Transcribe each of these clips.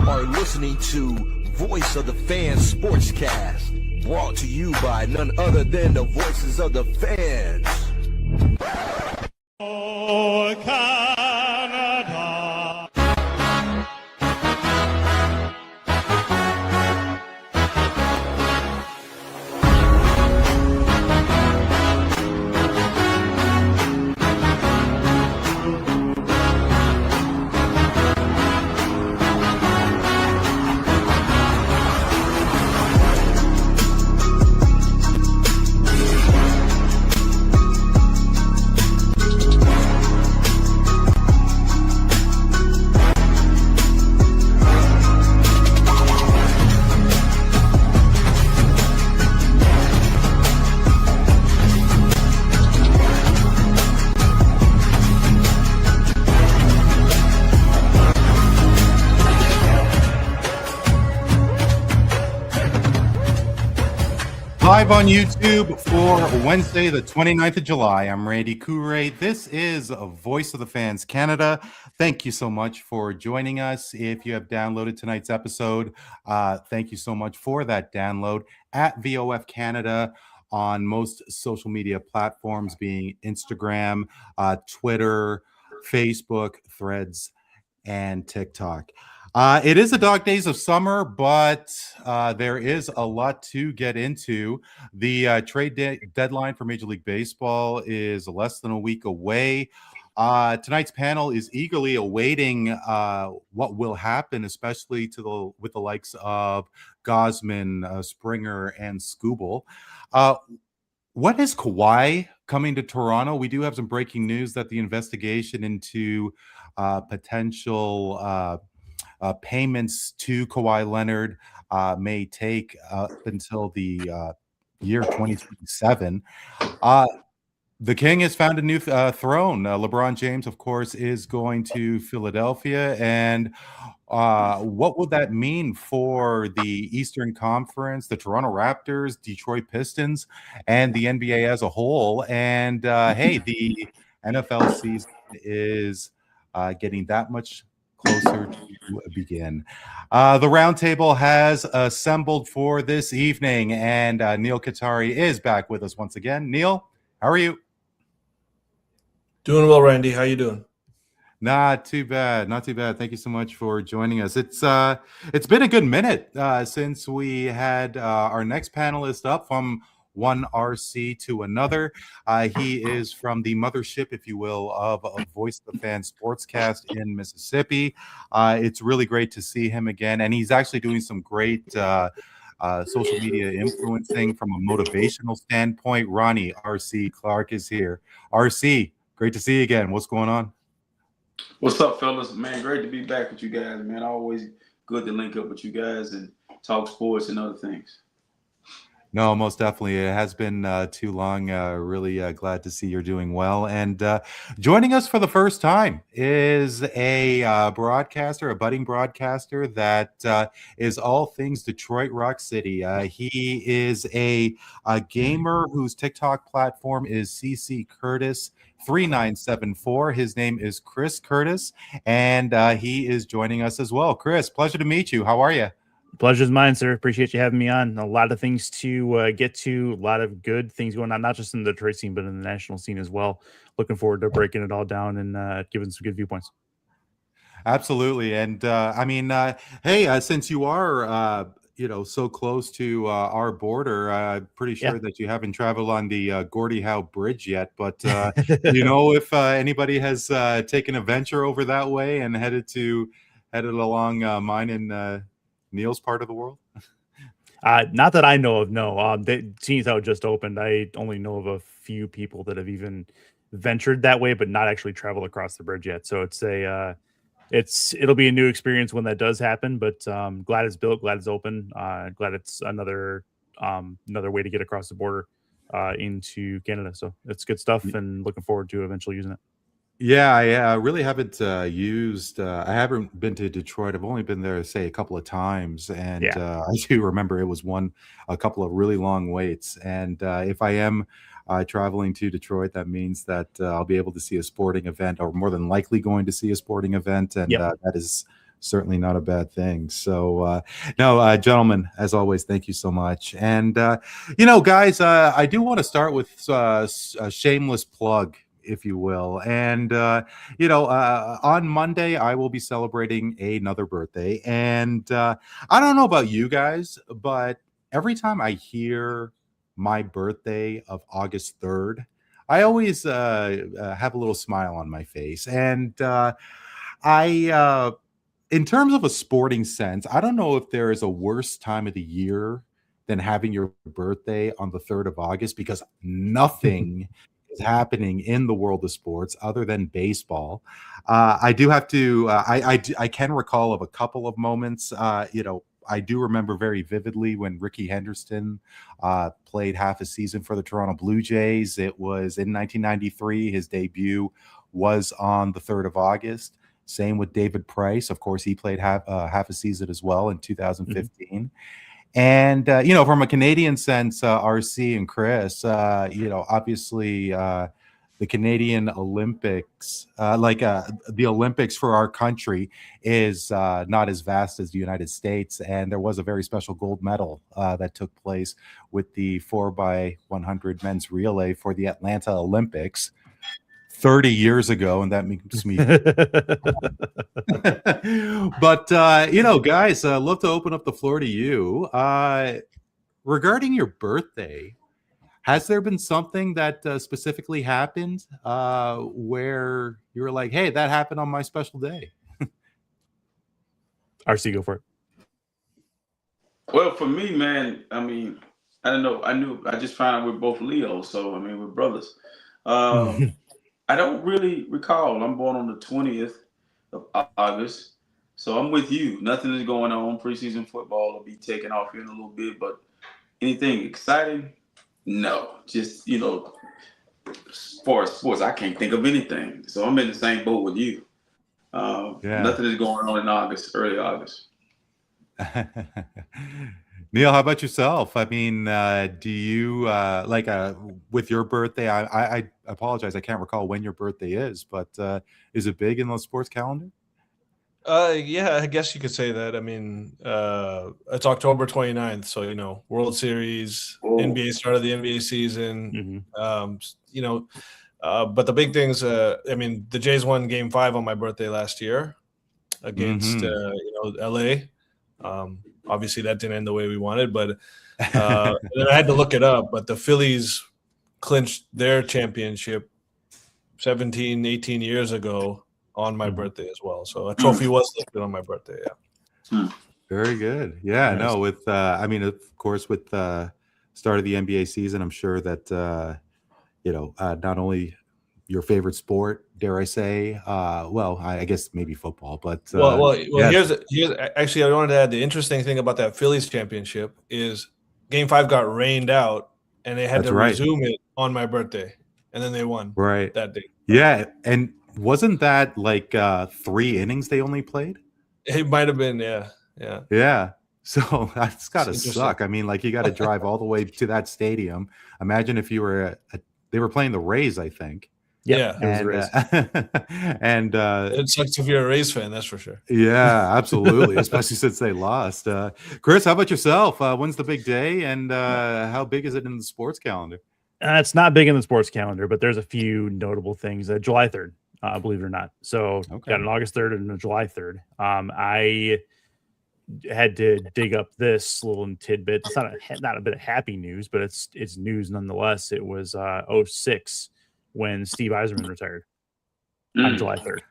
are listening to Voice of the Fans Sportscast, brought to you by none other than the voices of the fans. Oh, Canada. Live on YouTube for Wednesday, the 29th of July. I'm Randy Courret. This is Voice of the Fans Canada. Thank you so much for joining us. If you have downloaded tonight's episode, thank you so much for that download at VOF Canada on most social media platforms, being Instagram, Twitter, Facebook, Threads, and TikTok. It is the dog days of summer, but there is a lot to get into. The trade deadline for Major League Baseball is less than a week away. Tonight's panel is eagerly awaiting what will happen, especially with the likes of Gosman, Springer, and Skubal. What is Kawhi coming to Toronto? We do have some breaking news that the investigation into potential payments to Kawhi Leonard may take up until the year 2027. The King has found a new throne. LeBron James, of course, is going to Philadelphia. And what would that mean for the Eastern Conference, the Toronto Raptors, Detroit Pistons, and the NBA as a whole? And hey, the NFL season is getting that much closer to begin. The Roundtable has assembled for this evening, and Neel Katarey is back with us once again. Neel, how are you? Doing well, Randy. How you doing? Not too bad. Not too bad. Thank you so much for joining us. It's been a good minute since we had our next panelist up from one RC to another. He is from the mothership, if you will, of Voice of the Fans Sportscast in Mississippi. It's really great to see him again, and he's actually doing some great social media influencing from a motivational standpoint. Ronnie, RC Clark is here. RC, great to see you again. What's going on? What's up, fellas? Man, great to be back with you guys, man. Always good to link up with you guys and talk sports and other things. No, most definitely. It has been too long. Really glad to see you're doing well. And joining us for the first time is a broadcaster, a budding broadcaster that is all things Detroit Rock City. He is a gamer whose TikTok platform is CC Curtis 3974. His name is Chris Curtis, and he is joining us as well. Chris, pleasure to meet you. How are you? Pleasure's mine, sir. Appreciate you having me on. A lot of things to get to, a lot of good things going on, not just in the Detroit scene, but in the national scene as well. Looking forward to breaking it all down and giving some good viewpoints. Absolutely. And I mean, hey, since you are, so close to our border, I'm pretty sure that you haven't traveled on the Gordie Howe Bridge yet. But if anybody has taken a venture over that way and headed along mine and Neel's part of the world? Not that I know of, no. Seeing how it just opened, I only know of a few people that have even ventured that way, but not actually traveled across the bridge yet. So it'll be a new experience when that does happen. But glad it's built, glad it's open, glad it's another way to get across the border into Canada. So it's good stuff, and looking forward to eventually using it. Yeah, I really haven't I haven't been to Detroit. I've only been there, say, a couple of times. And I do remember it was a couple of really long waits. And if I am traveling to Detroit, that means that I'll be able to see a sporting event, or more than likely going to see a sporting event. And that is certainly not a bad thing. So, no, gentlemen, as always, thank you so much. And, guys, I do want to start with a shameless plug, if you will. And, on Monday, I will be celebrating another birthday. And I don't know about you guys, but every time I hear my birthday of August 3rd, I always have a little smile on my face. And in terms of a sporting sense, I don't know if there is a worse time of the year than having your birthday on the 3rd of August because nothing is happening in the world of sports other than baseball. I do have to, I can recall of a couple of moments, I do remember very vividly when Ricky Henderson played half a season for the Toronto Blue Jays. It was in 1993. His debut was on the 3rd of August. Same with David Price. Of course, he played half a season as well in 2015. And, from a Canadian sense, RC and Chris, obviously the Canadian Olympics, the Olympics for our country is not as vast as the United States. And there was a very special gold medal that took place with the 4x100 men's relay for the Atlanta Olympics 30 years ago. And that makes me but guys, love to open up the floor to you regarding your birthday. Has there been something that specifically happened where you were like, hey, that happened on my special day? RC, go for it. Well, for me, man, I mean, I don't know. I just found out we're both Leos, so I mean, we're brothers. I don't really recall. I'm born on the 20th of August, so I'm with you. Nothing is going on. Preseason football will be taking off here in a little bit, but anything exciting? No. Just, as far as sports, I can't think of anything. So I'm in the same boat with you. Nothing is going on in August, early August. Neel, how about yourself? I mean, do you with your birthday? I apologize, I can't recall when your birthday is, but is it big in the sports calendar? Yeah, I guess you could say that. I mean, it's October 29th, so World Series, NBA started the NBA season. But the big things, I mean, the Jays won Game 5 on my birthday last year against LA. Obviously, that didn't end the way we wanted, but then I had to look it up. But the Phillies clinched their championship 17, 18 years ago on my birthday as well. So a trophy was lifted on my birthday. Yeah. Very good. Yeah, Nice. no, with I mean, of course, with start of the NBA season, I'm sure that not only your favorite sport, dare I say, I guess maybe football, but here's actually, I wanted to add the interesting thing about that Phillies championship is Game 5 got rained out, and they had to resume it on my birthday, and then they won that day. Yeah, and wasn't that like 3 innings they only played? It might have been, yeah. So that's got to suck. I mean, like you got to drive all the way to that stadium. Imagine if you were they were playing the Rays, I think. Yeah, and it sucks if you're a Rays fan, that's for sure. Yeah, absolutely, especially since they lost. Chris, how about yourself? When's the big day, and how big is it in the sports calendar? It's not big in the sports calendar, but there's a few notable things. July 3rd, believe it or not. So got an August 3rd and a July 3rd. I had to dig up this little tidbit. It's not a bit of happy news, but it's news nonetheless. It was 06 when Steve Yzerman retired on July 3rd.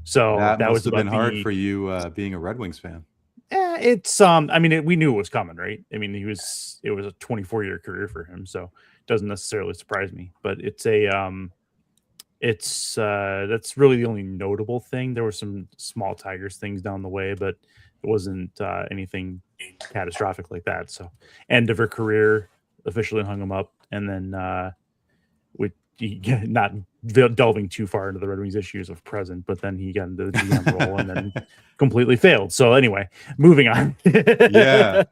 So that must was have been hard for you being a Red Wings fan. Yeah, it's I mean, we knew it was coming, right? I mean, it was a 24-year career for him, so it doesn't necessarily surprise me. But it's that's really the only notable thing. There were some small Tigers things down the way, but it wasn't anything catastrophic like that. So end of her career, officially hung him up, and then not delving too far into the Red Wings issues of present, but then he got into the GM role and then completely failed. So anyway, moving on. No,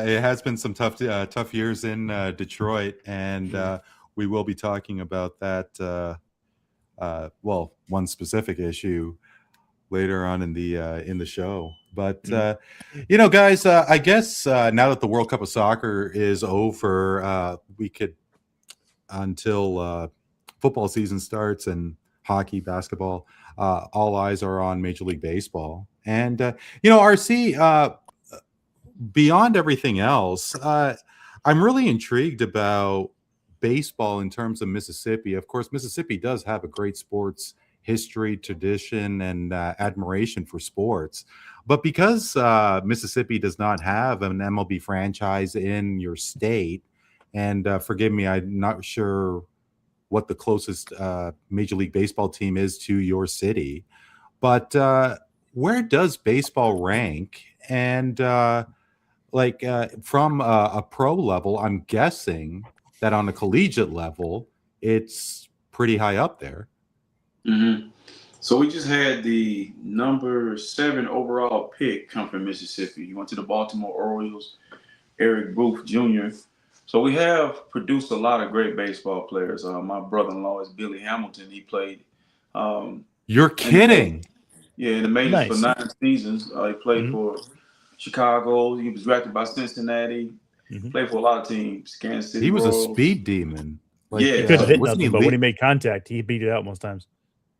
it has been some tough years in Detroit, and we will be talking about that. One specific issue later on in the show. But guys, I guess now that the World Cup of Soccer is over, we could until football season starts and hockey, basketball, all eyes are on Major League Baseball. And RC, beyond everything else, I'm really intrigued about baseball in terms of Mississippi. Of course, Mississippi does have a great sports history, tradition, and admiration for sports. But because Mississippi does not have an MLB franchise in your state, and forgive me, I'm not sure what the closest Major League Baseball team is to your city, but where does baseball rank? And from a pro level, I'm guessing that on a collegiate level, it's pretty high up there. Mm-hmm. So we just had the number 7 overall pick come from Mississippi. He went to the Baltimore Orioles, Eric Booth Jr. So we have produced a lot of great baseball players. My brother-in-law is Billy Hamilton. He played. You're kidding? In the majors for Nice. 9 seasons. He played for Chicago. He was drafted by Cincinnati. Played for a lot of teams. Kansas City. He was Royals. a speed demon. Yeah. He couldn't hit wasn't nothing, but when he made contact, he beat it out most times.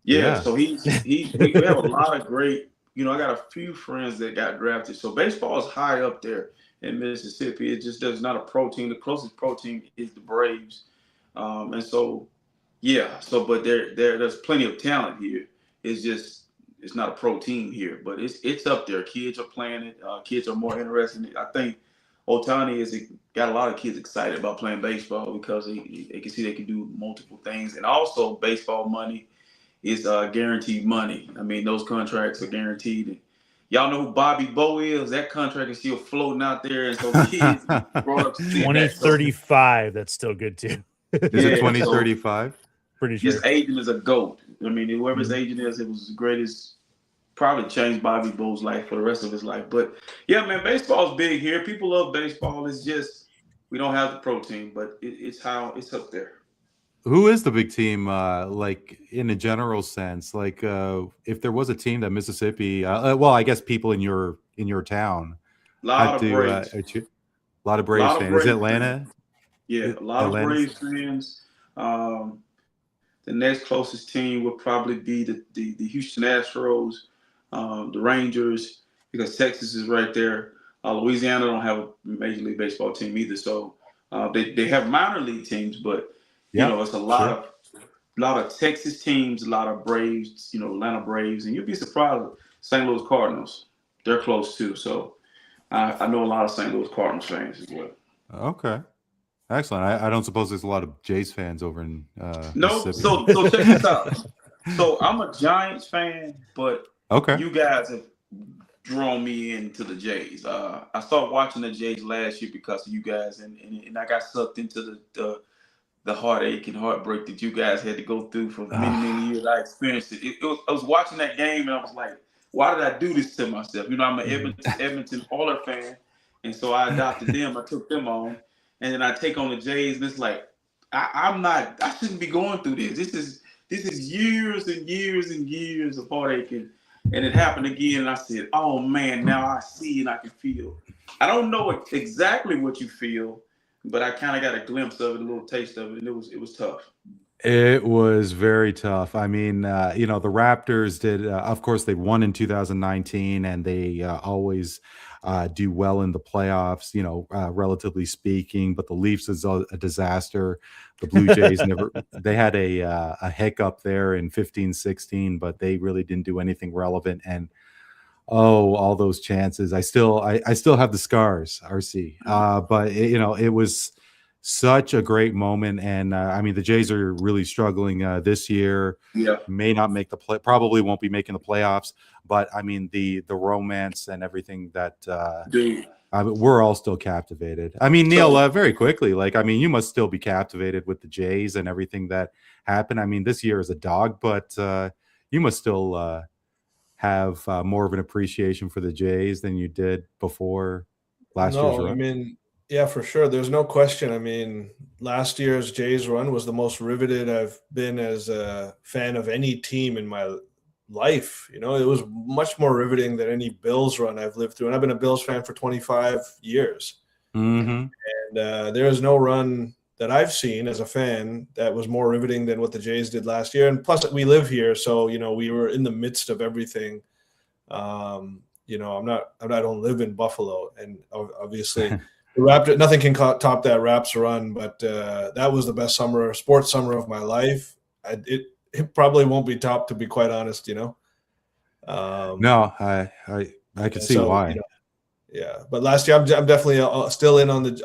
Yeah. So we have a lot of great. I got a few friends that got drafted. So baseball is high up there in Mississippi. It just there's not a pro team. The closest pro team is the Braves, and so but there's plenty of talent here. It's not a pro team here, but it's up there. Kids are playing it. Kids are more interested in it. I think Otani has got a lot of kids excited about playing baseball because they can see they can do multiple things, and also baseball money is guaranteed money. I mean, those contracts are guaranteed. And y'all know who Bobby Bowe is? That contract is still floating out there, and so kids brought up 2035. That's still good too. Is it 2035? Pretty sure. His agent is a GOAT. I mean, whoever his agent is, it was the greatest. Probably changed Bobby Bowe's life for the rest of his life. But yeah, man, baseball's big here. People love baseball. It's just we don't have the pro team, but it's up there. Who is the big team, like in a general sense? Like, if there was a team that Mississippi, I guess people in your town Lot of Braves. a lot of Braves fans. Is it Atlanta? Yeah, a lot of Braves fans. The next closest team would probably be the Houston Astros, the Rangers, because Texas is right there. Louisiana don't have a Major League Baseball team either, so they have minor league teams, but it's a lot of Texas teams, a lot of Braves, Atlanta Braves, and you'd be surprised. St. Louis Cardinals, they're close too. So I know a lot of St. Louis Cardinals fans as well. Okay, excellent. I don't suppose there's a lot of Jays fans over in no. Mississippi. So check this out. So I'm a Giants fan, but you guys have drawn me into the Jays. I started watching the Jays last year because of you guys, and I got sucked into the heartache and heartbreak that you guys had to go through for many years. I experienced it. I was watching that game and I was like, why did I do this to myself? I'm an Edmonton Oilers fan, and so I adopted them. I took them on, and then I take on the Jays, and it's like I shouldn't be going through this. This is years and years and years of heartache, and it happened again. And I said, oh man, now I see and I can feel. I don't know exactly what you feel, but I kind of got a glimpse of it, a little taste of it, and it was tough. It was very tough. I mean, the Raptors did, of course, they won in 2019, and they always do well in the playoffs, relatively speaking. But the Leafs is a disaster. The Blue Jays they had a hiccup there in 15-16, but they really didn't do anything relevant. And all those chances. I still have the scars, RC. But it was such a great moment, and I mean the Jays are really struggling this year. Yeah, may not make probably won't be making the playoffs. But I mean the romance and everything that we're all still captivated. I mean, Neel, very quickly, you must still be captivated with the Jays and everything that happened. I mean, this year is a dog, but you must still have more of an appreciation for the Jays than you did before last year's run. I mean, yeah, for sure. There's no question. I mean, last year's Jays run was the most riveted I've been as a fan of any team in my life. You know, it was much more riveting than any Bills run I've lived through. And I've been a Bills fan for 25 years. Mm-hmm. And there is no run that I've seen as a fan that was more riveting than what the Jays did last year. And plus, we live here, so we were in the midst of everything. I don't live in Buffalo, and obviously, the Raptors, nothing can top that Raps run. But that was the best sports summer of my life. It probably won't be topped, to be quite honest. No, I can see why. Yeah, but last year I'm definitely still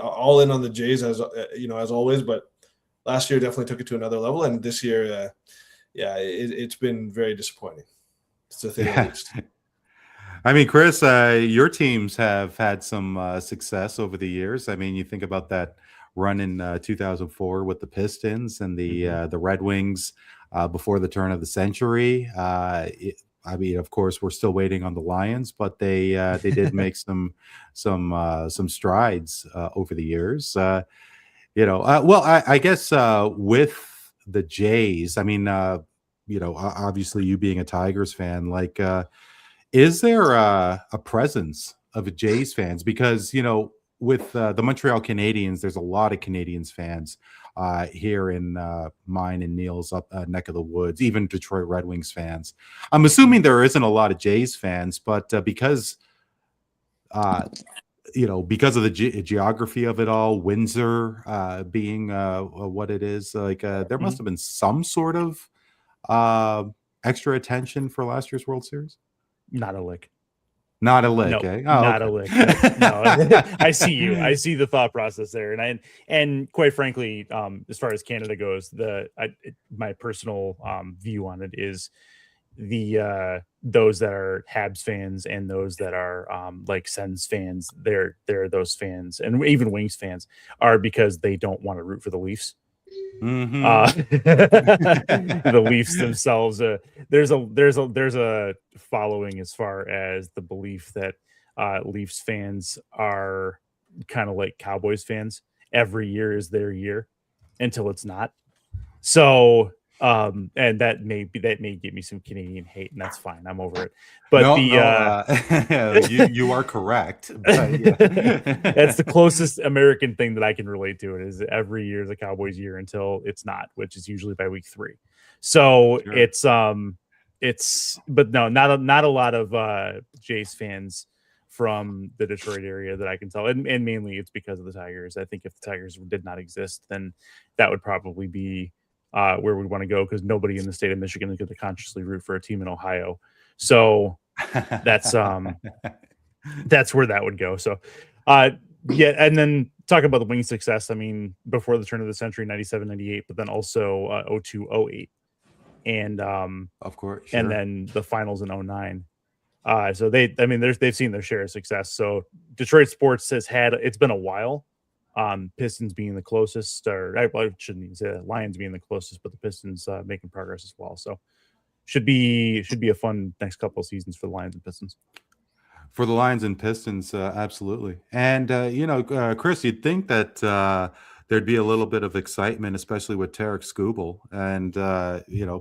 all in on the Jays as always. But last year definitely took it to another level, and this year, it's been very disappointing. It's the thing at least. I mean, Chris, your teams have had some success over the years. I mean, you think about that run in 2004 with the Pistons and the Red Wings before the turn of the century. I mean, of course, we're still waiting on the Lions, but they did make some strides over the years. I guess with the Jays, I mean, obviously you being a Tigers fan, like, is there a presence of Jays fans? Because with the Montreal Canadiens, there's a lot of Canadiens fans here in mine and Neel's neck of the woods, even Detroit Red Wings fans. I'm assuming there isn't a lot of Jays fans, but because of the geography of it all, Windsor being what it is, like there must have been some sort of extra attention for last year's World Series. Not a lick. Not a lick, nope, eh? Oh, not okay. a lick. No, I see you. I see the thought process there, and quite frankly, as far as Canada goes, my personal view on it is those that are Habs fans and those that are like Sens fans. They're those fans, and even Wings fans are because they don't want to root for the Leafs. The Leafs themselves, there's a following as far as the belief that Leafs fans are kind of like Cowboys fans. Every year is their year until it's not. So and that may give me some Canadian hate, and that's fine. I'm over it. But you are correct. But yeah. That's the closest American thing that I can relate to. It is every year is a Cowboys year until it's not, which is usually by week 3. So sure. But no, not a lot of Jays fans from the Detroit area that I can tell, and mainly it's because of the Tigers. I think if the Tigers did not exist, then that would probably be where we'd want to go, because nobody in the state of Michigan is going to consciously root for a team in Ohio. So that's where that would go. So and then talk about the Wings success. I mean, before the turn of the century, 97, 98, but then also 02, 08. And of course, sure. And then the finals in 09. So they've seen their share of success. So Detroit sports it's been a while. Pistons being the closest, or I shouldn't even say that, Lions being the closest, but the Pistons making progress as well. So should be a fun next couple of seasons for the Lions and Pistons. For the Lions and Pistons, absolutely. And Chris, you'd think that there'd be a little bit of excitement, especially with Tarek Skubal, and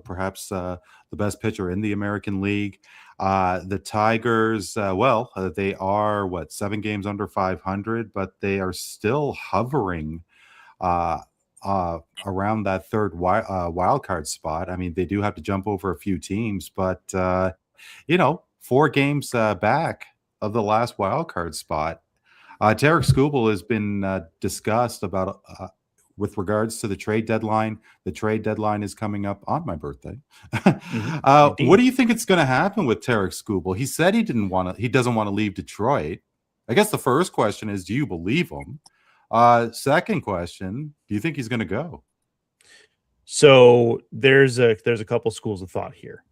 perhaps the best pitcher in the American League. The Tigers, they are 7 games under 500, but they are still hovering around that third wild card spot. I mean, they do have to jump over a few teams, but 4 games back of the last wild card spot. Tarek Skubal has been discussed about with regards to the trade deadline. The trade deadline is coming up on my birthday. What do you think it's going to happen with Tarek Skubal? He said he doesn't want to leave Detroit. I guess the first question is, do you believe him? Second question, do you think he's going to go? So there's a couple schools of thought here.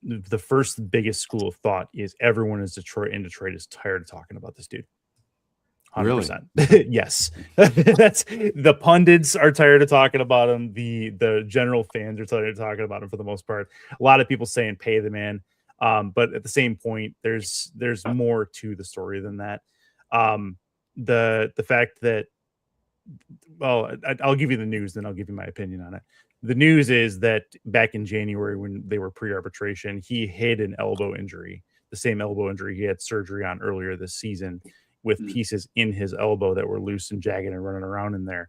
The first biggest school of thought is everyone in Detroit is tired of talking about this dude. 100%. Really? Yes. That's the pundits are tired of talking about him. The general fans are tired of talking about him for the most part. A lot of people saying pay the man. But at the same point, there's more to the story than that. The fact that, well, I'll give you the news, then I'll give you my opinion on it. The news is that back in January when they were pre-arbitration, he hid an elbow injury, the same elbow injury he had surgery on earlier this season, with pieces in his elbow that were loose and jagged and running around in there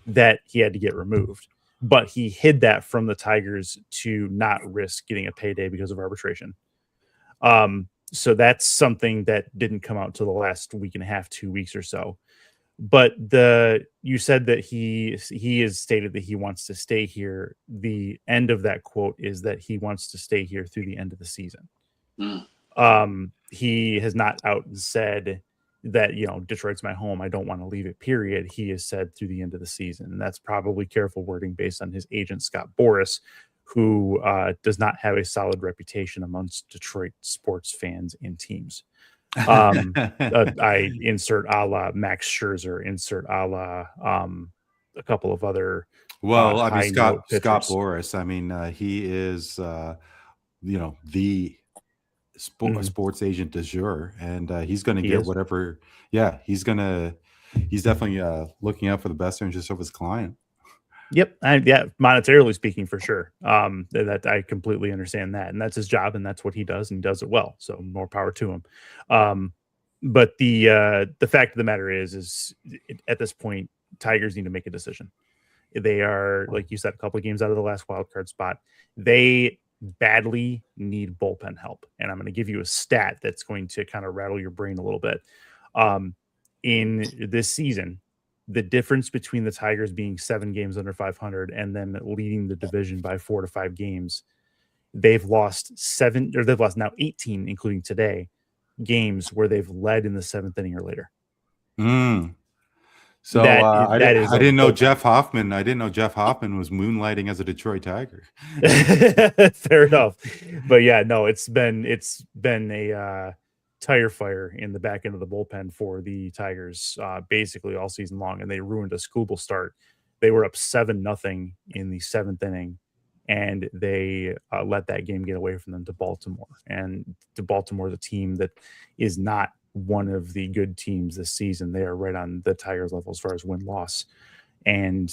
that he had to get removed. But he hid that from the Tigers to not risk getting a payday because of arbitration. So that's something that didn't come out till the last week and a half, 2 weeks or so. But you said that he has stated that he wants to stay here. The end of that quote is that he wants to stay here through the end of the season. He has not out and said that, Detroit's my home, I don't want to leave it, period. He has said through the end of the season, and that's probably careful wording based on his agent, Scott Boras, who does not have a solid reputation amongst Detroit sports fans and teams. I insert a la Max Scherzer, insert a la a couple of other. Well, I mean, Scott Boras. I mean, he is the sports agent du jour, and he's going to get whatever. Yeah, he's definitely looking out for the best interest of his client. Yep. Monetarily speaking, for sure. That I completely understand that. And that's his job, and that's what he does, and he does it well. So more power to him. But the fact of the matter is at this point, Tigers need to make a decision. They are, like you said, a couple of games out of the last wild card spot. They badly need bullpen help. And I'm going to give you a stat that's going to kind of rattle your brain a little bit. In this season, the difference between the Tigers being 7 games under 500 and them leading the division by 4 to 5 games, they've lost 18, including today, games where they've led in the 7th inning or later. So I didn't know Jeff Hoffman. I didn't know Jeff Hoffman was moonlighting as a Detroit Tiger. Fair enough, but yeah, no, it's been a tire fire in the back end of the bullpen for the Tigers basically all season long, and they ruined a Skubal start. They were up 7-0 in the 7th inning, and they let that game get away from them to Baltimore. And to Baltimore, the team that is not one of the good teams this season. They are right on the Tigers level as far as win-loss. And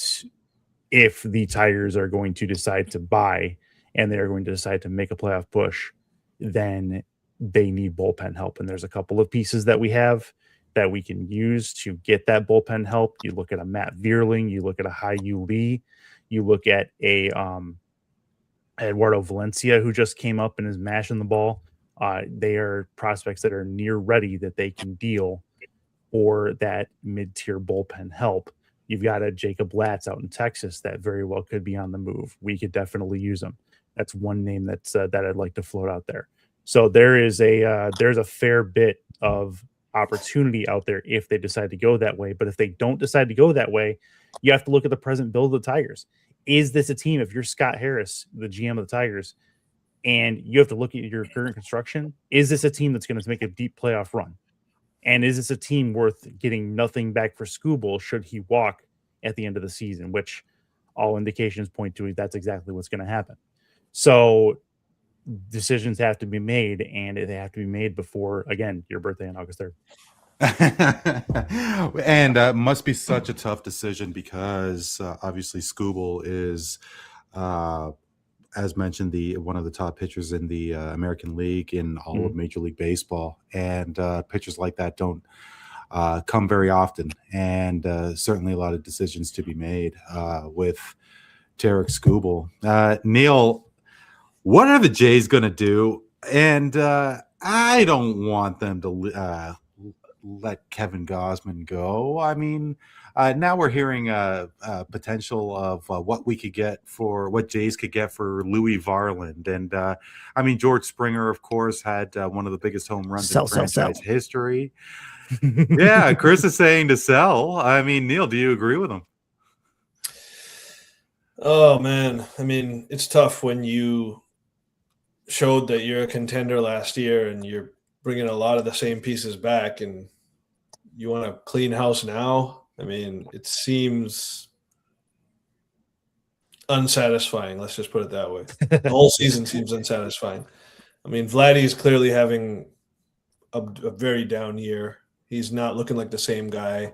if the Tigers are going to decide to buy and they're going to decide to make a playoff push, then they need bullpen help. And there's a couple of pieces that we have that we can use to get that bullpen help. You look at a Matt Vierling, you look at a Hyu Lee, you look at a Eduardo Valencia, who just came up and is mashing the ball. They are prospects that are near ready that they can deal for that mid-tier bullpen help. You've got a Jacob Latz out in Texas that very well could be on the move. We could definitely use him. That's one name that I'd like to float out there. So there's a fair bit of opportunity out there if they decide to go that way. But if they don't decide to go that way, you have to look at the present build of the Tigers. Is this a team, if you're Scott Harris, the GM of the Tigers, and you have to look at your current construction, is this a team that's going to make a deep playoff run? And is this a team worth getting nothing back for Skubal should he walk at the end of the season, which all indications point to that's exactly what's going to happen. So decisions have to be made, and they have to be made before, again, your birthday on August 3rd. And must be such a tough decision because obviously Skubal is as mentioned, one of the top pitchers in the American League in all of Major League Baseball, and pitchers like that don't come very often, and certainly a lot of decisions to be made with Tarik Skubal. Neel, what are the Jays going to do? And I don't want them to let Kevin Gausman go. I mean, now we're hearing potential of what Jays could get for Louis Varland. And I mean, George Springer, of course, had one of the biggest home runs in franchise history. Yeah, Chris is saying to sell. I mean, Neel, do you agree with him? Oh, man. I mean, it's tough when you showed that you're a contender last year and you're bringing a lot of the same pieces back and you want to clean house now. I mean, it seems unsatisfying. Let's just put it that way. The whole season seems unsatisfying. I mean, Vladdy is clearly having a very down year. He's not looking like the same guy.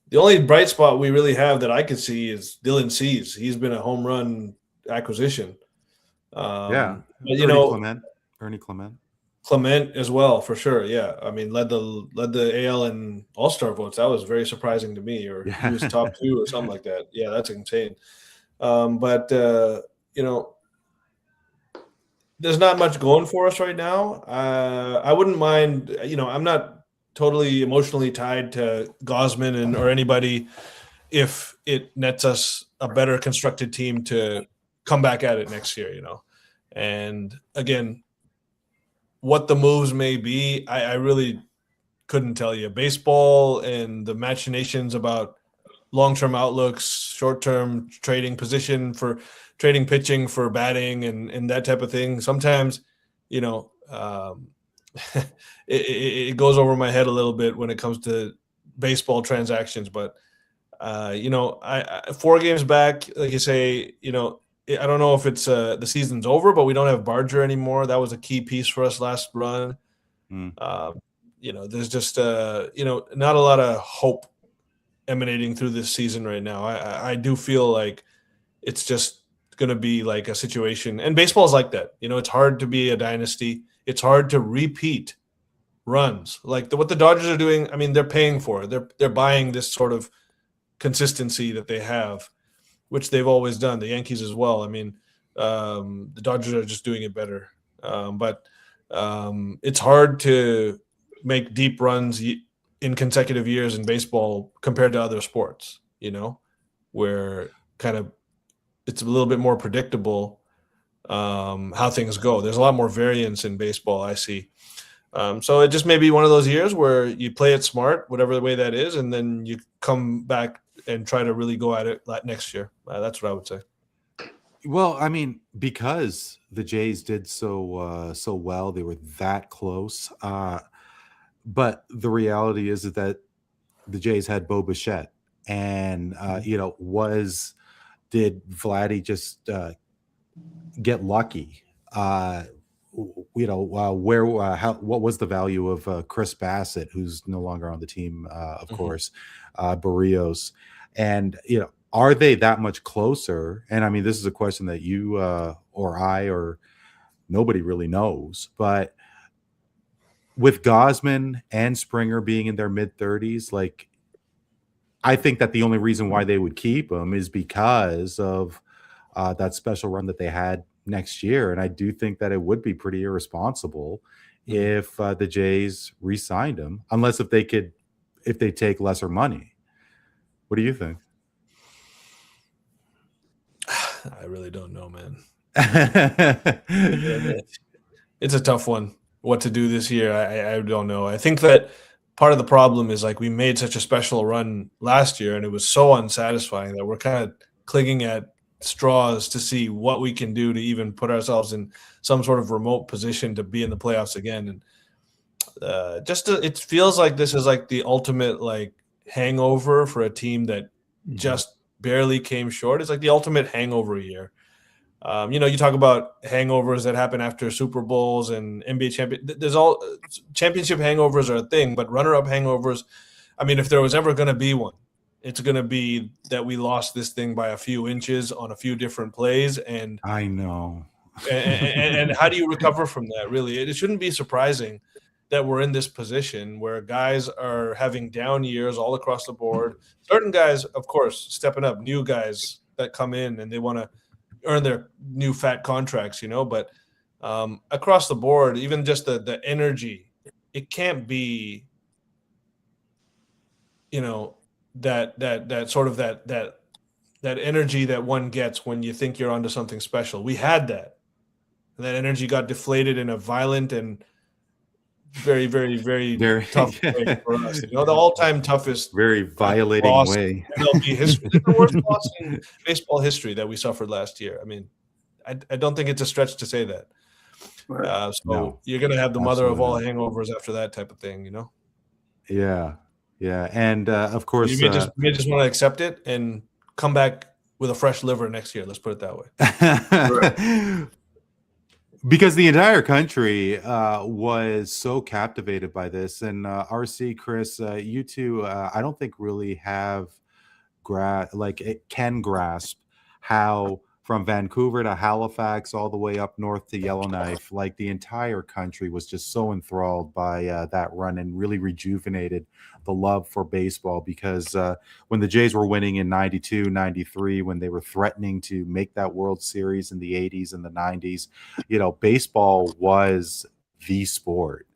The only bright spot we really have that I could see is Dylan Cease. He's been a home run acquisition. Yeah, But Ernie Clement. Clement as well, for sure. Yeah, I mean, led the AL in All-Star votes. That was very surprising to me. Or he was top 2 or something like that. Yeah, that's insane. But there's not much going for us right now. I wouldn't mind. I'm not totally emotionally tied to Gosman or anybody if it nets us a better constructed team to come back at it next year. And again, what the moves may be, I really couldn't tell you. Baseball and the machinations about long-term outlooks, short-term trading position for trading pitching for batting and that type of thing. Sometimes, it goes over my head a little bit when it comes to baseball transactions. But, 4 games back, like you say, I don't know if it's the season's over, but we don't have Barger anymore. That was a key piece for us last run. There's just not a lot of hope emanating through this season right now. I do feel like it's just going to be like a situation, and baseball is like that. It's hard to be a dynasty. It's hard to repeat runs like what the Dodgers are doing. I mean, they're paying for it. They're buying this sort of consistency that they have, which they've always done. The Yankees as well. I mean, the Dodgers are just doing it better. But it's hard to make deep runs in consecutive years in baseball compared to other sports, where kind of it's a little bit more predictable how things go. There's a lot more variance in baseball, I see. So it just may be one of those years where you play it smart, whatever the way that is, and then you come back and try to really go at it next year. That's what I would say. Well, I mean, because the Jays did so well, they were that close. But the reality is that the Jays had Bo Bichette, and did Vladdy just get lucky? What was the value of Chris Bassett, who's no longer on the team, of course, Barrios, and are they that much closer? And I mean, this is a question that you or I or nobody really knows, but with Gosman and Springer being in their mid-30s, like, I think that the only reason why they would keep them is because of that special run that they had next year. And I do think that it would be pretty irresponsible if the Jays re-signed him, unless if they take lesser money. What do you think? I really don't know, man. It's a tough one. What to do this year, I don't know. I think that part of the problem is like we made such a special run last year, and it was so unsatisfying that we're kind of clinging at straws to see what we can do to even put ourselves in some sort of remote position to be in the playoffs again. And it feels like this is like the ultimate like hangover for a team that just barely came short. It's like the ultimate hangover year. You talk about hangovers that happen after Super Bowls and NBA championship hangovers are a thing, but runner-up hangovers, I mean, if there was ever going to be one, it's going to be that we lost this thing by a few inches on a few different plays. And I know. and how do you recover from that? Really, it shouldn't be surprising that we're in this position where guys are having down years all across the board. Certain guys, of course, stepping up, new guys that come in and they want to earn their new fat contracts, but across the board, even just the energy, it can't be, that sort of that energy that one gets when you think you're onto something special. We had that, and that energy got deflated in a violent and very, very, very tough way for us. The all-time toughest, very violating way. MLB history. It's the worst loss in baseball history that we suffered last year. I mean, I don't think it's a stretch to say that. You're going to have the mother of all hangovers after that type of thing, Yeah, and of course, you may just want to accept it and come back with a fresh liver next year. Let's put it that way. Because the entire country was so captivated by this, and RC, Chris, you two, I don't think really have like it can grasp how from Vancouver to Halifax all the way up north to Yellowknife, like the entire country was just so enthralled by that run and really rejuvenated the love for baseball because when the Jays were winning in 92, 93, when they were threatening to make that World Series in the 80s and the 90s, baseball was the sport.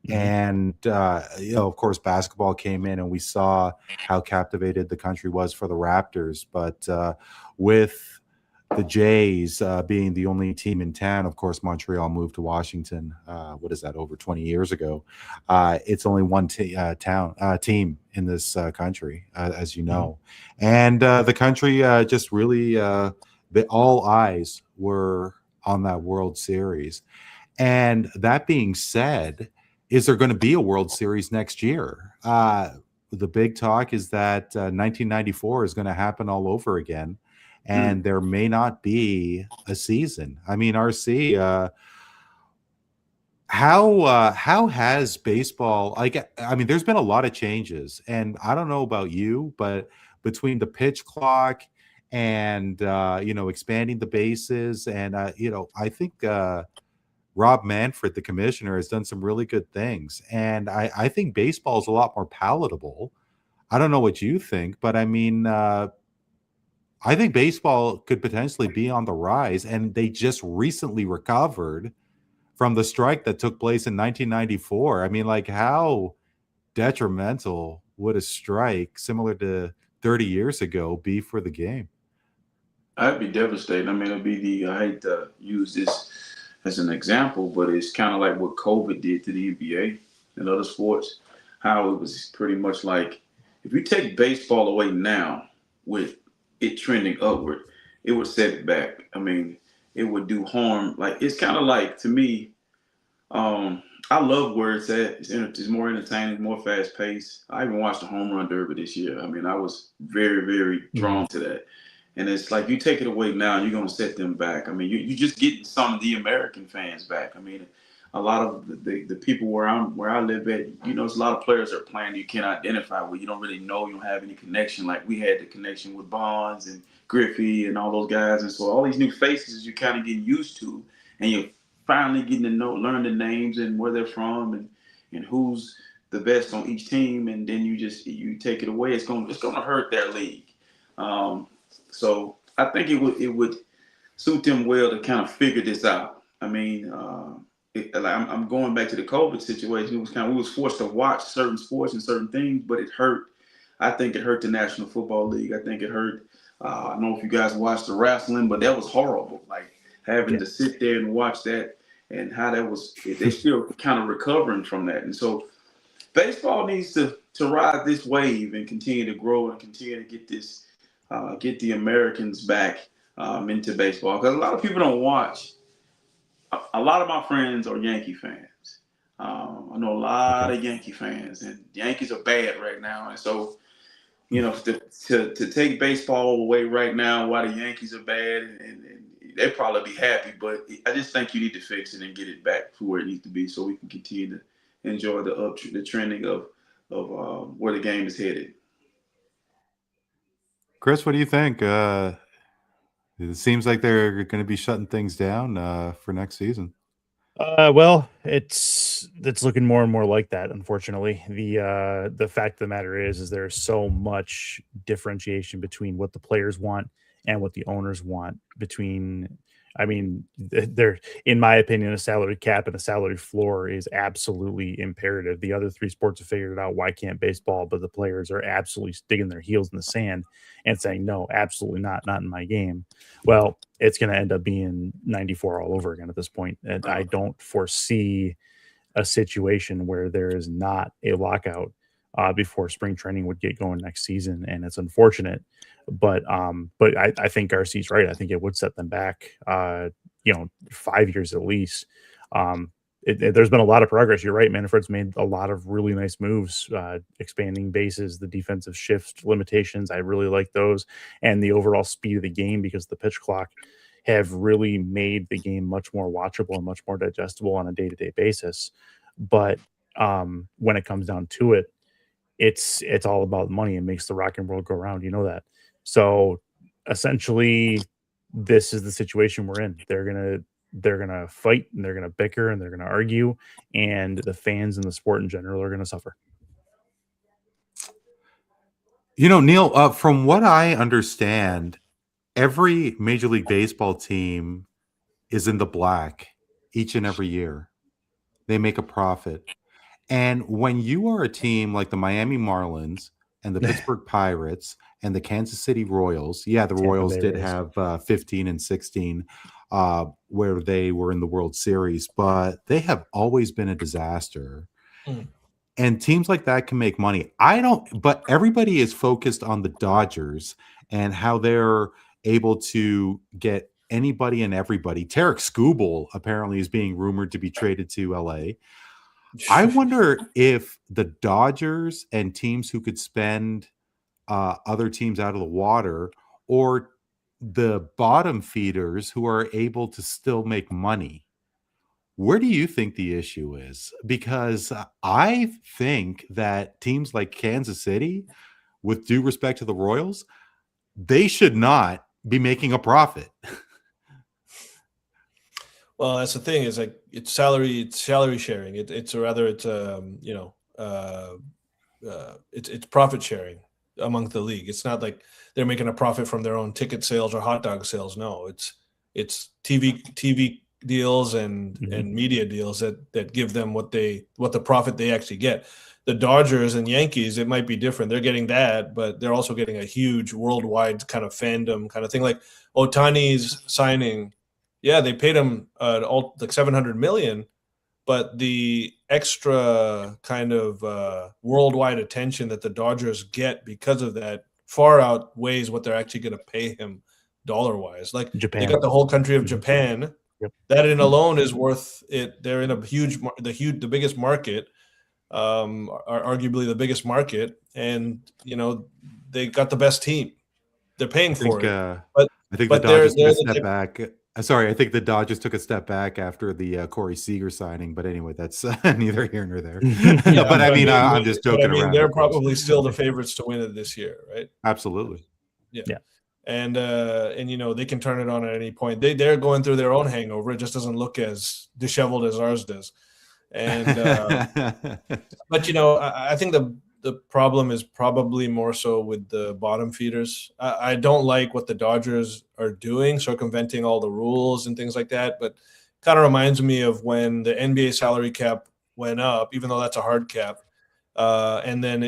And of course, basketball came in, and we saw how captivated the country was for the Raptors. But with the Jays being the only team in town, of course, Montreal moved to Washington. What is that? Over 20 years ago. It's only one team in this country, as you know, and the country just really all eyes were on that World Series. And that being said, is there going to be a World Series next year? The big talk is that 1994 is going to happen all over again, and there may not be a season. I mean, RC, how has baseball? I mean, there's been a lot of changes, and I don't know about you, but between the pitch clock and expanding the bases, and I think. Rob Manfred, the commissioner, has done some really good things. And I think baseball is a lot more palatable. I don't know what you think, but I mean, I think baseball could potentially be on the rise. And they just recently recovered from the strike that took place in 1994. I mean, like, how detrimental would a strike similar to 30 years ago be for the game? I'd be devastated. I mean, I hate to use this as an example, but it's kind of like what COVID did to the NBA and other sports, how it was pretty much like, if you take baseball away now with it trending upward, it would set it back. I mean, it would do harm. Like, it's kind of like, to me, I love where it's at. It's more entertaining, more fast paced. I even watched the home run derby this year. I mean, I was very, very drawn to that. And it's like, you take it away now, you're going to set them back. I mean, you're just getting some of the American fans back. I mean, a lot of the people where I live at, there's a lot of players that are playing you can't identify with. You don't really know. You don't have any connection. Like, we had the connection with Bonds and Griffey and all those guys. And so all these new faces you're kind of getting used to, and you're finally getting to learn the names and where they're from and who's the best on each team. And then you take it away. It's going to hurt their league. So I think it would suit them well to kind of figure this out. I mean, I'm going back to the COVID situation. It was we was forced to watch certain sports and certain things, but it hurt. I think it hurt the National Football League. I think it hurt. I don't know if you guys watched the wrestling, but that was horrible. Like, having to sit there and watch that, and how that was. They're still kind of recovering from that, and so baseball needs to ride this wave and continue to grow and continue to get this. Get the Americans back into baseball, because a lot of people don't watch. A lot of my friends are Yankee fans. I know a lot of Yankee fans, and the Yankees are bad right now. And so, to take baseball away right now while the Yankees are bad, and they'd probably be happy. But I just think you need to fix it and get it back to where it needs to be, so we can continue to enjoy the trending of where the game is headed. Chris, what do you think? It seems like they're going to be shutting things down for next season. Well, it's looking more and more like that, unfortunately. The fact of the matter is there's so much differentiation between what the players want and what the owners want. There, in my opinion, a salary cap and a salary floor is absolutely imperative. The other three sports have figured it out. Why can't baseball? But the players are absolutely sticking their heels in the sand and saying, no, absolutely not in my game. Well, it's going to end up being 94 all over again at this point. And I don't foresee a situation where there is not a lockout before spring training would get going next season. And it's unfortunate, but I think RC's right. I think it would set them back, 5 years at least. There's been a lot of progress. You're right. Manfred's made a lot of really nice moves, expanding bases, the defensive shift limitations. I really like those, and the overall speed of the game, because the pitch clock, have really made the game much more watchable and much more digestible on a day-to-day basis. But when it comes down to it, it's all about money. It makes the rock and world go round. You know that. So essentially, this is the situation we're in. They're gonna fight and they're gonna bicker and they're gonna argue, and the fans and the sport in general are gonna suffer. Neel, from what I understand, every Major League Baseball team is in the black each and every year. They make a profit. And when you are a team like the Miami Marlins and the Pittsburgh Pirates and the Kansas City Royals, the Tampa Royals Bay did Rays. have 15 and 16 where they were in the World Series, but they have always been a disaster. Mm. And teams like that can make money. But everybody is focused on the Dodgers and how they're able to get anybody and everybody. Tarek Skubal apparently is being rumored to be traded to LA. I wonder if the Dodgers and teams who could spend other teams out of the water, or the bottom feeders who are able to still make money. Where do you think the issue is? Because I think that teams like Kansas City, with due respect to the Royals, they should not be making a profit. Well, that's the thing, is like it's salary sharing. It's profit sharing among the league. It's not like they're making a profit from their own ticket sales or hot dog sales. No, it's TV deals and media deals that give them what the profit they actually get. The Dodgers and Yankees, it might be different. They're getting that, but they're also getting a huge worldwide kind of fandom kind of thing. Like Ohtani's signing, yeah, they paid him like $700 million, but the extra kind of worldwide attention that the Dodgers get because of that far outweighs what they're actually going to pay him dollar-wise. Like Japan. They got the whole country of Japan. Yep. That in alone is worth it. They're in the biggest market, arguably the biggest market, and they got the best team. They're paying for it. I think the Dodgers took a step back. Sorry, I think the Dodgers took a step back after the Corey Seager signing. But anyway, that's neither here nor there. Yeah, but I mean, I'm just joking around. They're probably still the favorites to win it this year, right? Absolutely. Yeah. And they can turn it on at any point. They're going through their own hangover. It just doesn't look as disheveled as ours does. And but I think the problem is probably more so with the bottom feeders. I don't like what the Dodgers are doing, circumventing all the rules and things like that. But kind of reminds me of when the NBA salary cap went up, even though that's a hard cap. And then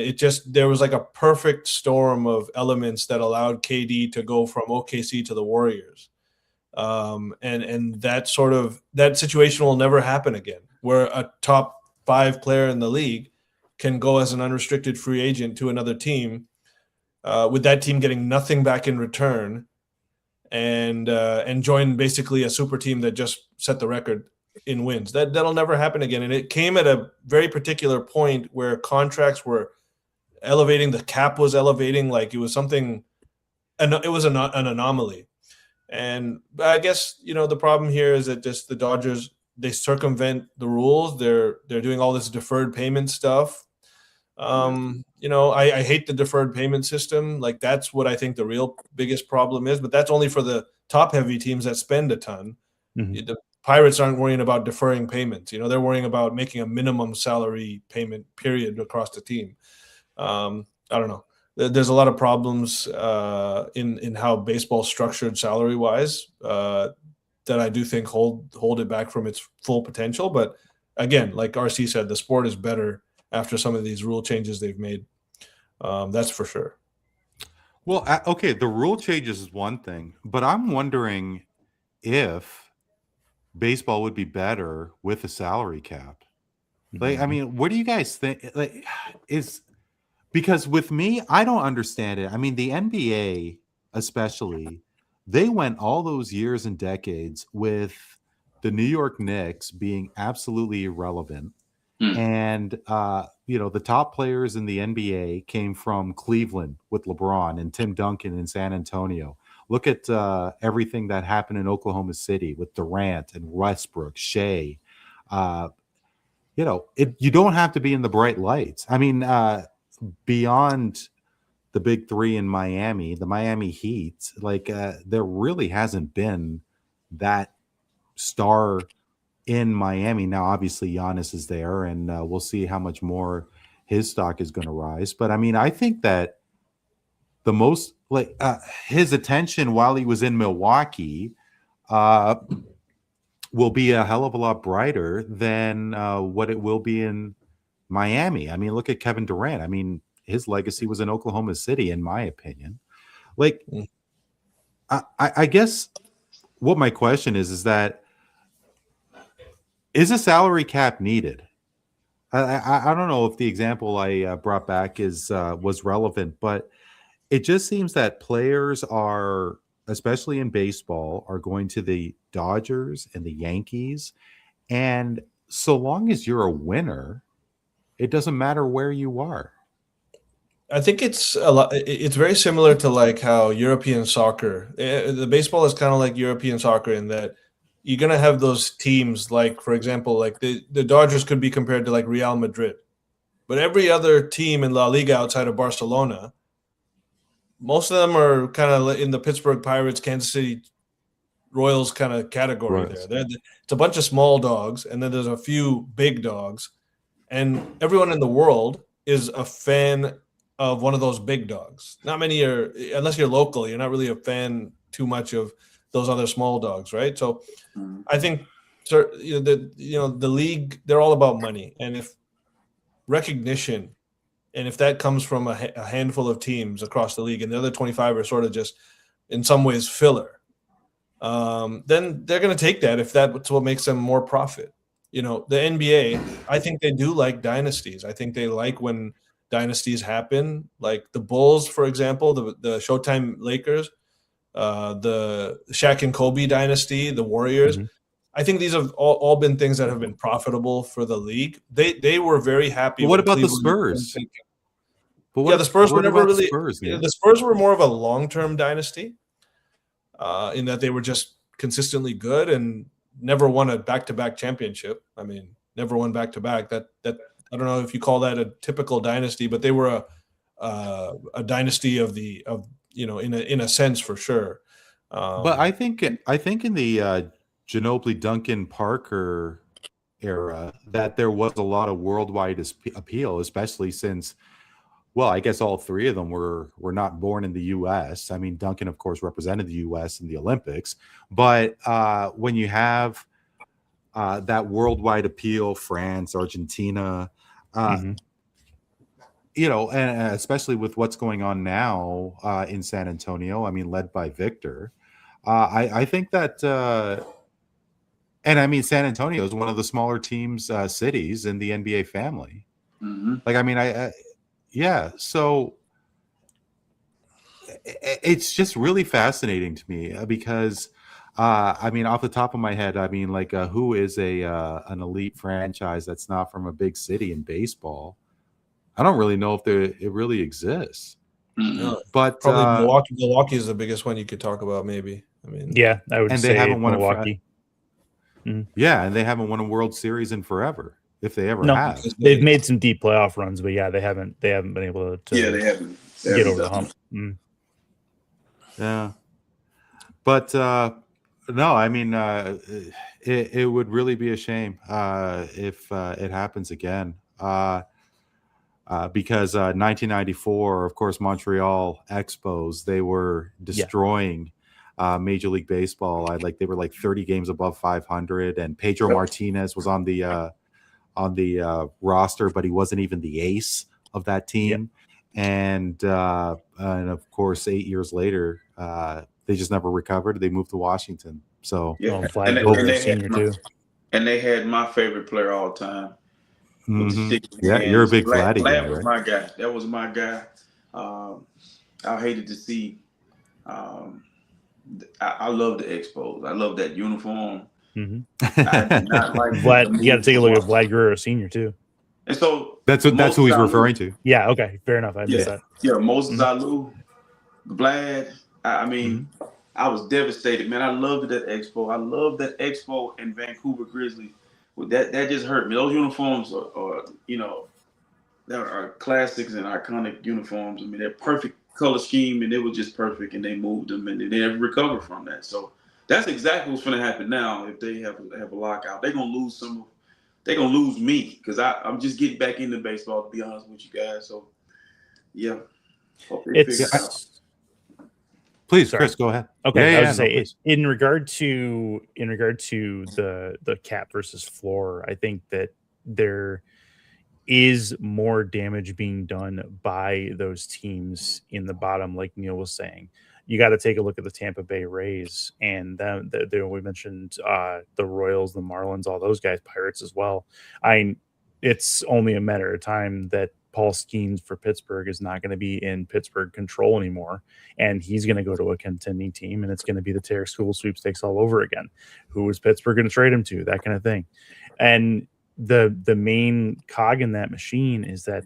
there was like a perfect storm of elements that allowed KD to go from OKC to the Warriors. And that situation will never happen again, where a top 5 player in the league can go as an unrestricted free agent to another team, with that team getting nothing back in return, and join basically a super team that just set the record in wins. That'll never happen again. And it came at a very particular point where contracts were elevating, the cap was elevating, like it was something, and it was an anomaly. And I guess the problem here is that just the Dodgers, they circumvent the rules. They're doing all this deferred payment stuff. I hate the deferred payment system. Like that's what I think the real biggest problem is. But that's only for the top heavy teams that spend a ton. Mm-hmm. The Pirates aren't worrying about deferring payments. They're worrying about making a minimum salary payment period across the team. I don't know. There's a lot of problems in how baseball's structured salary wise that I do think hold it back from its full potential. But again, like RC said, the sport is better after some of these rule changes they've made. That's for sure. Well, okay, the rule changes is one thing, but I'm wondering if baseball would be better with a salary cap. Like, I mean, what do you guys think? Like, because with me, I don't understand it. I mean, the NBA, especially, they went all those years and decades with the New York Knicks being absolutely irrelevant. And, the top players in the NBA came from Cleveland with LeBron and Tim Duncan in San Antonio. Look at everything that happened in Oklahoma City with Durant and Westbrook, Shea. You don't have to be in the bright lights. I mean, beyond the big three in Miami, the Miami Heat, there really hasn't been that star in Miami. Now, obviously, Giannis is there, and we'll see how much more his stock is going to rise. But I mean, I think that the most his attention while he was in Milwaukee will be a hell of a lot brighter than what it will be in Miami. I mean, look at Kevin Durant. I mean, his legacy was in Oklahoma City, in my opinion. I guess what my question is that is a salary cap needed? I don't know if the example I brought back was relevant, but it just seems that players are, especially in baseball, are going to the Dodgers and the Yankees. And so long as you're a winner, it doesn't matter where you are. I think it's a lot. It's very similar to like how European soccer, the baseball is kind of like European soccer in that you're going to have those teams, like, for example, like the Dodgers could be compared to like Real Madrid, but every other team in La Liga outside of Barcelona, most of them are kind of in the Pittsburgh Pirates, Kansas City Royals kind of category there. It's a bunch of small dogs, and then there's a few big dogs, and everyone in the world is a fan of one of those big dogs. Not many are, unless you're local, you're not really a fan too much of those other small dogs, right? So I think the league, they're all about money, and if recognition, and if that comes from a handful of teams across the league, and the other 25 are sort of just in some ways filler, then they're going to take that if that's what makes them more profit. The NBA, I think they do like dynasties. I think they like when dynasties happen, like the Bulls, for example, the Showtime Lakers, the Shaq and Kobe dynasty, the Warriors. Mm-hmm. I think these have all been things that have been profitable for the league. They were very happy. But what about Cleveland, the Spurs? The Spurs were never really. The Spurs were more of a long-term dynasty, in that they were just consistently good and never won a back-to-back championship. I mean, never won back-to-back. That I don't know if you call that a typical dynasty, but they were a dynasty in a sense for sure. But I think in the Ginobili, Duncan, Parker era that there was a lot of worldwide appeal, especially since, well, I guess all three of them were not born in the U.S. I mean, Duncan, of course, represented the U.S. in the Olympics, but when you have that worldwide appeal, France, Argentina, and especially with what's going on now in San Antonio, I mean, led by Victor, I think that, and I mean, San Antonio is one of the smaller teams, cities in the NBA family. Mm-hmm. Like, I mean, so it's just really fascinating to me because, I mean, off the top of my head, I mean, like, who is an elite franchise that's not from a big city in baseball? I don't really know if it really exists. Mm-hmm. But probably Milwaukee is the biggest one you could talk about, maybe. I mean, yeah, I would say they haven't won Milwaukee. Yeah, and they haven't won a World Series in forever, if they ever have. They've made some deep playoff runs, but yeah, they haven't been able to they haven't get over the hump. Mm. Yeah, but no, I mean, it would really be a shame if it happens again. Because 1994, of course, Montreal Expos, they were destroying Major League Baseball. They were like 30 games above 500, and Pedro Martinez was on the roster, but he wasn't even the ace of that team. Yep. And of course, 8 years later, they just never recovered. They moved to Washington. So and they had my favorite player all time. Mm-hmm. Yeah, you're a big Vladdy guy, was right? my guy. That was my guy. I hated to see. I love the Expos. I love that uniform. Mm-hmm. I did not like Vlad. You got to take a look at Vlad Guerrero Sr. too. And so that's who he's referring to. Yeah. Okay. Fair enough. I missed that. Yeah. Moses Alou, Vlad. I mean, I was devastated, man. I loved that expo. I love that expo in Vancouver Grizzlies. Well, that just hurt me. Those uniforms are there are classics and iconic uniforms. I mean, they're perfect color scheme, and it was just perfect. And they moved them, and they never recovered from that. So that's exactly what's going to happen now. If they have a lockout, they're going to lose some. They're going to lose me because I'm just getting back into baseball. To be honest with you guys, so yeah, hope they figure it out. Please, Sorry. Chris, go ahead. Okay, I was no, gonna say in regard to the cap versus floor, I think that there is more damage being done by those teams in the bottom, like Neel was saying. You got to take a look at the Tampa Bay Rays, and we mentioned the Royals, the Marlins, all those guys, Pirates as well. It's only a matter of time that Paul Skeens for Pittsburgh is not going to be in Pittsburgh control anymore, and he's going to go to a contending team, and it's going to be the Terry School sweepstakes all over again. Who is Pittsburgh going to trade him to? That kind of thing. And the main cog in that machine is that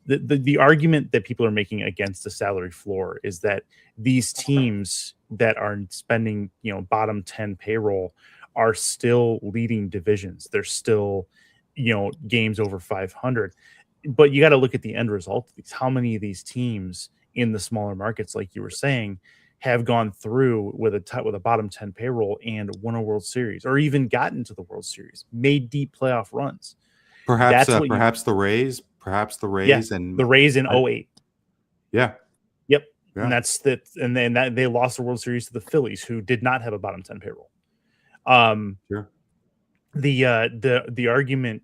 the argument that people are making against the salary floor is that these teams that are spending bottom 10 payroll are still leading divisions. They're still games over 500. But you got to look at the end result of these. How many of these teams in the smaller markets, like you were saying, have gone through with a bottom 10 payroll and won a World Series, or even gotten to the World Series, made deep playoff runs? Perhaps the Rays, and the Rays in 08. Yeah. Yep. Yeah. And that's that. And then they lost the World Series to the Phillies, who did not have a bottom 10 payroll. Sure. The argument,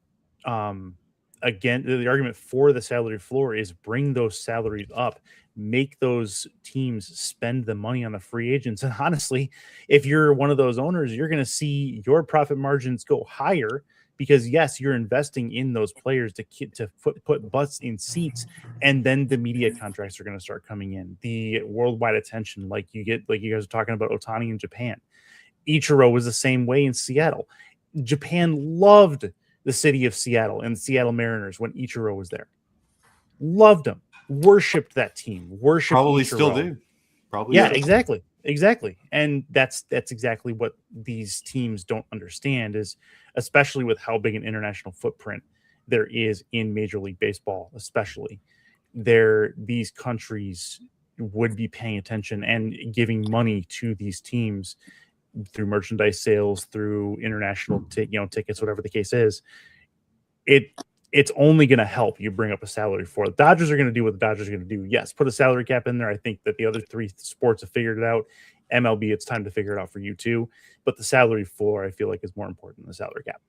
again, the argument for the salary floor is bring those salaries up, make those teams spend the money on the free agents. And honestly, if you're one of those owners, you're going to see your profit margins go higher because, yes, you're investing in those players to put butts in seats, and then the media contracts are going to start coming in. The worldwide attention, like you guys are talking about Ohtani in Japan. Ichiro was the same way in Seattle. Japan loved the city of Seattle and the Seattle Mariners when Ichiro was there. Loved them. Worshipped that team. Worshipped Probably Ichiro. Still do. Probably. Yeah, still. Exactly. And that's exactly what these teams don't understand, is especially with how big an international footprint there is in Major League Baseball, especially these countries would be paying attention and giving money to these teams through merchandise sales, through international tickets, whatever the case is. It's only going to help you bring up a salary for it. The Dodgers are going to do what the Dodgers are going to do. Yes, put a salary cap in there. I think that the other three sports have figured it out. MLB, it's time to figure it out for you too. But the salary floor, I feel like, is more important than the salary cap.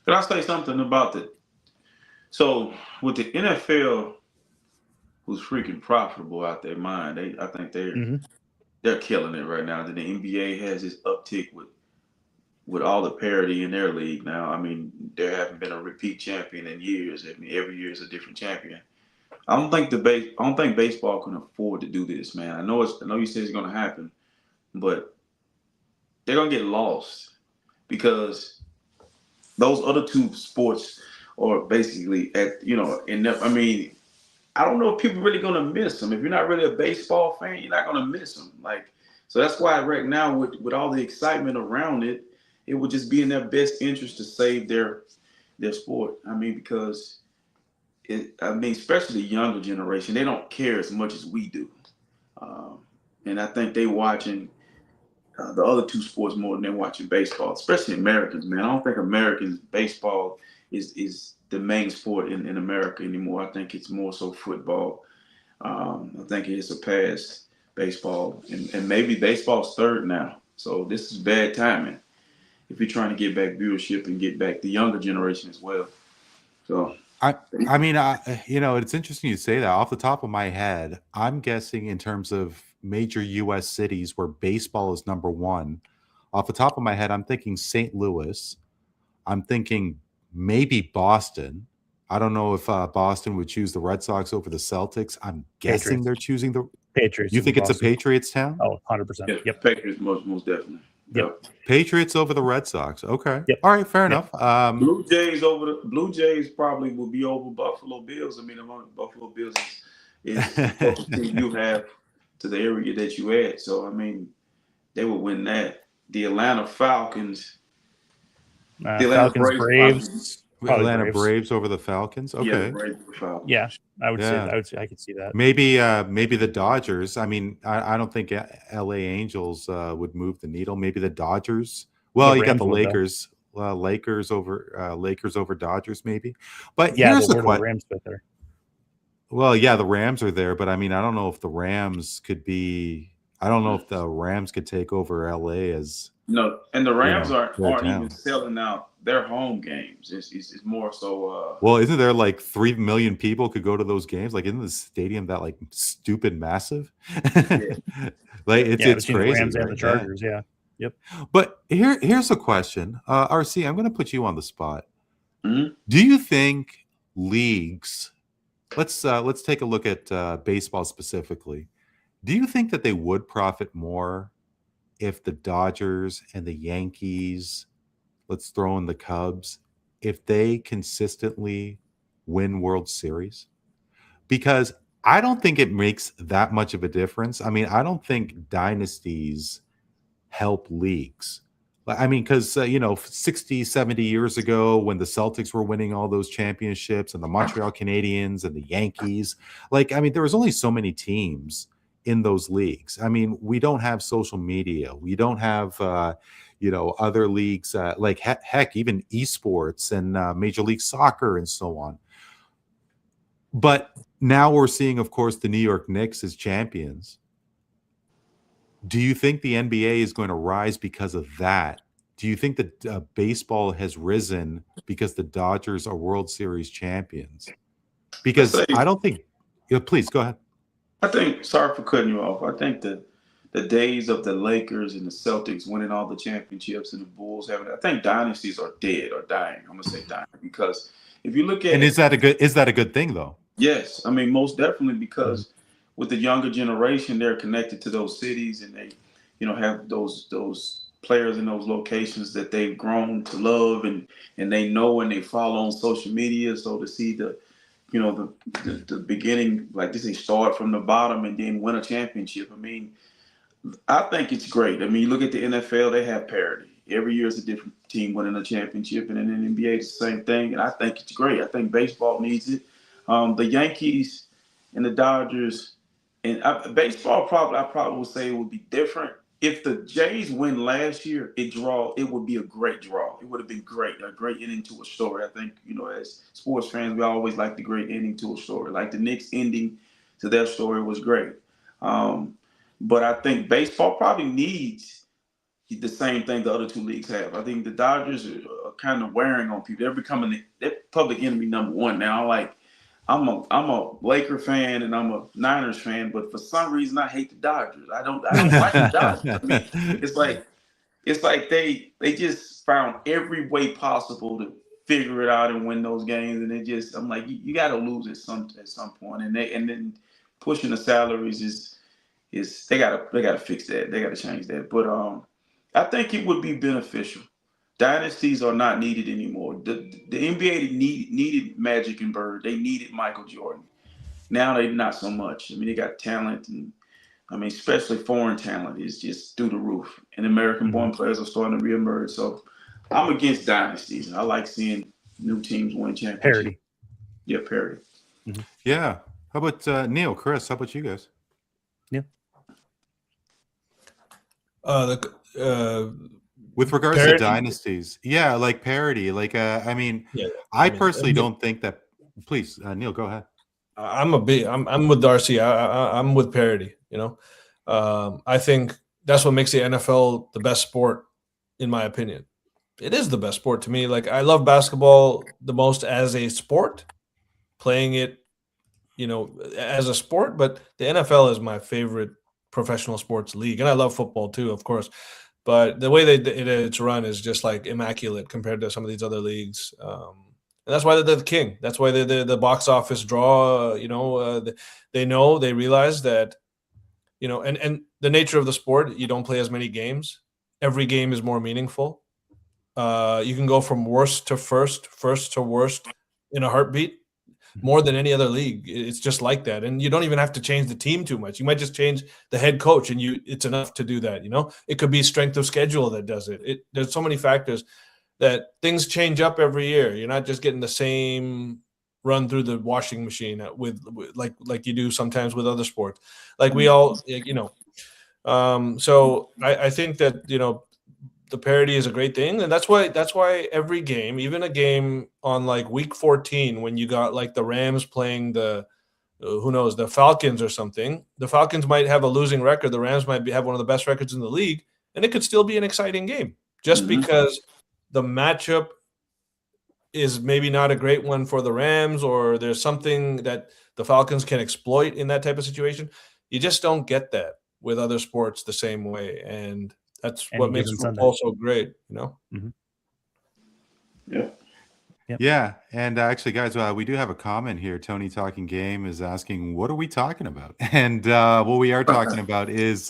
Can I say something about that? So with the NFL, who's freaking profitable out their mind, I think they're killing it right now. Then the NBA has this uptick with all the parity in their league now. I mean, there haven't been a repeat champion in years. I mean, every year is a different champion. I don't think baseball can afford to do this, man. I know you said it's going to happen, but they're going to get lost because those other two sports are basically I mean, I don't know if people are really going to miss them. If you're not really a baseball fan, you're not going to miss them. So that's why right now with all the excitement around it, it would just be in their best interest to save their sport. I mean, because especially the younger generation, they don't care as much as we do. And I think they're watching the other two sports more than they're watching baseball, especially Americans, man. I don't think Americans baseball is the main sport in America anymore. I think it's more so football. I think it surpassed baseball, and maybe baseball's third now. So this is bad timing if you're trying to get back viewership and get back the younger generation as well. So I mean, it's interesting you say that. Off the top of my head, I'm guessing in terms of major U.S. cities where baseball is number one. Off the top of my head, I'm thinking St. Louis. I'm thinking maybe Boston. I don't know if Boston would choose the Red Sox over the Celtics. I'm guessing they're choosing the Patriots. You think it's a Patriots town? Oh, 100%. Yep. Patriots most definitely. Yep. Patriots over the Red Sox. Okay. Yep. All right. Fair enough. Blue Jays probably will be over Buffalo Bills. I mean, among Buffalo Bills is the closest thing you have to the area that you at. So I mean, they would win that. The Atlanta Falcons, the Atlanta Falcons, Braves, Braves, probably Atlanta Braves. Braves over the Falcons. yeah, the Okay. Braves, the Falcons. Yeah, I would say Yeah. I could see that. Maybe the Dodgers. I mean, I don't think LA Angels would move the needle. Maybe the Dodgers. Well, The you got Rams the would, though. Lakers. Lakers over Dodgers, maybe. But Yeah, here's the where do the question. Rams fit there? Well, yeah, the Rams are there, but I mean, I don't know if the Rams could be. I don't know if the Rams could take over LA as. No, and the Rams their aren't town. even selling out their home games. It's more so. Well, isn't there like 3 million people could go to those games? Like, isn't the stadium that like stupid massive? Like it's between crazy. the Rams and right? the Chargers. Yeah. Yep. But here's a question, RC. I'm going to put you on the spot. Mhm. Do you think leagues? Let's take a look at baseball specifically. Do you think that they would profit more if the Dodgers and the Yankees, let's throw in the Cubs, if they consistently win World Series? Because I don't think it makes that much of a difference. I mean, I don't think dynasties help leagues. I mean, because, 60, 70 years ago when the Celtics were winning all those championships and the Montreal Canadiens and the Yankees, like, I mean, there was only so many teams in those leagues. I mean, we don't have social media. We don't have, other leagues like heck, even esports and Major League Soccer and so on. But now we're seeing, of course, the New York Knicks as champions. Do you think the NBA is going to rise because of that? Do you think that baseball has risen because the Dodgers are World Series champions? Because I don't think. Please go ahead. I think. Sorry for cutting you off. I think that the days of the Lakers and the Celtics winning all the championships and the Bulls having. I think dynasties are dead or dying. I'm gonna say dying because if you look at and is that a good thing though? Yes, I mean most definitely because with the younger generation, they're connected to those cities and they, have those players in those locations that they've grown to love and they know and they follow on social media. So to see the beginning, like they start from the bottom and then win a championship. I mean, I think it's great. I mean, you look at the NFL, they have parity. Every year is a different team winning a championship, and in the NBA, it's the same thing. And I think it's great. I think baseball needs it. The Yankees and the Dodgers, and baseball I probably would say it would be different. If the Jays win last year, it would be a great draw. It would have been great, a great ending to a story. I think, as sports fans, we always like the great ending to a story. Like the Knicks ending to their story was great. But I think baseball probably needs the same thing the other two leagues have. I think the Dodgers are kind of wearing on people. They're becoming they're public enemy number one now. Like I'm a Laker fan and I'm a Niners fan, but for some reason I hate the Dodgers. I don't like the Dodgers. I mean, it's like they just found every way possible to figure it out and win those games, and I'm like, you got to lose at some point, and then pushing the salaries is they gotta fix that. They gotta change that. But I think it would be beneficial. Dynasties are not needed anymore. The NBA needed Magic and Bird. They needed Michael Jordan. Now they not so much. I mean, they got talent, and I mean, especially foreign talent is just through the roof. And American-born players are starting to reemerge. So I'm against dynasties. I like seeing new teams win championships. Parity. Yeah, parity. Yeah. How about Neel, Chris? How about you guys? Yeah. With regards parity. to dynasties, yeah, like parity. Like, I mean, Yeah, I personally don't think that. Please, Neel, go ahead. I'm with Darcy. I'm with parity. I think that's what makes the NFL the best sport, in my opinion. It is the best sport to me. Like I love basketball the most as a sport, playing it, as a sport. But the NFL is my favorite professional sports league, and I love football too, of course. But the way it's run is just like immaculate compared to some of these other leagues. And that's why they're the king. That's why they're the box office draw. They realize that, and the nature of the sport, you don't play as many games. Every game is more meaningful. You can go from worst to first to worst in a heartbeat. more than any other league. It's just like that. And you don't even have to change the team too much. You might just change the head coach and it's enough to do that. It could be strength of schedule that does it. There's so many factors that things change up every year. You're not just getting the same run through the washing machine with like you do sometimes with other sports. Like we all, so I think that, the parity is a great thing. And that's why every game, even a game on like week 14, when you got like the Rams playing the Falcons or something, the Falcons might have a losing record. The Rams might have one of the best records in the league, and it could still be an exciting game just because the matchup is maybe not a great one for the Rams, or there's something that the Falcons can exploit in that type of situation. You just don't get that with other sports the same way. And that's what makes football so great, Yeah. Yep. Yeah. And actually, guys, we do have a comment here. Tony Talking Game is asking, what are we talking about? And what we are talking about is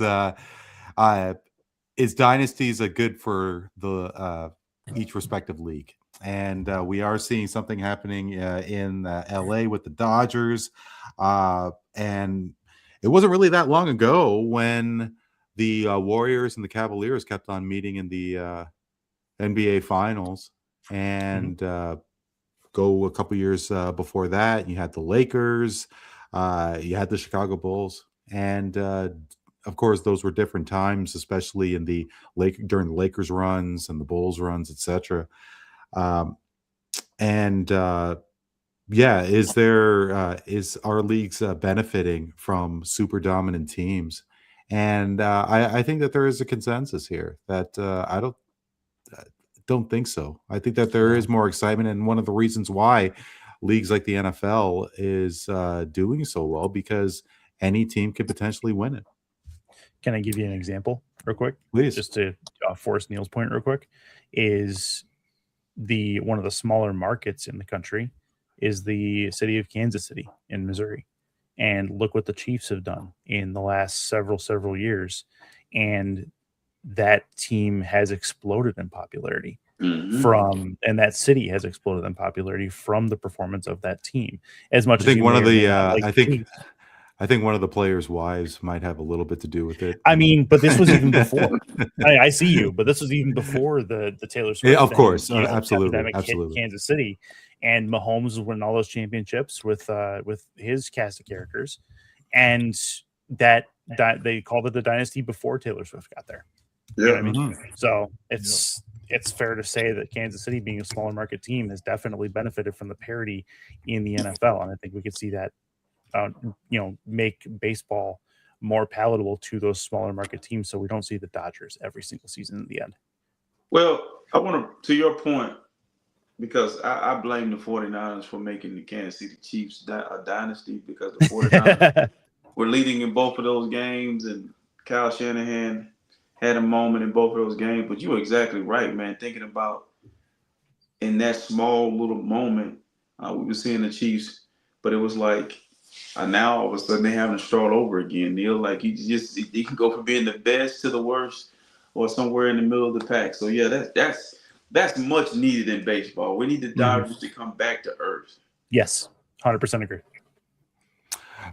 dynasties are good for the each respective league. And we are seeing something happening in LA with the Dodgers. And it wasn't really that long ago when the Warriors and the Cavaliers kept on meeting in the NBA Finals. And go a couple years before that, you had the Lakers, you had the Chicago Bulls. And of course, those were different times, especially in during the Lakers runs and the Bulls runs, etc. Is our leagues benefiting from super dominant teams? And I think that there is a consensus here that I don't think so. I think that there is more excitement, and one of the reasons why leagues like the NFL is doing so well, because any team could potentially win it. Can I give you an example real quick? Please. Just to force Neel's point real quick, is one of the smaller markets in the country is the city of Kansas City in Missouri. And look what the Chiefs have done in the last several years. And that team has exploded in popularity and that city has exploded in popularity from the performance of that team. As much I think as one of the I think one of the players' wives might have a little bit to do with it. I mean, but this was even before. I see you, but this was even before the Taylor Swift. Yeah, of course, and, absolutely. Hit Kansas City, and Mahomes was winning all those championships with his cast of characters, and that they called it the dynasty before Taylor Swift got there. Yeah. You know what I mean? So it's fair to say that Kansas City, being a smaller market team, has definitely benefited from the parity in the NFL, and I think we could see that. Make baseball more palatable to those smaller market teams, so we don't see the Dodgers every single season in the end. Well, I want to your point, because I blame the 49ers for making the Kansas City Chiefs a dynasty, because the 49ers were leading in both of those games, and Kyle Shanahan had a moment in both of those games. But you were exactly right, man. Thinking about in that small little moment, we were seeing the Chiefs, but it was like, now all of a sudden they're having to start over again. Neel, like he can go from being the best to the worst, or somewhere in the middle of the pack. So yeah, that's much needed in baseball. We need the Dodgers to come back to earth. Yes, 100% agree.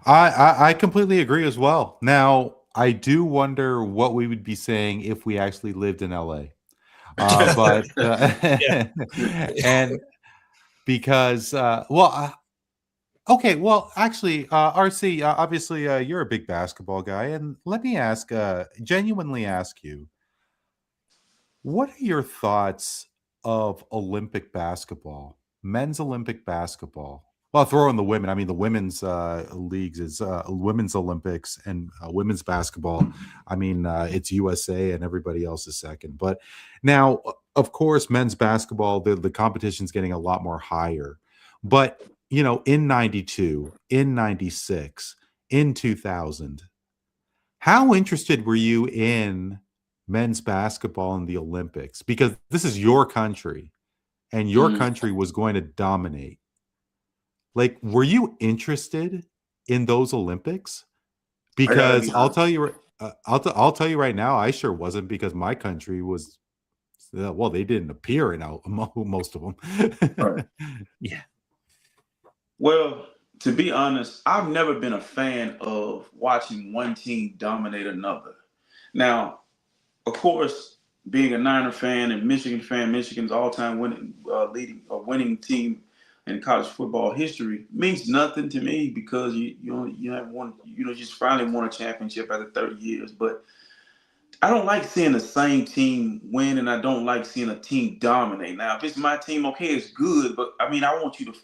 I completely agree as well. Now, I do wonder what we would be saying if we actually lived in LA. And because okay, well, actually, RC, obviously, you're a big basketball guy, and let me genuinely ask you, what are your thoughts of Olympic basketball, men's Olympic basketball? Well, throw in the women. I mean, the women's leagues is women's Olympics, and women's basketball. I mean, it's USA and everybody else is second. But now, of course, men's basketball, the competition's getting a lot more higher. But in 92, in 96, in 2000, how interested were you in men's basketball in the Olympics? Because this is your country, and your country was going to dominate. Like, were you interested in those Olympics? Because I'll tell you right now, I sure wasn't, because my country was, they didn't appear in most of them. Right. Yeah. Well, to be honest, I've never been a fan of watching one team dominate another. Now, of course, being a Niner fan and Michigan fan, Michigan's all-time winning team in college football history means nothing to me because you have won, just finally won a championship after 30 years. But I don't like seeing the same team win, and I don't like seeing a team dominate. Now, if it's my team, okay, it's good, but I mean, I want you to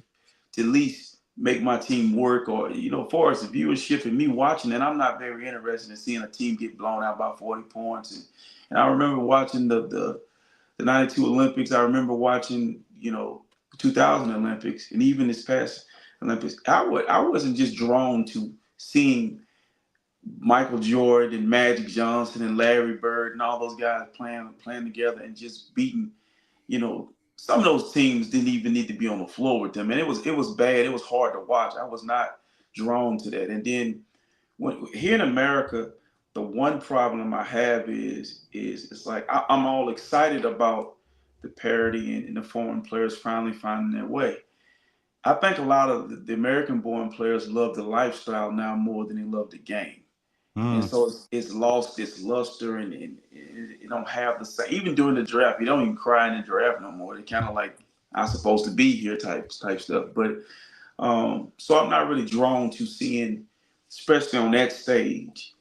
at least make my team work, or as far as the viewership and me watching it, I'm not very interested in seeing a team get blown out by 40 points. And I remember watching the 92 Olympics. I remember watching, 2000 Olympics, and even this past Olympics. I wasn't just drawn to seeing Michael Jordan, Magic Johnson, and Larry Bird, and all those guys playing together and just beating. Some of those teams didn't even need to be on the floor with them, and it was bad. It was hard to watch. I was not drawn to that. And then here in America, the one problem I have is it's like I'm all excited about the parity and the foreign players finally finding their way. I think a lot of the American-born players love the lifestyle now more than they love the game. And so it's lost its luster, and it don't have the same. Even during the draft, you don't even cry in the draft no more. They kind of like, I'm supposed to be here type stuff. But so I'm not really drawn to seeing, especially on that stage,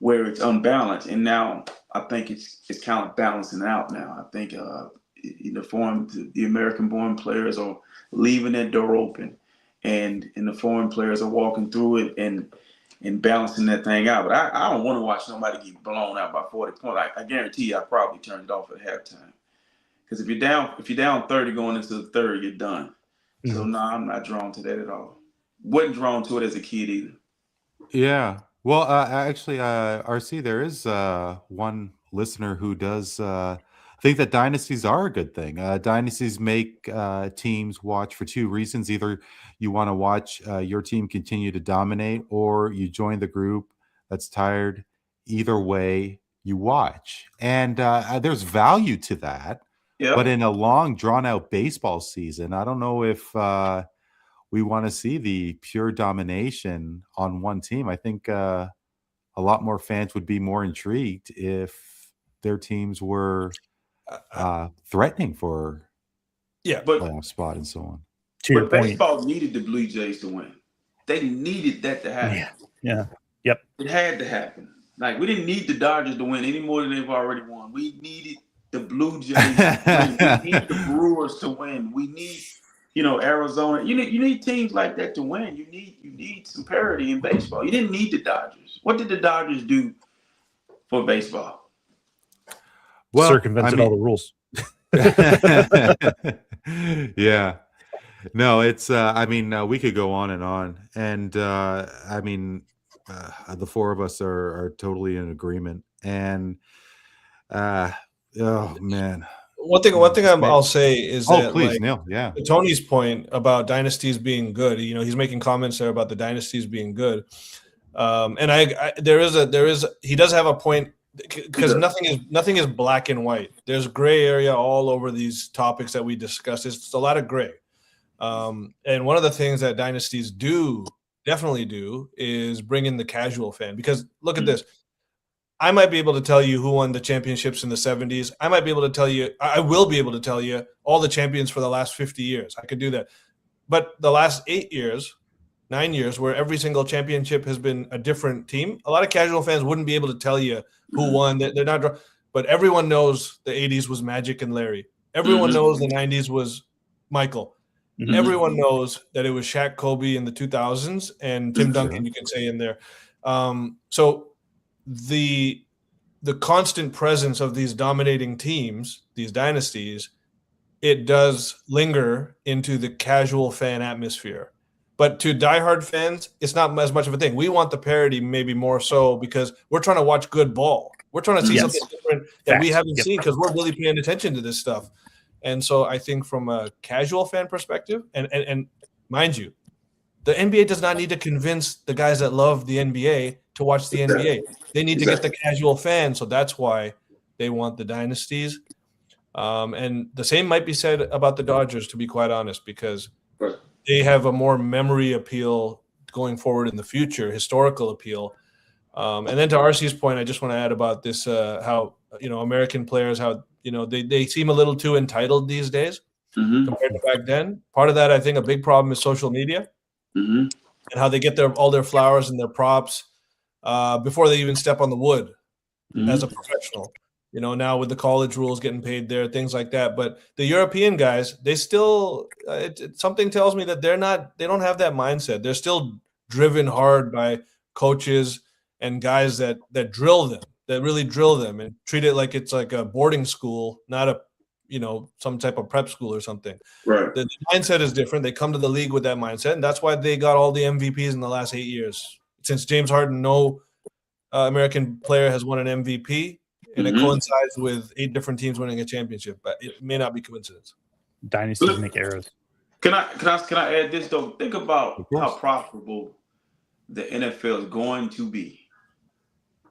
where it's unbalanced. And now I think it's kind of balancing out now. I think the American-born players are leaving that door open, and the foreign players are walking through it and balancing that thing out. But I don't want to watch somebody get blown out by 40 points. I guarantee you I probably turned it off at halftime. Because if you're down 30 going into the third, you're done. Mm-hmm. So no, I'm not drawn to that at all. Wasn't drawn to it as a kid either. Yeah. Well, actually, RC, there is one listener who does think that dynasties are a good thing. Dynasties make teams watch for two reasons. Either you want to watch your team continue to dominate, or you join the group that's tired. Either way, you watch. And there's value to that. Yep. But in a long, drawn-out baseball season, I don't know if we want to see the pure domination on one team. I think a lot more fans would be more intrigued if their teams were threatening for playoff spot and so on. But baseball needed the Blue Jays to win. They needed that to happen. Yeah. Yep. It had to happen. Like, we didn't need the Dodgers to win any more than they've already won. We needed the Blue Jays to win. We need the Brewers to win. We need, Arizona. You need teams like that to win. You need some parity in baseball. You didn't need the Dodgers. What did the Dodgers do for baseball? Well, circumvented all the rules. Yeah. No, it's we could go on and on. And the four of us are totally in agreement. And oh man. One thing I'll say is that, please, Neel, yeah. To Tony's point about dynasties being good, he's making comments there about the dynasties being good. And he does have a point, because nothing is black and white. There's gray area all over these topics that we discuss. It's a lot of gray. And one of the things that dynasties definitely do is bring in the casual fan, because look at this. I might be able to tell you who won the championships in the 70s. I will be able to tell you all the champions for the last 50 years. I could do that. But the last 9 years, where every single championship has been a different team, a lot of casual fans wouldn't be able to tell you who won. They're not, but everyone knows the 80s was Magic and Larry. Everyone knows the 90s was Michael. Mm-hmm. Everyone knows that it was Shaq, Kobe in the 2000s, and Tim Duncan, you can say in there. So the constant presence of these dominating teams, these dynasties, it does linger into the casual fan atmosphere. But to diehard fans, it's not as much of a thing. We want the parity maybe more so because we're trying to watch good ball. We're trying to see something different that we haven't seen, because we're really paying attention to this stuff. And so I think from a casual fan perspective, and mind you, the NBA does not need to convince the guys that love the NBA to watch the NBA. They need to get the casual fan. So that's why they want the dynasties. And the same might be said about the Dodgers, to be quite honest, because they have a more memory appeal going forward in the future, historical appeal. And then to RC's point, I just want to add about this, how, American players, how, they seem a little too entitled these days compared to back then. Part of that, I think a big problem is social media and how they get all their flowers and their props before they even step on the wood as a professional. Now with the college rules getting paid there, things like that. But the European guys, they still, something tells me that they don't have that mindset. They're still driven hard by coaches and guys that drill them, that really drill them and treat it like it's like a boarding school, not a, some type of prep school or something. Right. The mindset is different. They come to the league with that mindset, and that's why they got all the MVPs in the last 8 years. Since James Harden, no American player has won an MVP, and it coincides with 8 different teams winning a championship. But it may not be coincidence. Dynasties make errors. Can I add this though? Think about how profitable the NFL is going to be,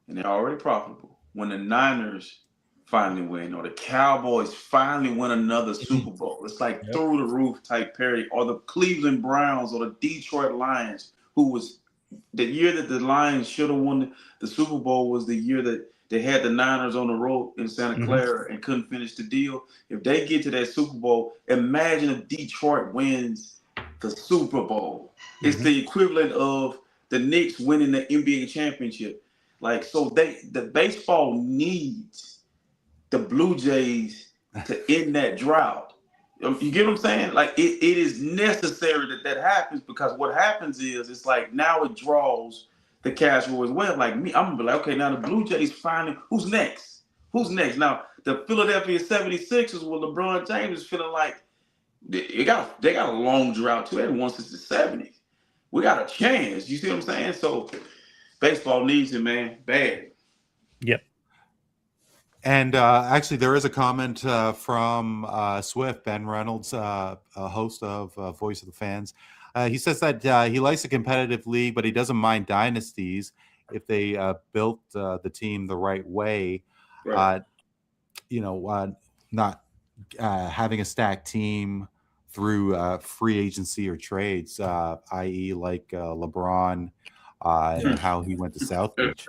and they're already profitable. When the Niners finally win, or the Cowboys finally win another Super Bowl, it's like through the roof type parity. Or the Cleveland Browns or the Detroit Lions, who was the year that the Lions should have won the Super Bowl, was the year that they had the Niners on the road in Santa Clara and couldn't finish the deal. If they get to that Super Bowl, imagine if Detroit wins the Super Bowl. It's the equivalent of the Knicks winning the NBA championship. Like, so the baseball needs the Blue Jays to end that drought. You get what I'm saying? Like, it is necessary that happens, because what happens is, it's like now it draws the casual as well. Like me, I'm gonna be like, okay, now the Blue Jays finally, who's next? Who's next? Now the Philadelphia 76ers with LeBron James is feeling like they got a long drought too. They haven't won since the 70s. We got a chance. You see what I'm saying? So baseball needs it, man, bad. Yep. And actually, there is a comment from Swift, Ben Reynolds, a host of Voice of the Fans. He says that he likes a competitive league, but he doesn't mind dynasties if they built the team the right way. Right. Not having a stacked team through free agency or trades, i.e., like LeBron and how he went to South Beach.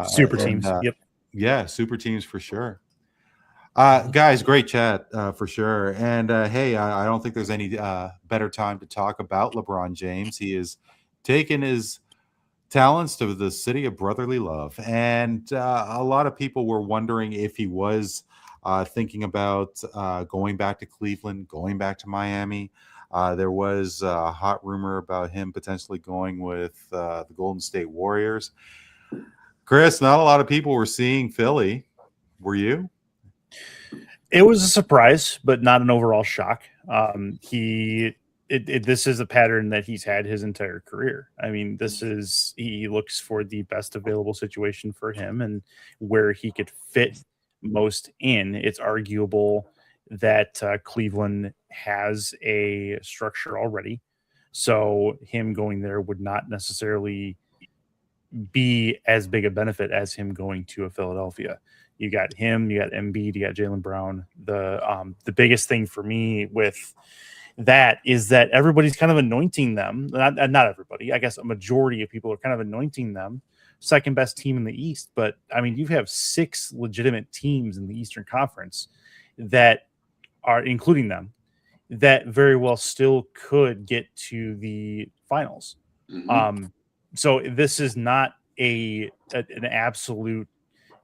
Super teams. Yep. Yeah, super teams for sure. Guys, great chat for sure. And hey, I don't think there's any better time to talk about LeBron James. He has taken his talents to the city of brotherly love. And a lot of people were wondering if he was thinking about going back to Cleveland, going back to Miami. There was a hot rumor about him potentially going with the Golden State Warriors. Chris, not a lot of people were seeing Philly. Were you? It was a surprise, but not an overall shock. This is a pattern that he's had his entire career. I mean, he looks for the best available situation for him and where he could fit most in. It's arguable that Cleveland has a structure already, so him going there would not necessarily be as big a benefit as him going to a Philadelphia. You got him, you got Embiid, you got Jaylen Brown. The biggest thing for me with that is that everybody's kind of anointing them. Not everybody, I guess a majority of people are kind of anointing them second best team in the East. But I mean, you have 6 legitimate teams in the Eastern Conference that are, including them, that very well still could get to the finals. So this is not an absolute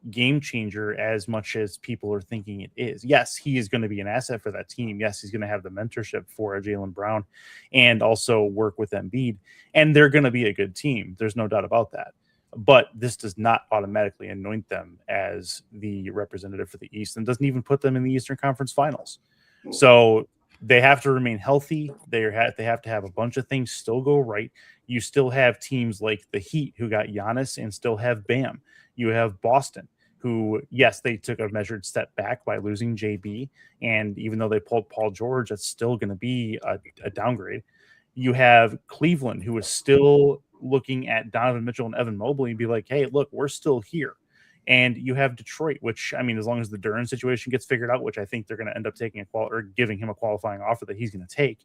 game changer as much as people are thinking it is. Yes, he is going to be an asset for that team. Yes, he's going to have the mentorship for Jaylen Brown and also work with Embiid, and they're going to be a good team. There's no doubt about that. But this does not automatically anoint them as the representative for the East and doesn't even put them in the Eastern Conference Finals. So they have to remain healthy. They have to have a bunch of things still go right. You still have teams like the Heat who got Giannis and still have Bam. You have Boston who, yes, they took a measured step back by losing JB. And even though they pulled Paul George, that's still going to be a downgrade. You have Cleveland who is still looking at Donovan Mitchell and Evan Mobley and be like, hey, look, we're still here. And you have Detroit, which, I mean, as long as the Duren situation gets figured out, which I think they're going to end up taking giving him a qualifying offer that he's going to take,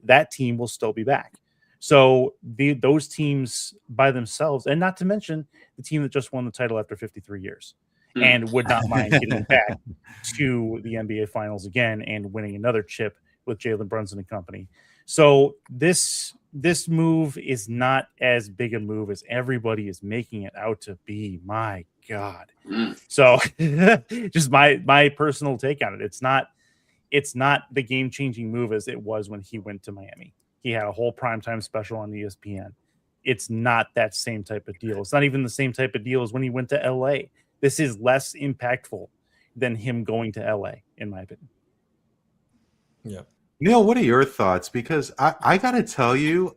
that team will still be back. So those teams by themselves, and not to mention the team that just won the title after 53 years and would not mind getting back to the NBA Finals again and winning another chip with Jalen Brunson and company. So this move is not as big a move as everybody is making it out to be. My God. So just my personal take on it. It's not the game-changing move as it was when he went to Miami. He had a whole primetime special on ESPN. It's not that same type of deal. It's not even the same type of deal as when he went to LA. This is less impactful than him going to LA, in my opinion. Yeah. Neel, what are your thoughts? Because I got to tell you,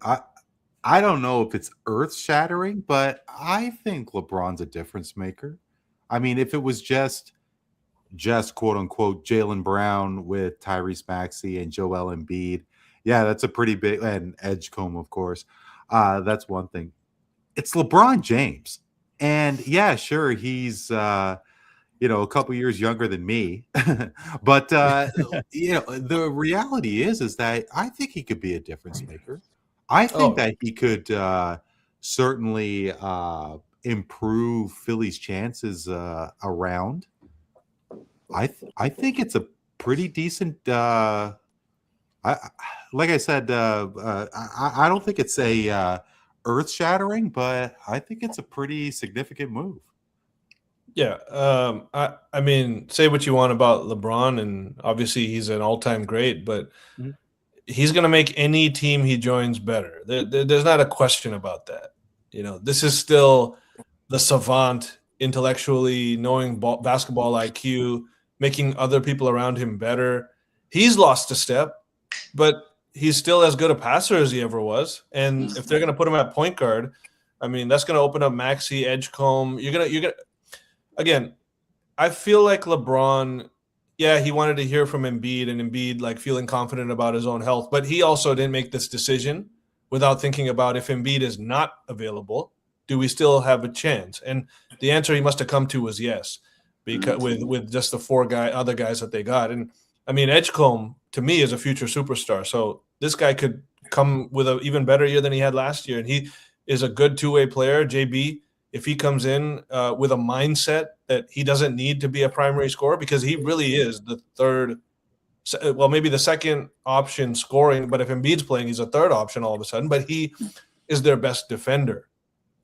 I don't know if it's earth-shattering, but I think LeBron's a difference maker. I mean, if it was just quote-unquote Jaylen Brown with Tyrese Maxey and Joel Embiid, yeah, that's a pretty big, and Edgecombe, of course. That's one thing. It's LeBron James. And yeah, sure, he's a couple years younger than me. But the reality is that I think he could be a difference maker. I think that he could certainly improve Philly's chances around. I think it's a pretty decent like I said, I don't think it's a earth-shattering, but I think it's a pretty significant move. Yeah. I mean, say what you want about LeBron, and obviously he's an all-time great, but he's going to make any team he joins better. There's not a question about that. This is still the savant, intellectually knowing basketball IQ, making other people around him better. He's lost a step, but he's still as good a passer as he ever was. And if they're going to put him at point guard, I mean, that's going to open up Maxey, Edgecombe. You're gonna. Again, I feel like LeBron, yeah, he wanted to hear from Embiid, and Embiid like feeling confident about his own health, but he also didn't make this decision without thinking about, if Embiid is not available, do we still have a chance? And the answer he must have come to was yes, because with just the other guys that they got. And I mean, Edgecombe to me is a future superstar. So this guy could come with an even better year than he had last year, and he is a good two-way player. JB, if he comes in with a mindset that he doesn't need to be a primary scorer, because he really is the third, well, maybe the second option scoring, but if Embiid's playing, he's a third option all of a sudden, but he is their best defender.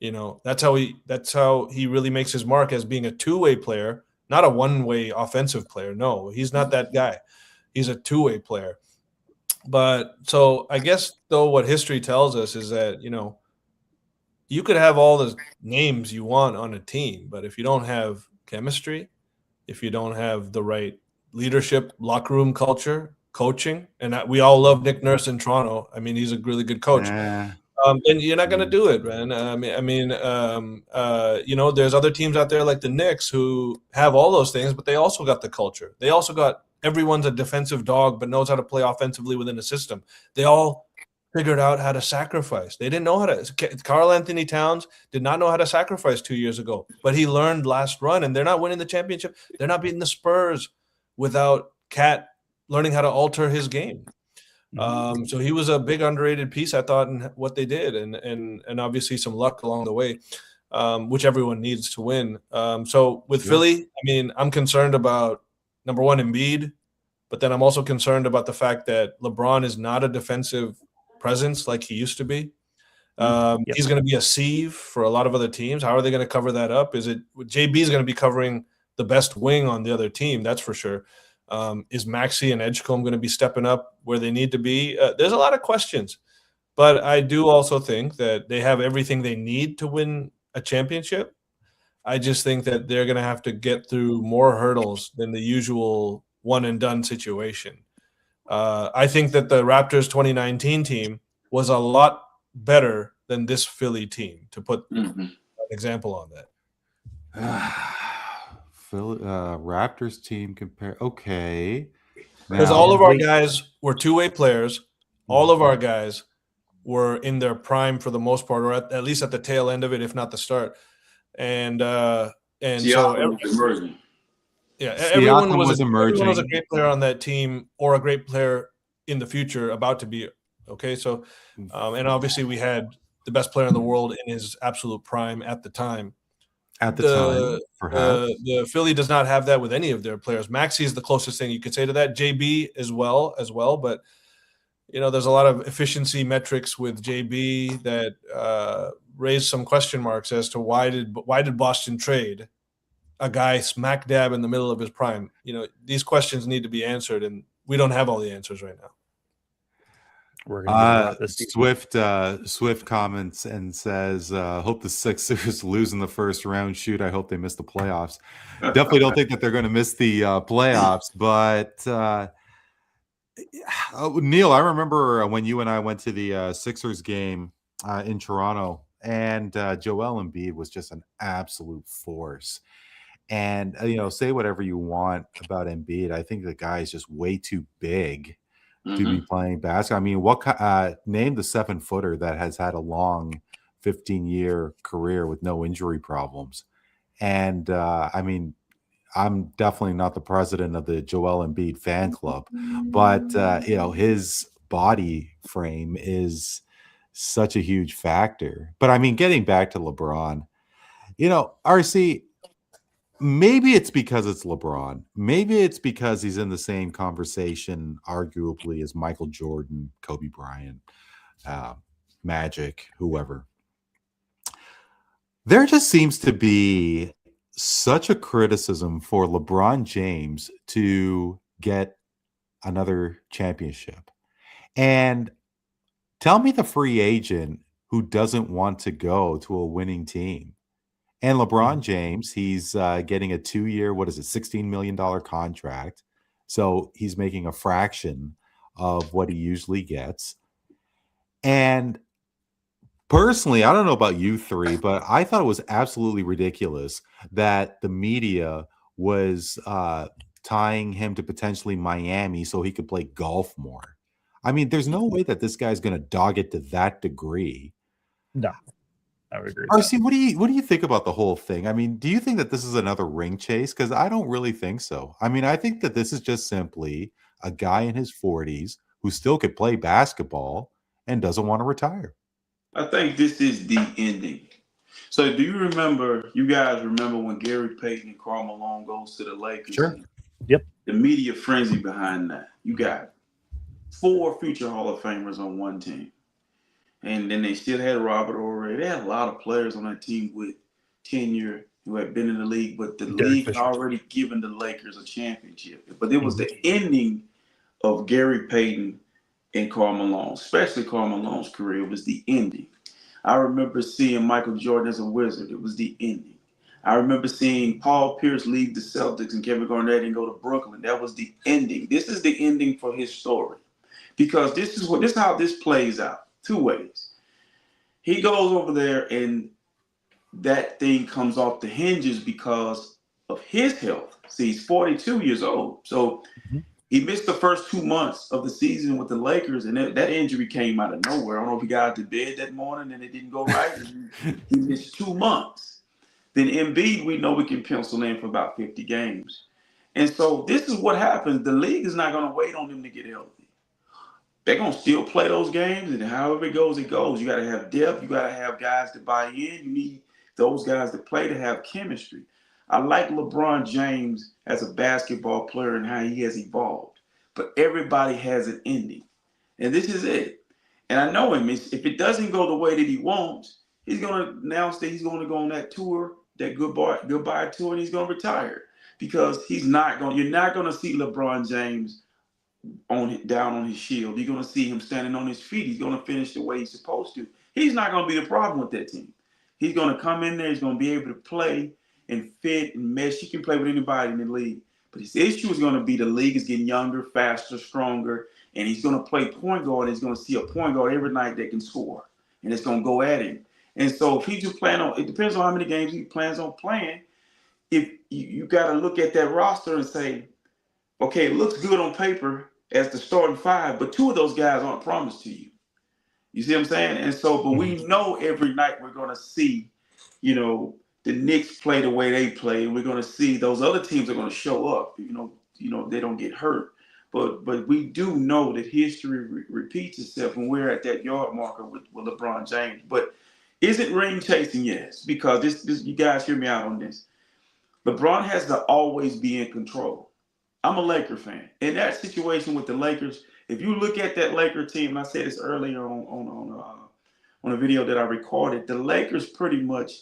That's how he really makes his mark, as being a two-way player, not a one-way offensive player. No, he's not that guy. He's a two-way player. But so I guess, though, what history tells us is that, you could have all the names you want on a team, but if you don't have chemistry, if you don't have the right leadership, locker room culture, coaching, and we all love Nick Nurse in Toronto. I mean, he's a really good coach. Then you're not going to do it, man. There's other teams out there like the Knicks who have all those things, but they also got the culture. They also got everyone's a defensive dog, but knows how to play offensively within a system. They all figured out how to sacrifice. They didn't know how to. Karl Anthony Towns did not know how to sacrifice 2 years ago, but he learned last run, and they're not winning the championship. They're not beating the Spurs without Cat learning how to alter his game. So he was a big underrated piece, I thought, in what they did, and obviously some luck along the way, which everyone needs to win. So with Philly, I mean, I'm concerned about, number one, Embiid, but then I'm also concerned about the fact that LeBron is not a defensive presence like he used to be. He's going to be a sieve for a lot of other teams. How are they going to cover that up? Is it JB is going to be covering the best wing on the other team? That's for sure. Is Maxey and Edgecombe going to be stepping up where they need to be? There's a lot of questions, but I do also think that they have everything they need to win a championship. I just think that they're going to have to get through more hurdles than the usual one and done situation. I think that the Raptors 2019 team was a lot better than this Philly team, to put an example on that. Raptors team compare. Okay. Because all of our guys were two-way players. All of our guys were in their prime for the most part, or at least at the tail end of it, if not the start. And so emerging. Yeah, everyone was emerging. Everyone was a great player on that team, or a great player in the future, about to be Okay, so and obviously we had the best player in the world in his absolute prime at the time. At the time, perhaps. The Philly does not have that with any of their players. Maxey is the closest thing you could say to that. JB as well, but there's a lot of efficiency metrics with JB that raise some question marks as to why did Boston trade a guy smack dab in the middle of his prime? These questions need to be answered, and we don't have all the answers right now. We're gonna get this Swift comments and says, "Hope the Sixers lose in the first round. Shoot, I hope they miss the playoffs." Definitely don't think that they're going to miss the playoffs. But Neel, I remember when you and I went to the Sixers game in Toronto, and Joel Embiid was just an absolute force. And say whatever you want about Embiid, I think the guy is just way too big to be playing basketball. I mean, name the 7-footer that has had a long 15-year career with no injury problems. And I mean, I'm definitely not the president of the Joel Embiid fan club, but his body frame is such a huge factor. But I mean, getting back to LeBron, RC, maybe it's because it's LeBron. Maybe it's because he's in the same conversation, arguably, as Michael Jordan, Kobe Bryant, Magic, whoever. There just seems to be such a criticism for LeBron James to get another championship. And tell me the free agent who doesn't want to go to a winning team. And LeBron James, he's getting a 2-year, $16 million contract. So he's making a fraction of what he usually gets. And personally, I don't know about you three, but I thought it was absolutely ridiculous that the media was tying him to potentially Miami so he could play golf more. I mean, there's no way that this guy's going to dog it to that degree. No. I would agree. RC, what do you think about the whole thing? I mean, do you think that this is another ring chase? Because I don't really think so. I mean, I think that this is just simply a guy in his 40s who still could play basketball and doesn't want to retire. I think this is the ending. So do you guys remember when Gary Payton and Karl Malone goes to the Lakers? Sure. Yep. The media frenzy behind that. You got 4 future Hall of Famers on one team. And then they still had Robert Horry. They had a lot of players on that team with tenure who had been in the league, but the league had already given the Lakers a championship. But it was the ending of Gary Payton and Karl Malone, especially Karl Malone's career. It was the ending. I remember seeing Michael Jordan as a Wizard. It was the ending. I remember seeing Paul Pierce leave the Celtics and Kevin Garnett and go to Brooklyn. That was the ending. This is the ending for his story, because this is how this plays out. 2 ways. He goes over there and that thing comes off the hinges because of his health. See, he's 42 years old. So he missed the first 2 months of the season with the Lakers, and that injury came out of nowhere. I don't know if he got out to bed that morning and it didn't go right. He missed 2 months. Then Embiid, we know we can pencil in for about 50 games. And so this is what happens. The league is not going to wait on him to get healthy. They're going to still play those games, and however it goes, it goes. You got to have depth. You got to have guys to buy in. You need those guys to play, to have chemistry. I like LeBron James as a basketball player and how he has evolved. But everybody has an ending. And this is it. And I know him. If it doesn't go the way that he wants, he's going to announce that he's going to go on that tour, that goodbye tour, and he's going to retire. Because you're not going to see LeBron James down on his shield. You're going to see him standing on his feet. He's going to finish the way he's supposed to. He's not going to be the problem with that team. He's going to come in there. He's going to be able to play and fit and mesh. He can play with anybody in the league. But his issue is going to be the league is getting younger, faster, stronger, and he's going to play point guard. He's going to see a point guard every night that can score, and it's going to go at him. And so if he just it depends on how many games he plans on playing. If you got to look at that roster and say, okay, it looks good on paper as the starting 5, but 2 of those guys aren't promised to you. You see what I'm saying? And so, but we know every night we're going to see, the Knicks play the way they play, and we're going to see those other teams are going to show up. They don't get hurt. But we do know that history repeats itself when we're at that yard marker with LeBron James. But is it ring chasing? Yes, because this you guys hear me out on this. LeBron has to always be in control. I'm a Laker fan. In that situation with the Lakers, if you look at that Laker team, and I said this earlier on a video that I recorded, the Lakers pretty much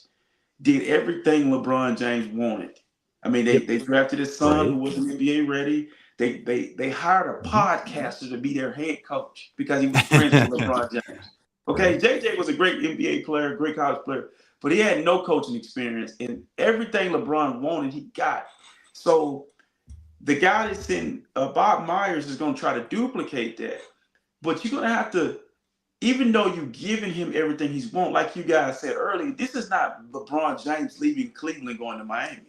did everything LeBron James wanted. I mean, they drafted his son who wasn't NBA ready. They hired a podcaster to be their head coach because he was friends with LeBron James. Okay, JJ was a great NBA player, great college player, but he had no coaching experience, and everything LeBron wanted, he got. So the guy that's in Bob Myers is going to try to duplicate that, but you're going to have to, even though you're giving him everything he's want, like you guys said earlier, this is not LeBron James leaving Cleveland going to Miami.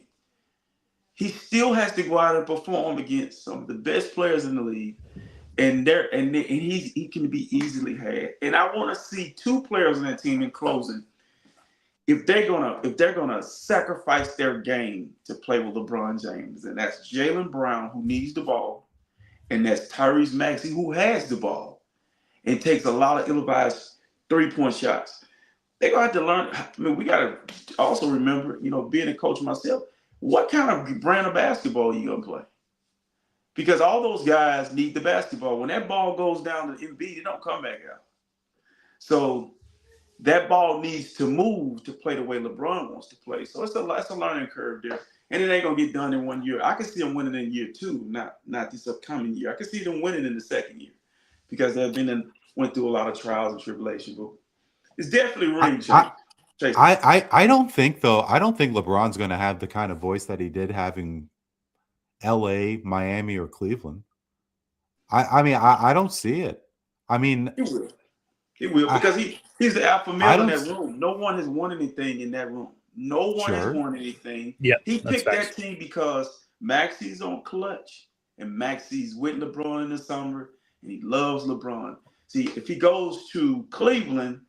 He still has to go out and perform against some of the best players in the league, and he can be easily had. And I want to see two players on that team in closing. If they're gonna sacrifice their game to play with LeBron James, and that's Jaylen Brown, who needs the ball, and that's Tyrese Maxey, who has the ball and takes a lot of ill-advised three-point shots. They're gonna have to learn. I mean, we gotta also remember, being a coach myself, what kind of brand of basketball are you gonna play? Because all those guys need the basketball. When that ball goes down to Embiid, it don't come back out. So that ball needs to move to play the way LeBron wants to play. So it's a learning curve there. And it ain't going to get done in 1 year. I can see them winning in year two, not this upcoming year. I can see them winning in the second year because they've went through a lot of trials and tribulations. But it's definitely ring chasing. I don't think, though, LeBron's going to have the kind of voice that he did having LA, Miami, or Cleveland. I mean, I don't see it. I mean, He will because he's the alpha male in that room. No one has won anything in that room. No one has won anything. Yeah, he picked that team because Maxey's on clutch, and Maxey's with LeBron in the summer, and he loves LeBron. See, if he goes to Cleveland,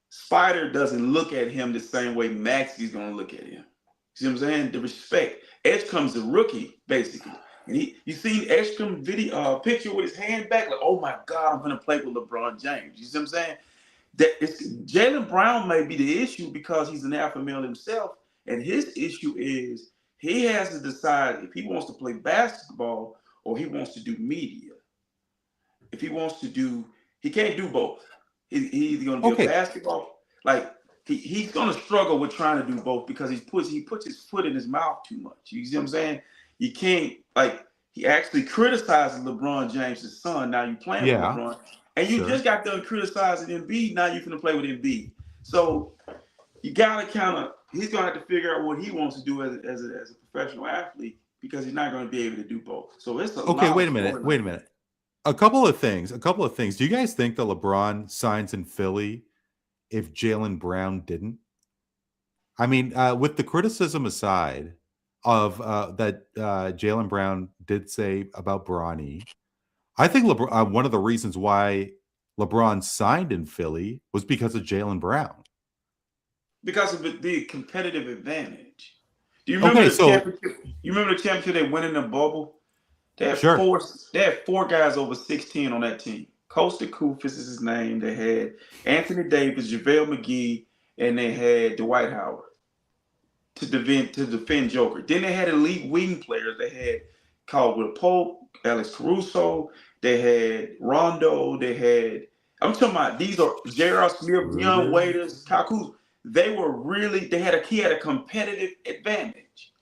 Spider doesn't look at him the same way Maxey's going to look at him. See what I'm saying? The respect. Edgecombe's a rookie, basically. And you seen Edgecombe picture with his hand back, like, oh my God, I'm going to play with LeBron James. You see what I'm saying? Jaylen Brown may be the issue because he's an alpha male himself. And his issue is he has to decide if he wants to play basketball or he wants to do media. If he wants to he can't do both. He's either going to be a basketball, like he's going to struggle with trying to do both because he puts his foot in his mouth too much. You see what I'm saying? You can't, he actually criticizes LeBron James' son. Now you're playing with LeBron. And you just got done criticizing Embiid. Now you're going to play with Embiid. So you got to he's going to have to figure out what he wants to do as a professional athlete because he's not going to be able to do both. So it's wait a minute. A couple of things. Do you guys think that LeBron signs in Philly if Jaylen Brown didn't? I mean, with the criticism aside of that Jaylen Brown did say about Bronny, I think one of the reasons why LeBron signed in Philly was because of Jaylen Brown. Because of the competitive advantage. Do you remember championship? You remember the championship they won in the bubble? They had four guys over 6'10" on that team. Costa Koufis is his name. They had Anthony Davis, JaVale McGee, and they had Dwight Howard to defend Joker. Then they had elite wing players. They had Caldwell Pope, Alex Caruso. They had Rondo. I'm talking about these are J.R. Smith, Young Waiters, Kaku. He had a competitive advantage.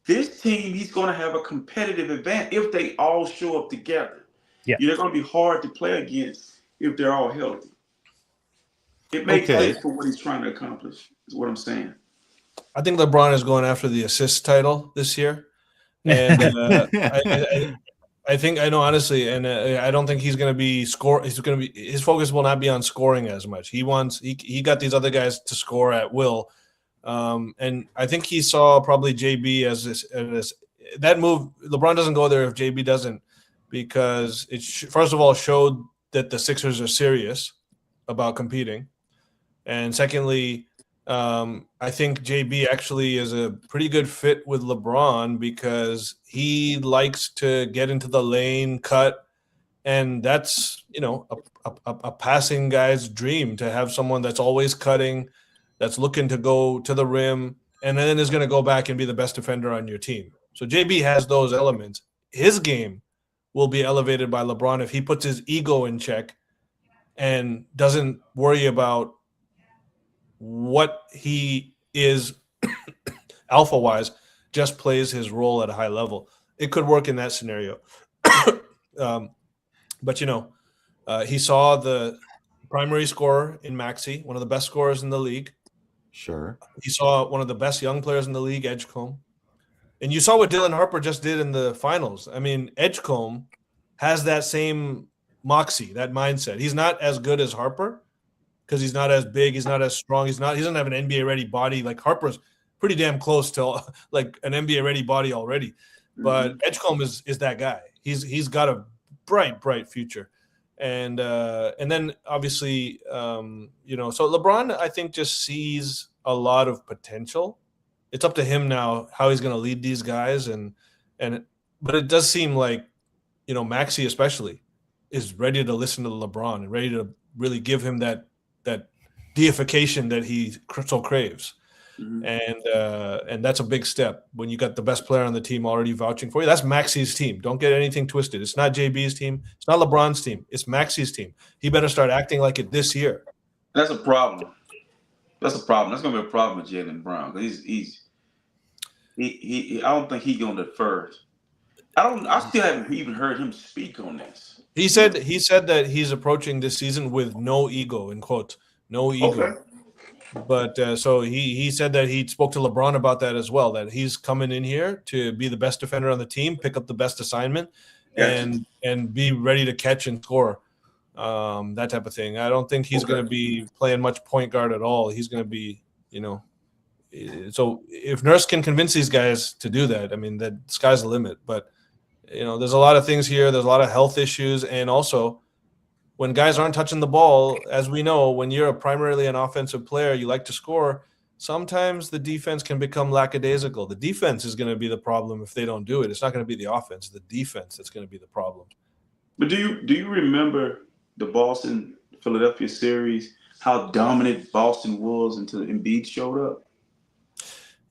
This team, he's going to have a competitive advantage if they all show up together. Yeah. They're going to be hard to play against if they're all healthy. It makes sense for what he's trying to accomplish, is what I'm saying. I think LeBron is going after the assist title this year. And I think, I know honestly, and I don't think he's going to be his focus will not be on scoring as much. He got these other guys to score at will. And I think he saw probably JB as that move. LeBron doesn't go there if JB doesn't, because it first of all showed that the Sixers are serious about competing, and secondly, I think JB actually is a pretty good fit with LeBron because he likes to get into the lane, cut, and that's a passing guy's dream to have someone that's always cutting, that's looking to go to the rim, and then is going to go back and be the best defender on your team. So JB has those elements. His game will be elevated by LeBron if he puts his ego in check and doesn't worry about what he is alpha wise, just plays his role at a high level. It could work in that scenario. But he saw the primary scorer in Maxey, one of the best scorers in the league. Sure. He saw one of the best young players in the league, Edgecombe. And you saw what Dylan Harper just did in the finals. I mean, Edgecombe has that same moxie, that mindset. He's not as good as Harper because he's not as big, he's not as strong, he doesn't have an NBA ready body. Like Harper's pretty damn close to like an NBA ready body already. But Edgecombe is that guy. He's got a bright future. And then obviously so LeBron I think just sees a lot of potential. It's up to him now how he's going to lead these guys but it does seem like Maxey especially is ready to listen to LeBron and ready to really give him that deification that he so craves. And that's a big step when you got the best player on the team already vouching for you. That's Maxey's team. Don't get anything twisted. It's not JB's team. It's not LeBron's team. It's Maxey's team. He better start acting like it this year. That's a problem. That's going to be a problem with Jaylen Brown. He I don't think he's going to defer. I still haven't even heard him speak on this. He said that he's approaching this season with no ego, in quotes, no ego. Okay. But so he said that he spoke to LeBron about that as well, that he's coming in here to be the best defender on the team, pick up the best assignment, and be ready to catch and score, that type of thing. I don't think he's going to be playing much point guard at all. He's going to be, so if Nurse can convince these guys to do that, I mean, the sky's the limit. But, there's a lot of things here. There's a lot of health issues. And also, when guys aren't touching the ball, as we know, when you're primarily an offensive player, you like to score, sometimes the defense can become lackadaisical. The defense is going to be the problem if they don't do it. It's not going to be the offense, the defense that's going to be the problem. But do you remember the Boston-Philadelphia series, how dominant Boston was until Embiid showed up?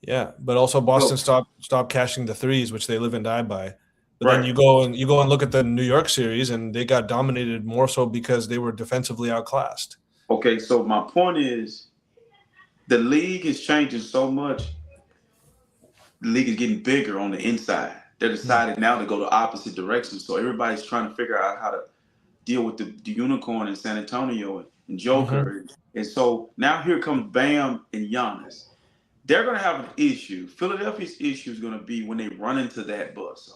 Yeah, but also Boston stopped cashing the threes, which they live and die by. But then you go and look at the New York series, and they got dominated more so because they were defensively outclassed. Okay, so my point is, the league is changing so much. The league is getting bigger on the inside. They decided now to go the opposite direction. So everybody's trying to figure out how to deal with the unicorn in San Antonio and Joker. And so now here comes Bam and Giannis. They're going to have an issue. Philadelphia's issue is going to be when they run into that buzzsaw.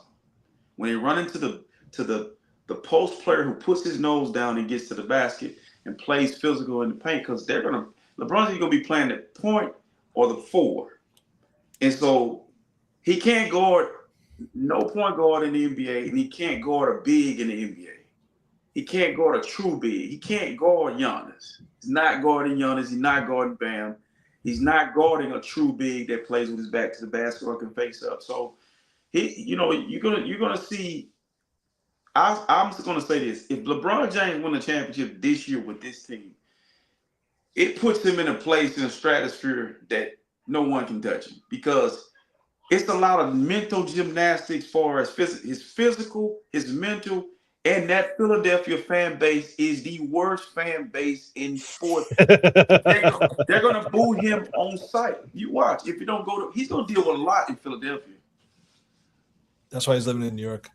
When they run into the post player who puts his nose down and gets to the basket and plays physical in the paint, because LeBron's either going to be playing the point or the four. And so he can't guard no point guard in the NBA, and he can't guard a big in the NBA. He can't guard a true big. He can't guard Giannis. He's not guarding Giannis. He's not guarding Bam. He's not guarding a true big that plays with his back to the basket or can face up. So you're gonna see. I'm just gonna say this: if LeBron James win the championship this year with this team, it puts him in a place in a stratosphere that no one can touch him, because it's a lot of mental gymnastics as far as his physical, his mental, and that Philadelphia fan base is the worst fan base in sports. They're gonna boo him on sight. You watch. If you don't go to, he's gonna deal with a lot in Philadelphia. That's why he's living in New York.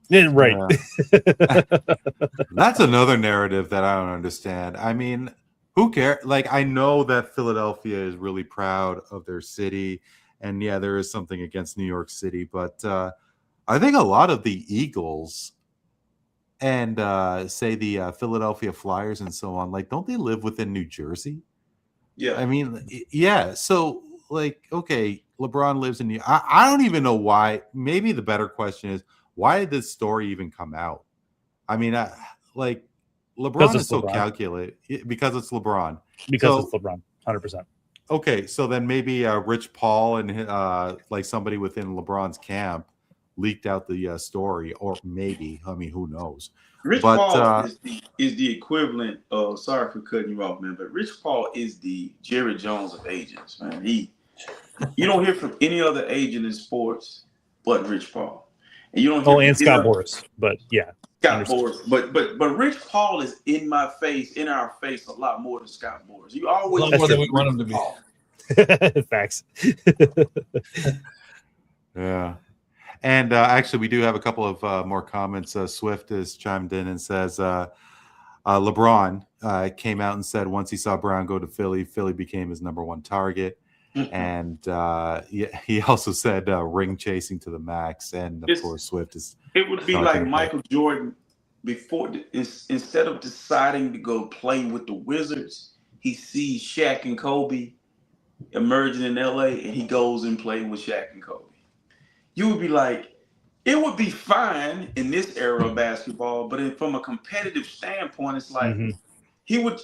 Yeah, right. That's another narrative that I don't understand. I mean, who cares? Like, I know that Philadelphia is really proud of their city, and yeah, there is something against New York City, but I think a lot of the Eagles and say the Philadelphia Flyers and so on, like, don't they live within New Jersey? Yeah. I mean, yeah. So, like, okay, LeBron lives in New York. I don't even know why. Maybe the better question is, why did this story even come out? I mean, LeBron is so calculated because it's LeBron. Because it's LeBron, 100%. okay, so then maybe Rich Paul and like somebody within LeBron's camp leaked out the story, or maybe, I mean, who knows? Rich But Paul is the equivalent of, sorry for cutting you off, man, but Rich Paul is the Jerry Jones of agents, man. You don't hear from any other agent in sports but Rich Paul, and you don't hear Oh, and from Scott Boras, but yeah, Scott Boras. But Rich Paul is in our face a lot more than Scott Boras. You A always lot more than we Rich want him to be. Paul. Facts. yeah. And actually, we do have a couple of more comments. Swift has chimed in and says LeBron came out and said once he saw Brown go to Philly, Philly became his number one target. And he also said ring chasing to the max. And of course, Swift is. It would be like Michael Jordan before, instead of deciding to go play with the Wizards, he sees Shaq and Kobe emerging in LA, and he goes and plays with Shaq and Kobe. You would be like, it would be fine in this era of basketball, but from a competitive standpoint, it's like he would.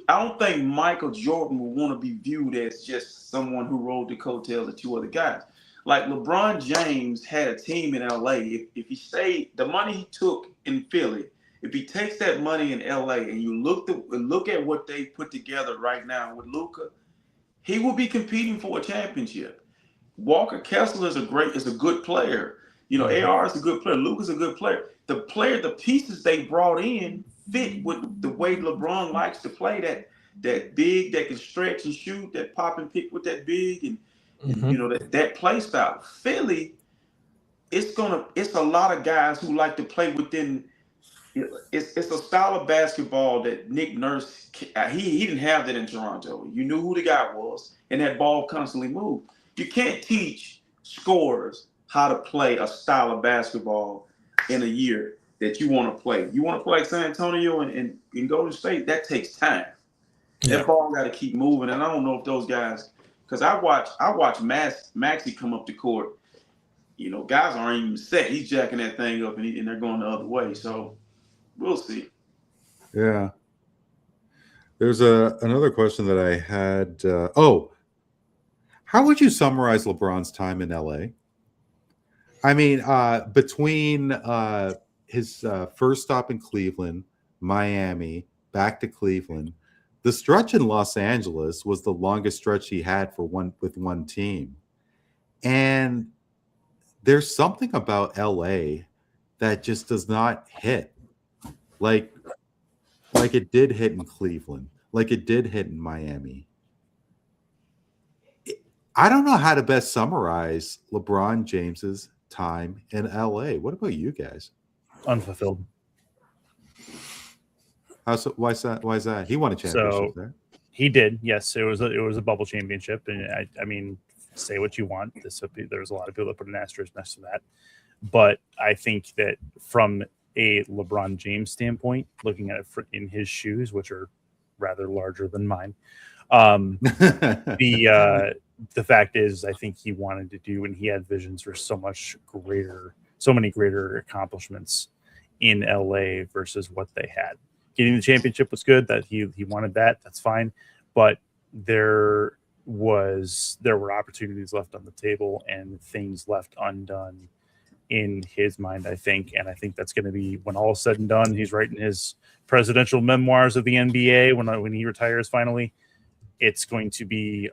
I don't think Michael Jordan would want to be viewed as just someone who rode the coattails of two other guys. Like LeBron James had a team in LA. If he stayed, the money he took in Philly, if he takes that money in LA and you look at what they put together right now with Luka, he will be competing for a championship. Walker Kessler is a good player. You know, AR is a good player. Luka's a good player. The pieces they brought in fit with the way LeBron likes to play, that big that can stretch and shoot, that pop and pick with that big, and you know that play style. Philly, it's a lot of guys who like to play within. It's a style of basketball that Nick Nurse he didn't have that in Toronto. You knew who the guy was, and that ball constantly moved. You can't teach scorers how to play a style of basketball in a year that you want to play. You want to play like San Antonio and Golden State, that takes time. That ball got to keep moving, and I don't know if those guys, because I watch Maxey come up the court. You know, guys aren't even set. He's jacking that thing up, and they're going the other way. So we'll see. Yeah. There's another question that I had. How would you summarize LeBron's time in LA? I mean, between his first stop in Cleveland, Miami, back to Cleveland, the stretch in Los Angeles was the longest stretch he had with one team. And there's something about LA that just does not hit like it did hit in Cleveland, like it did hit in Miami. I don't know how to best summarize LeBron James's time in LA. What about you guys? Unfulfilled. Why is that? He won a championship there. He did. Yes, it was a bubble championship, and I mean, say what you want. There's a lot of people that put an asterisk next to that, but I think that from a LeBron James standpoint, looking at it in his shoes, which are rather larger than mine, the fact is, I think he wanted to do, and he had visions for so many greater accomplishments in LA versus what they had. Getting the championship was good. That he wanted that. That's fine, but there were opportunities left on the table and things left undone in his mind, I think. And I think that's going to be, when all is said and done, he's writing his presidential memoirs of the NBA when he retires finally. It's going to be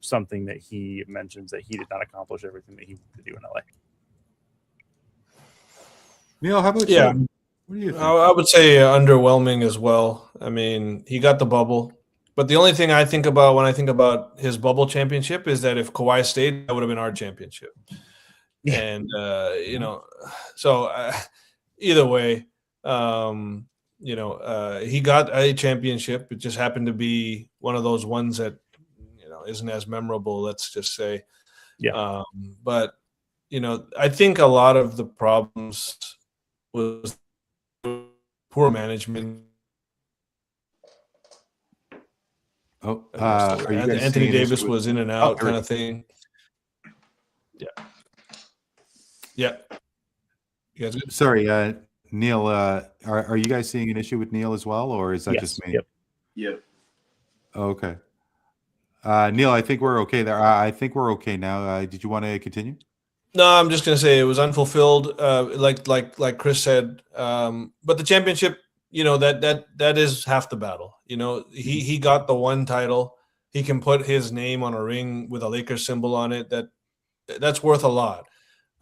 something that he mentions that he did not accomplish everything that he wanted to do in LA. Neel, how about you? What do you think? I would say underwhelming as well. I mean, he got the bubble, but the only thing I think about when I think about his bubble championship is that if Kawhi stayed, that would have been our championship. Yeah. And you know, so either way, he got a championship. It just happened to be one of those ones that, you know, isn't as memorable, let's just say. Yeah. But you know, I think a lot of the problems was poor management. Anthony Davis was in and out kind of thing. Yeah. You guys good? Sorry, Neel, are you guys seeing an issue with Neel as well, or is that just me? Yep. Okay. Neil, I think we're okay there. I think we're okay now. Did you want to continue? No, I'm just gonna say it was unfulfilled, like Chris said. But the championship, that is half the battle. He got the one title. He can put his name on a ring with a Lakers symbol on it. That's worth a lot.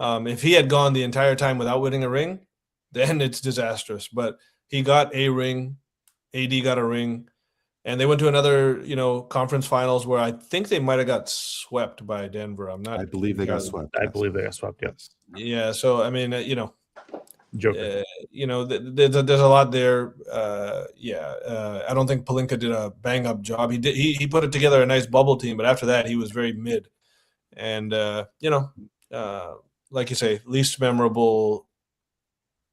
If he had gone the entire time without winning a ring, then it's disastrous. But he got a ring. AD got a ring. And they went to another, conference finals where I think they might have got swept by Denver. I believe they got swept. I believe they got swept. Yes. Yeah. So I mean, Joker. there's a lot there. I don't think Pelinka did a bang up job. He did. He put it together a nice bubble team, but after that, he was very mid. And like you say, least memorable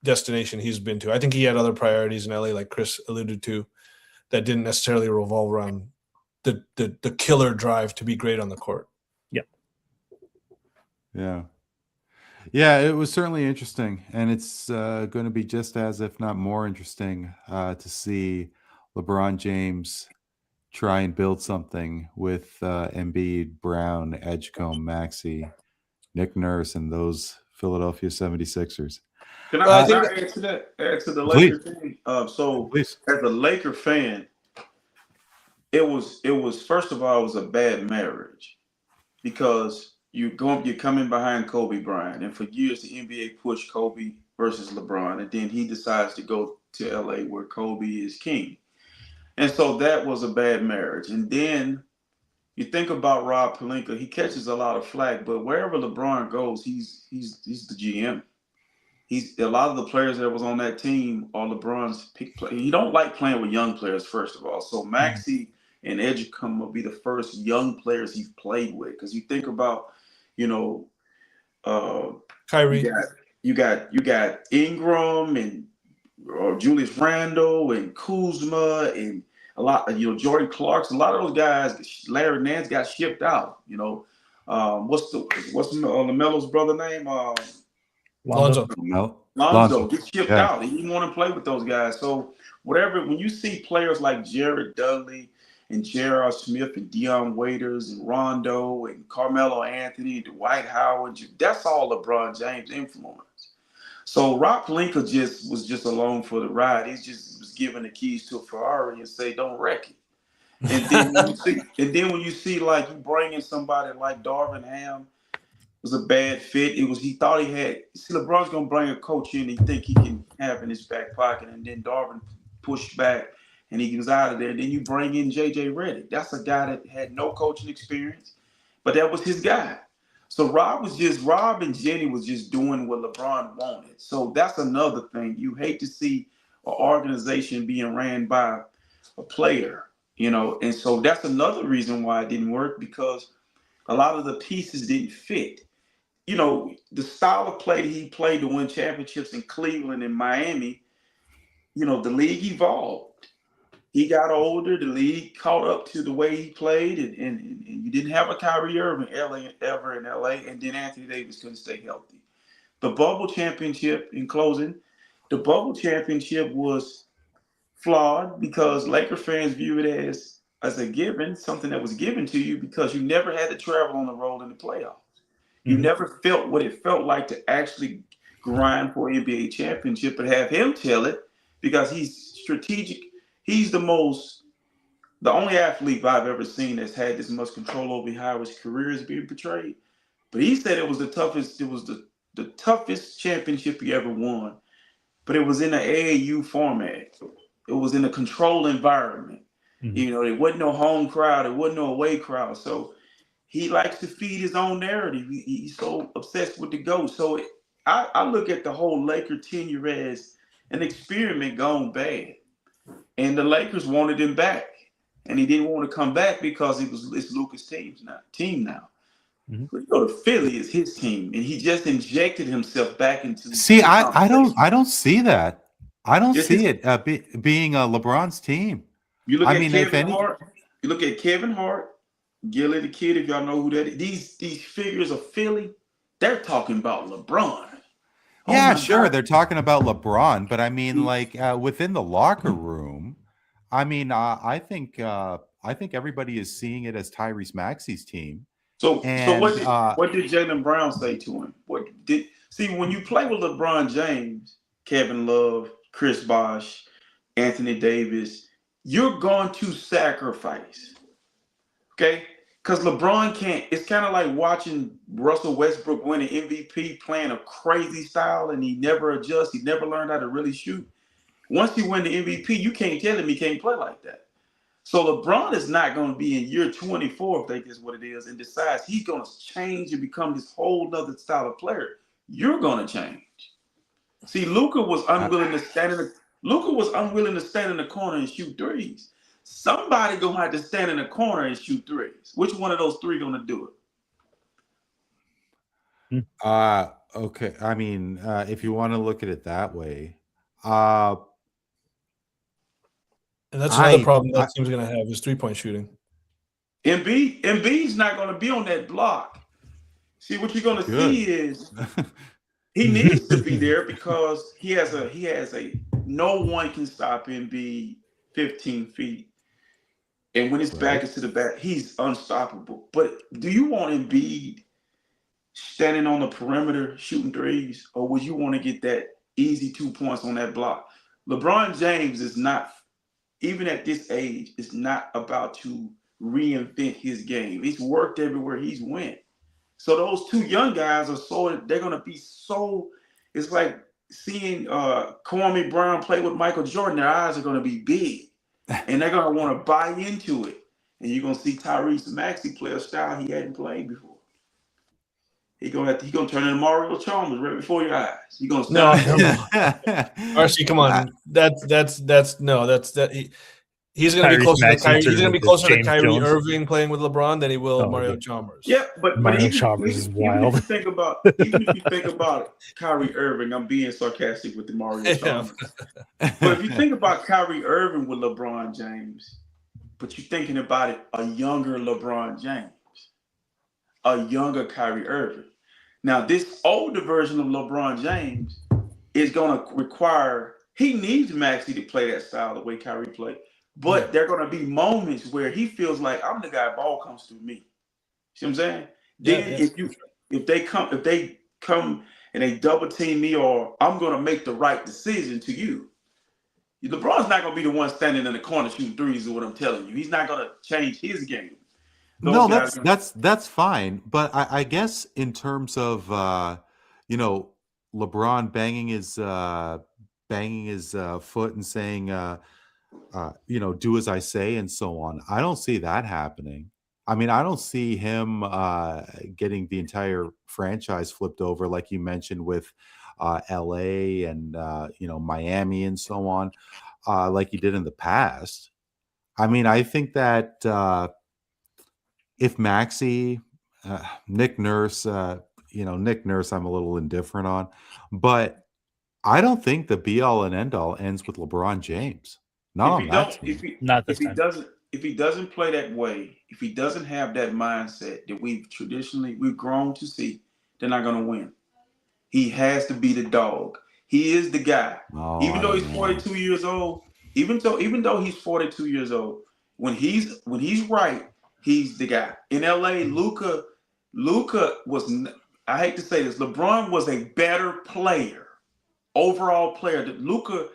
destination he's been to. I think he had other priorities in LA, like Chris alluded to, that didn't necessarily revolve around the killer drive to be great on the court. Yep. Yeah. Yeah, it was certainly interesting. And it's going to be just as, if not more interesting, to see LeBron James try and build something with Embiid, Brown, Edgecombe, Maxey, Nick Nurse, and those Philadelphia 76ers. Can I add to that? Add to the Laker thing. Please. As a Laker fan, it was first of all, it was a bad marriage because you're coming behind Kobe Bryant, and for years the NBA pushed Kobe versus LeBron, and then he decides to go to LA where Kobe is king, and so that was a bad marriage. And then you think about Rob Pelinka, he catches a lot of flack, but wherever LeBron goes, he's the GM. He's a lot of the players that was on that team are LeBron's pick play. He don't like playing with young players, first of all. So Maxey and Edgecombe will be the first young players he's played with. Because you think about, Kyrie. You got Ingram and Julius Randle and Kuzma and a lot, Jordan Clarkson. A lot of those guys, Larry Nance got shipped out. What's LaMelo's brother name? Lonzo gets shipped out. He didn't want to play with those guys. So when you see players like Jared Dudley and J.R. Smith and Deion Waiters and Rondo and Carmelo Anthony and Dwight Howard, that's all LeBron James influence. So Rob Pelinka was just along for the ride. He just was given the keys to a Ferrari and say, "Don't wreck it." And then when you see like you bring in somebody like Darvin Ham, was a bad fit. He thought LeBron's gonna bring a coach in he think he can have in his back pocket, and then Darvin pushed back and he was out of there. Then you bring in JJ Redick. That's a guy that had no coaching experience, but that was his guy. So Rob and Jenny was just doing what LeBron wanted. So that's another thing. You hate to see an organization being ran by a player, and so that's another reason why it didn't work, because a lot of the pieces didn't fit. The style of play that he played to win championships in Cleveland and Miami, the league evolved. He got older, the league caught up to the way he played, and you didn't have a Kyrie Irving ever in LA, and then Anthony Davis couldn't stay healthy. The bubble championship, in closing, the bubble championship was flawed because Laker fans view it as a given, something that was given to you because you never had to travel on the road in the playoffs. You never felt what it felt like to actually grind for an NBA championship, but have him tell it because he's strategic. He's the only athlete I've ever seen that's had this much control over how his career is being portrayed. But he said it was the toughest. It was the toughest championship he ever won, but it was in an AAU format. It was in a controlled environment. There wasn't no home crowd. There wasn't no away crowd. So he likes to feed his own narrative. He's so obsessed with the GOAT. So I look at the whole Laker tenure as an experiment gone bad. And the Lakers wanted him back. And he didn't want to come back because it's Luka's team now. But you go to Philly, it's his team. And he just injected himself back into See, I don't see that. I don't see it being LeBron's team. You look at Kevin Hart, Gilly the Kid, if y'all know who that is. These figures of Philly, they're talking about LeBron. Yeah, sure. They're talking about LeBron, but I mean, like within the locker room, I mean, I think I think everybody is seeing it as Tyrese Maxey's team. So And what did Jaylen Brown say to him? When you play with LeBron James, Kevin Love, Chris Bosh, Anthony Davis, you're going to sacrifice. Okay? Because LeBron can't. It's kind of like watching Russell Westbrook win an MVP playing a crazy style, and he never adjusts. He never learned how to really shoot. Once he win the MVP, you can't tell him he can't play like that. So LeBron is not going to be in year 24, if they guess what it is, and decides he's going to change and become this whole other style of player. You're going to change. See, Luka was unwilling to stand in the corner and shoot threes. Somebody gonna have to stand in the corner and shoot threes. Which one of those three gonna do it? Okay. I mean, if you want to look at it that way, and that's another problem that team's gonna have is 3-point shooting. Embiid's not gonna be on that block. See, what you're gonna see is he needs to be there because he has a no one can stop Embiid 15 feet. And when his back is to the back, he's unstoppable. But do you want Embiid standing on the perimeter shooting threes, or would you want to get that easy 2 points on that block? LeBron James is not, even at this age, is not about to reinvent his game. He's worked everywhere he's went. So those two young guys they're going to be so, it's like seeing Kwame Brown play with Michael Jordan. Their eyes are going to be big. And they're going to want to buy into it. And you're going to see Tyrese Maxey play a style he hadn't played before. He's going to turn into Mario Chalmers right before your eyes. He's going to RC, come on. He's going to be closer to Kyrie. He's going to be closer to Kyrie Irving playing with LeBron than he will Mario Chalmers. Yeah, but Mario Chalmers is wild. Even if you think about Kyrie Irving, I'm being sarcastic with the Mario Chalmers. But if you think about Kyrie Irving with LeBron James, but you're thinking about it, a younger LeBron James, a younger Kyrie Irving. Now, this older version of LeBron James is going to require, he needs Maxey to play that style the way Kyrie played. But there are going to be moments where he feels like I'm the guy, ball comes through me. See what I'm saying? Then if they come and they double team me, or I'm going to make the right decision to you. LeBron's not going to be the one standing in the corner shooting threes, is what I'm telling you. He's not going to change his game. That's fine. But I guess in terms of LeBron banging his foot and saying do as I say and so on, I don't see that happening. I mean, I don't see him getting the entire franchise flipped over like you mentioned with LA and Miami and so on, like he did in the past. I mean, I think that if Maxey, Nick Nurse, Nick Nurse, I'm a little indifferent on, but I don't think the be all and end all ends with LeBron James. If he doesn't play that way, if he doesn't have that mindset that we've grown to see, they're not going to win. He has to be the dog. He is the guy. Even though he's 42 years old, even though he's 42 years old, when he's right, he's the guy. In LA, Luka was, I hate to say this, LeBron was a better player, overall player. Luka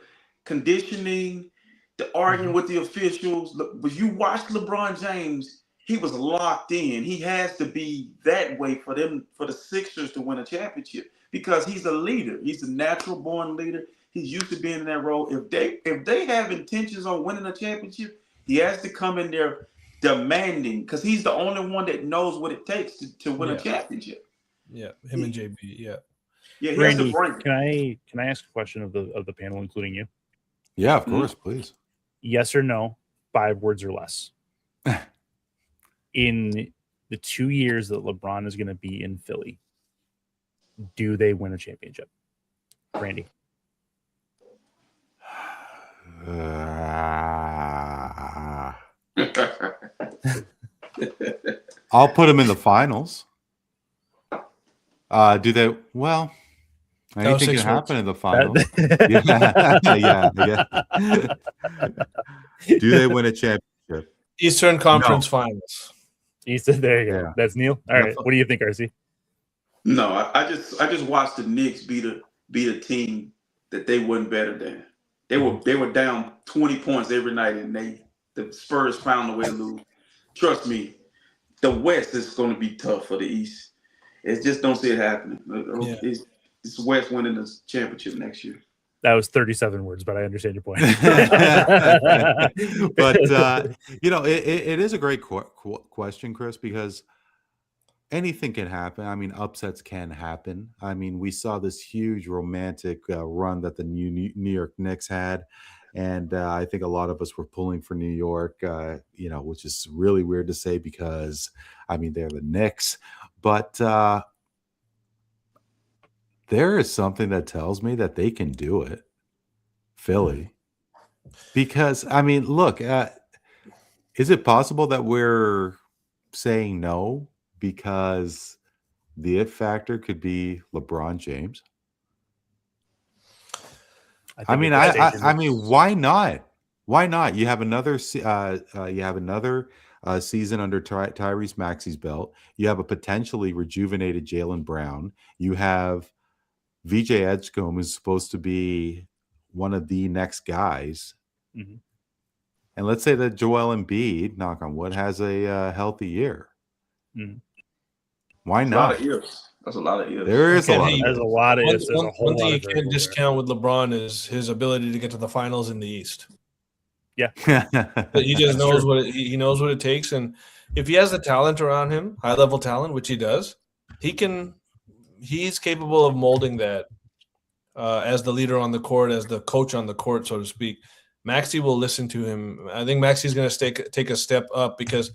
conditioning, the arguing with the officials. But you watch LeBron James, he was locked in. He has to be that way for the Sixers to win a championship because he's a leader. He's a natural born leader. He's used to being in that role. If they have intentions on winning a championship, he has to come in there demanding because he's the only one that knows what it takes to win a championship. Yeah, him and JB. Yeah. Yeah, he Randy, has to bring it. can I ask a question of the panel, including you? Yeah, of course, please. Yes or no, 5 words or less. In the 2 years that LeBron is going to be in Philly, do they win a championship? Randy. I'll put them in the finals. Do they? Well, anything can happen in the finals. Yeah. Do they win a championship? Eastern Conference Finals. Eastern, there you go. Yeah. That's Neel. All right. What do you think, RC? No, I just watched the Knicks beat a team that they wasn't better than. They were down 20 points every night, and the Spurs found a way to lose. Trust me, the West is going to be tough for the East. It just don't see it happening. Yeah. It's West winning the championship next year. That was 37 words, but I understand your point. But it is a great question, Chris, because anything can happen. I mean, upsets can happen. I mean, we saw this huge romantic run that the New York Knicks had, and I think a lot of us were pulling for New York, which is really weird to say because, I mean, they're the Knicks. But there is something that tells me that they can do it, Philly. Because, I mean, look, is it possible that we're saying no because the it factor could be LeBron James? I mean, why not? Why not? You have another season under Tyrese Maxey's belt. You have a potentially rejuvenated Jaylen Brown. You have VJ Edgecombe, is supposed to be one of the next guys. Mm-hmm. And let's say that Joel Embiid, knock on wood, has a healthy year. Mm-hmm. Why That's not? a lot of ifs. That's a lot of ifs. There is a lot. There's a lot of ifs. There's a whole one thing lot you of can't discount with LeBron is his ability to get to the finals in the East. Yeah, But he just knows he knows what it takes, and if he has the talent around him, high level talent, which he does, he's capable of molding that as the leader on the court, as the coach on the court, so to speak. Maxey will listen to him. I think Maxey's going to take a step up because,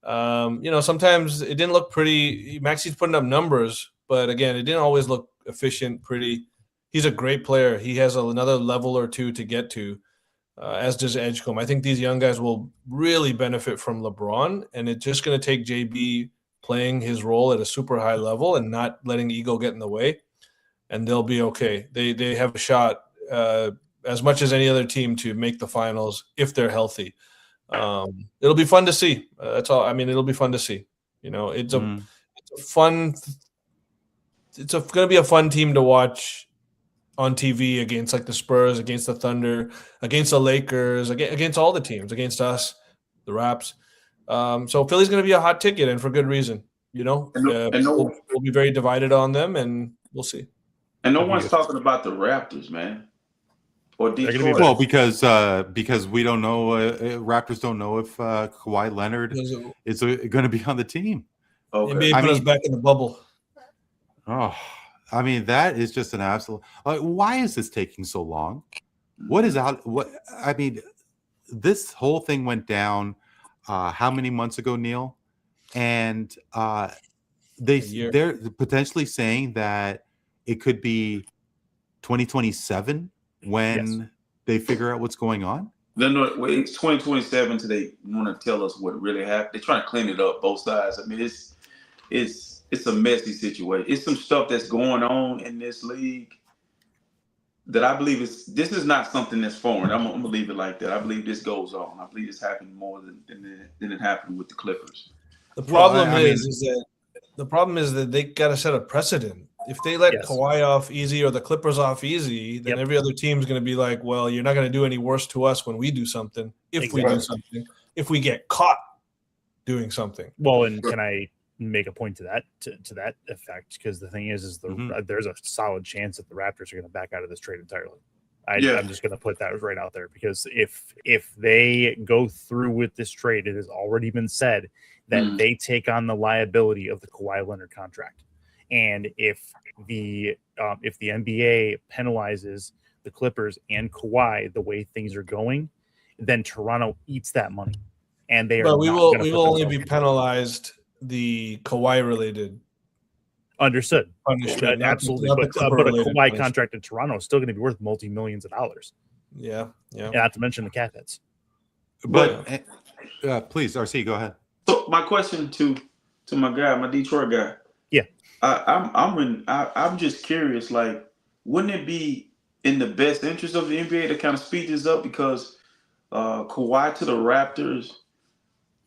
sometimes it didn't look pretty. Maxey's putting up numbers, but again, it didn't always look efficient, pretty. He's a great player. He has another level or two to get to, as does Edgecombe. I think these young guys will really benefit from LeBron, and it's just going to take JB playing his role at a super high level and not letting ego get in the way, and they'll be okay. They have a shot as much as any other team to make the finals if they're healthy. It'll be fun to see. That's all. I mean, it'll be fun to see. It's a fun. It's going to be a fun team to watch on TV against like the Spurs, against the Thunder, against the Lakers, against all the teams, against us, the Raps. So Philly's going to be a hot ticket, and for good reason. We'll be very divided on them, and we'll see. And no one's talking about the Raptors, man. Or Detroit. Well, because we don't know, Raptors don't know if Kawhi Leonard is going to be on the team. Okay. NBA put us back in the bubble. Oh, I mean, that is just an absolute. Why is this taking so long? What is out? What I mean, this whole thing went down. How many months ago, Neel? And they're potentially saying that it could be 2027 when they figure out what's going on. It's 2027 till they want to tell us what really happened. They're trying to clean it up, both sides. I mean, it's a messy situation. It's some stuff that's going on in this league that I believe this is not something that's foreign. I'm gonna leave it like that. I believe this goes on. I believe it's happened more than it happened with the Clippers. The problem is that they got to set a precedent. If they let Kawhi off easy or the Clippers off easy, then every other team's going to be like, well, you're not going to do any worse to us when we do something. If we do something, if we get caught doing something. Well, and can I make a point to that effect? Because the thing is there's a solid chance that the Raptors are going to back out of this trade entirely. I'm just going to put that right out there because if they go through with this trade, it has already been said that they take on the liability of the Kawhi Leonard contract. And if the NBA penalizes the Clippers and Kawhi the way things are going, then Toronto eats that money, and they are. But we will only be penalized the Kawhi related. Understood. Understood. Absolutely. But a Kawhi contract in Toronto is still going to be worth multi-millions of dollars. Yeah. And not to mention the cap hits. But please, RC, go ahead. So my question to my guy, my Detroit guy. Yeah. I'm just curious, like, wouldn't it be in the best interest of the NBA to kind of speed this up because Kawhi to the Raptors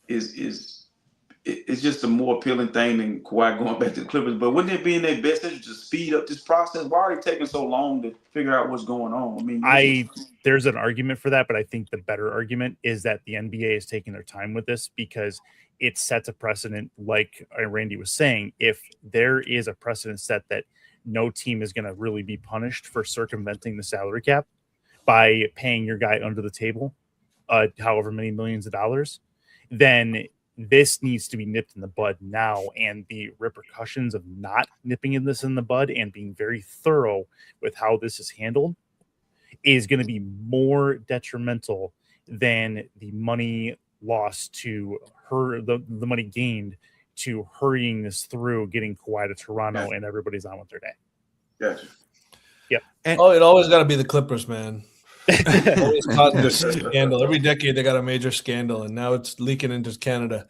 it's just a more appealing thing than Kawhi going back to the Clippers. But wouldn't it be in their best interest to speed up this process? Why are they taking so long to figure out what's going on? I mean, there's an argument for that, but I think the better argument is that the NBA is taking their time with this because it sets a precedent, like Randy was saying. If there is a precedent set that no team is going to really be punished for circumventing the salary cap by paying your guy under the table, however many millions of dollars, then this needs to be nipped in the bud now. And the repercussions of not nipping this in the bud and being very thorough with how this is handled is going to be more detrimental than the money lost to the money gained to hurrying this through, getting Kawhi to Toronto, and everybody's on with their day. Gotcha. Yep. It always got to be the Clippers, man. Always causing this scandal. Every decade they got a major scandal, and now it's leaking into Canada.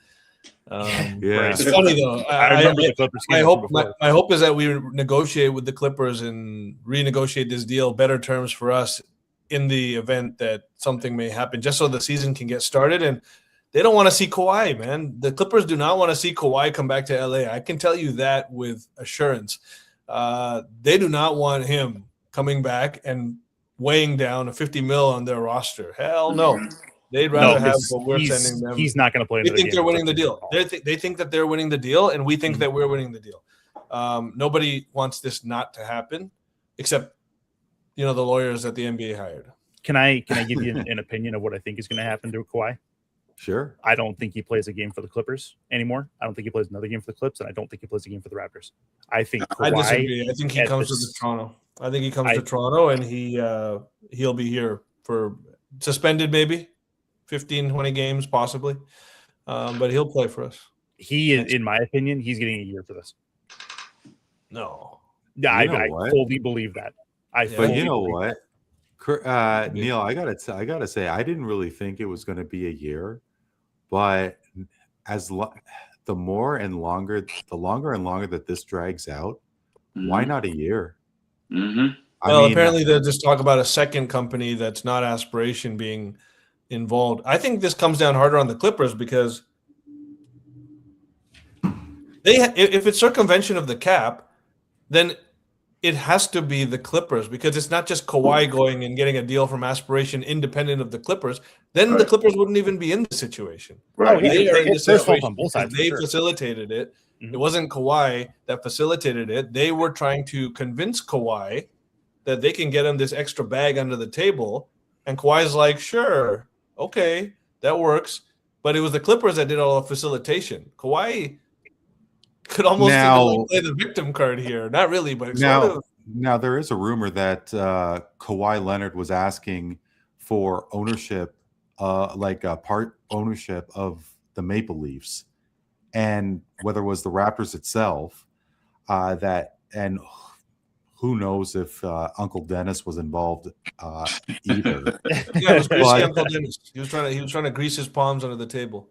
It's funny though. I remember the Clippers. My hope is that we negotiate with the Clippers and renegotiate this deal, better terms for us in the event that something may happen, just so the season can get started. And they don't want to see Kawhi, man. The Clippers do not want to see Kawhi come back to LA. I can tell you that with assurance. They do not want him coming back and weighing down a $50 million on their roster. Hell no. They'd rather have what we're sending them. He's not going to play. They think they're winning the deal. They think that they're winning the deal, and we think that we're winning the deal. Nobody wants this not to happen, except the lawyers that the NBA hired. Can I give you an opinion of what I think is going to happen to Kawhi? Sure. I don't think he plays a game for the Clippers anymore. I don't think he plays another game for the Clips, and I don't think he plays a game for the Raptors. I think Kawhi, I disagree. I think he comes to Toronto. I think he comes to Toronto, and he'll be here for suspended maybe 15, 20 games possibly, but he'll play for us. He is, in my opinion, he's getting a year for this. No. Yeah, I fully believe that. But you know what, Neel, I gotta say, I didn't really think it was going to be a year, but the longer and longer that this drags out, why not a year? Mm-hmm. Apparently they'll just talk about a second company that's not Aspiration being involved. I think this comes down harder on the Clippers because if it's circumvention of the cap, then it has to be the Clippers, because it's not just Kawhi going and getting a deal from Aspiration independent of the Clippers. Then the Clippers wouldn't even be in the situation. Right. They are in the situation on both sides. They facilitated it. Mm-hmm. It wasn't Kawhi that facilitated it. They were trying to convince Kawhi that they can get him this extra bag under the table. And Kawhi's like, sure, okay, that works. But it was the Clippers that did all the facilitation. Kawhi could almost play the victim card here. Not really, but sort of. Now there is a rumor that Kawhi Leonard was asking for ownership, part ownership of the Maple Leafs, and whether it was the Raptors itself, and who knows if Uncle Dennis was involved either. Yeah, it was basically Uncle Dennis. He was trying to grease his palms under the table.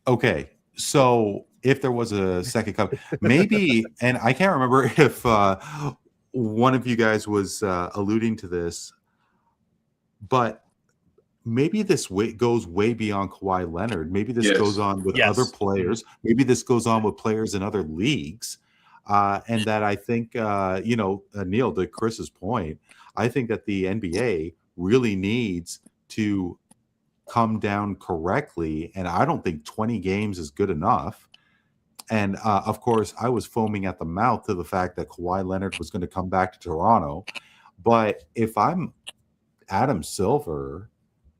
Okay, so if there was a second company, maybe, and I can't remember if one of you guys was alluding to this, but maybe this goes way beyond Kawhi Leonard. Maybe this goes on with other players. Maybe this goes on with players in other leagues. And that I think, Neel, to Chris's point, I think that the NBA really needs to come down correctly. And I don't think 20 games is good enough. And of course, I was foaming at the mouth to the fact that Kawhi Leonard was going to come back to Toronto. But if I'm Adam Silver,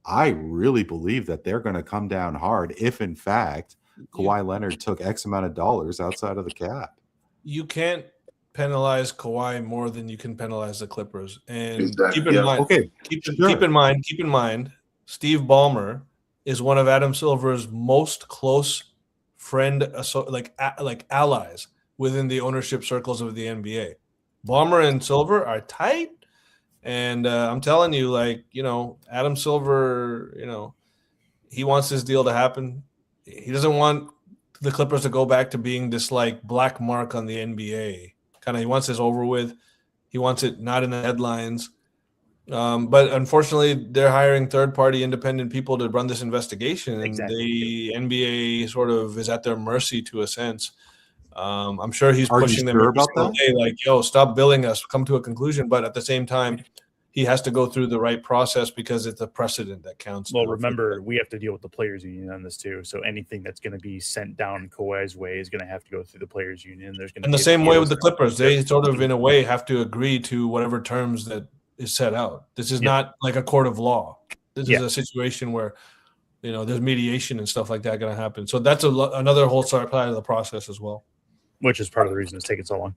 I really believe that they're going to come down hard if, in fact, Kawhi Leonard took X amount of dollars outside of the cap. You can't penalize Kawhi more than you can penalize the Clippers. And keep in mind, Steve Ballmer is one of Adam Silver's most close friend, like allies within the ownership circles of the NBA. Ballmer and Silver are tight. And I'm telling you, Adam Silver, he wants this deal to happen. He doesn't want the Clippers to go back to being this black mark on the NBA. He wants this over with. He wants it not in the headlines. But unfortunately, they're hiring third-party independent people to run this investigation, and Exactly. the NBA sort of is at their mercy to a sense. I'm sure he's Are you pushing them sure every about single that? day, like, "Yo, stop billing us. Come to a conclusion." But at the same time, he has to go through the right process because it's a precedent that counts. Well, Now for remember, we have to deal with the players' union on this too. So anything that's going to be sent down Kawhi's way is going to have to go through the players' union. There's going to and the be same way with appeals. the Clippers, they sort of, in a way, have to agree to whatever terms that is set out. This is not like a court of law. This is a situation where, there's mediation and stuff like that going to happen. So that's another whole side of the process as well. Which is part of the reason it's taking so long.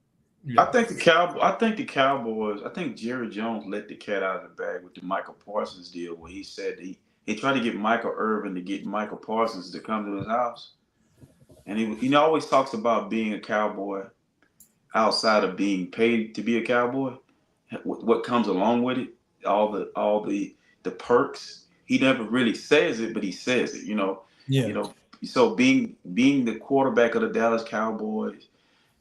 I think the Cowboys. I think Jerry Jones let the cat out of the bag with the Michael Parsons deal, where he said he tried to get Michael Irvin to get Michael Parsons to come to his house, and he always talks about being a Cowboy outside of being paid to be a Cowboy. What comes along with it, all the perks. He never really says it, but he says it. Yeah. So being the quarterback of the Dallas Cowboys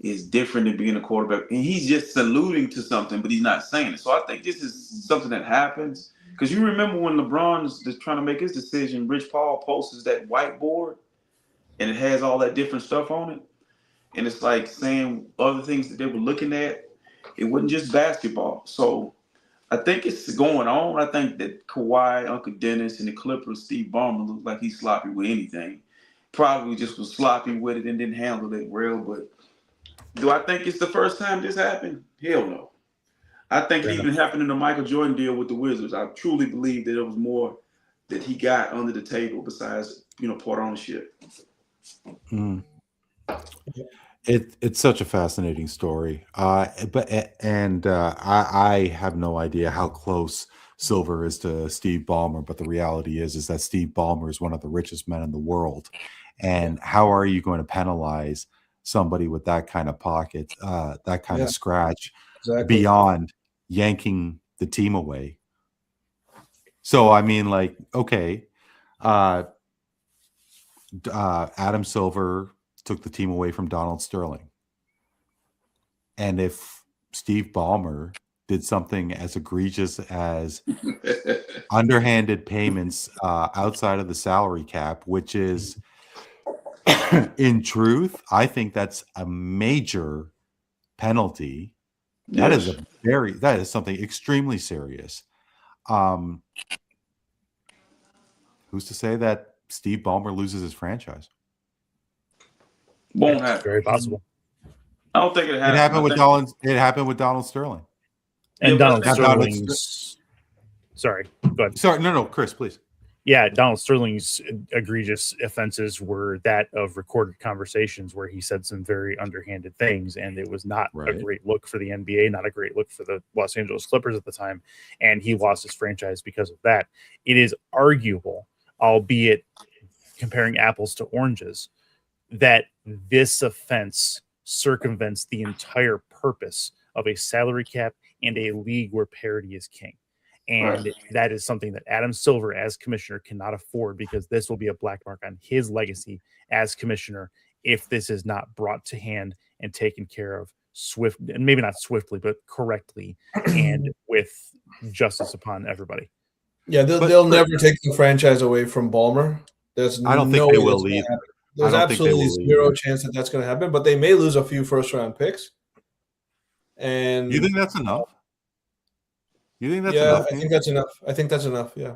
is different than being a quarterback. And he's just alluding to something, but he's not saying it. So I think this is something that happens. Because you remember when LeBron's just trying to make his decision, Rich Paul posts that whiteboard and it has all that different stuff on it. And it's like saying other things that they were looking at. It wasn't just basketball. So I think it's going on. I think that Kawhi, Uncle Dennis, and the Clippers, Steve Ballmer, look like he's sloppy with anything. Probably just was sloppy with it and didn't handle it well, but do I think it's the first time this happened? Hell no. I think it even happened in the Michael Jordan deal with the Wizards. I truly believe that there was more that he got under the table besides, part ownership. Mm. It's such a fascinating story. I have no idea how close Silver is to Steve Ballmer, but the reality is that Steve Ballmer is one of the richest men in the world. And how are you going to penalize somebody with that kind of pocket, that kind of scratch, beyond yanking the team away? So I mean, like, okay, Adam Silver took the team away from Donald Sterling, and if Steve Ballmer did something as egregious as underhanded payments outside of the salary cap, which is, in truth, I think that's a major penalty. Yes. That is something extremely serious. Who's to say that Steve Ballmer loses his franchise? Won't happen. Very possible. I don't think it happened. It happened with Donald Sterling. And Yeah, Donald but- Sterling's. Sorry, go ahead. Sorry, no, Chris, please. Yeah, Donald Sterling's egregious offenses were that of recorded conversations where he said some very underhanded things, and it was not a great look for the NBA, not a great look for the Los Angeles Clippers at the time, and he lost his franchise because of that. It is arguable, albeit comparing apples to oranges, that this offense circumvents the entire purpose of a salary cap and a league where parity is king. And that is something that Adam Silver as commissioner cannot afford, because this will be a black mark on his legacy as commissioner if this is not brought to hand and taken care of maybe not swiftly, but correctly and with justice upon everybody. Yeah, they'll never take the franchise away from Ballmer. I don't think they will either. There's absolutely zero chance that that's going to happen, but they may lose a few first-round picks. And you think that's enough? You think that's enough? I think that's enough. I think that's enough. Yeah.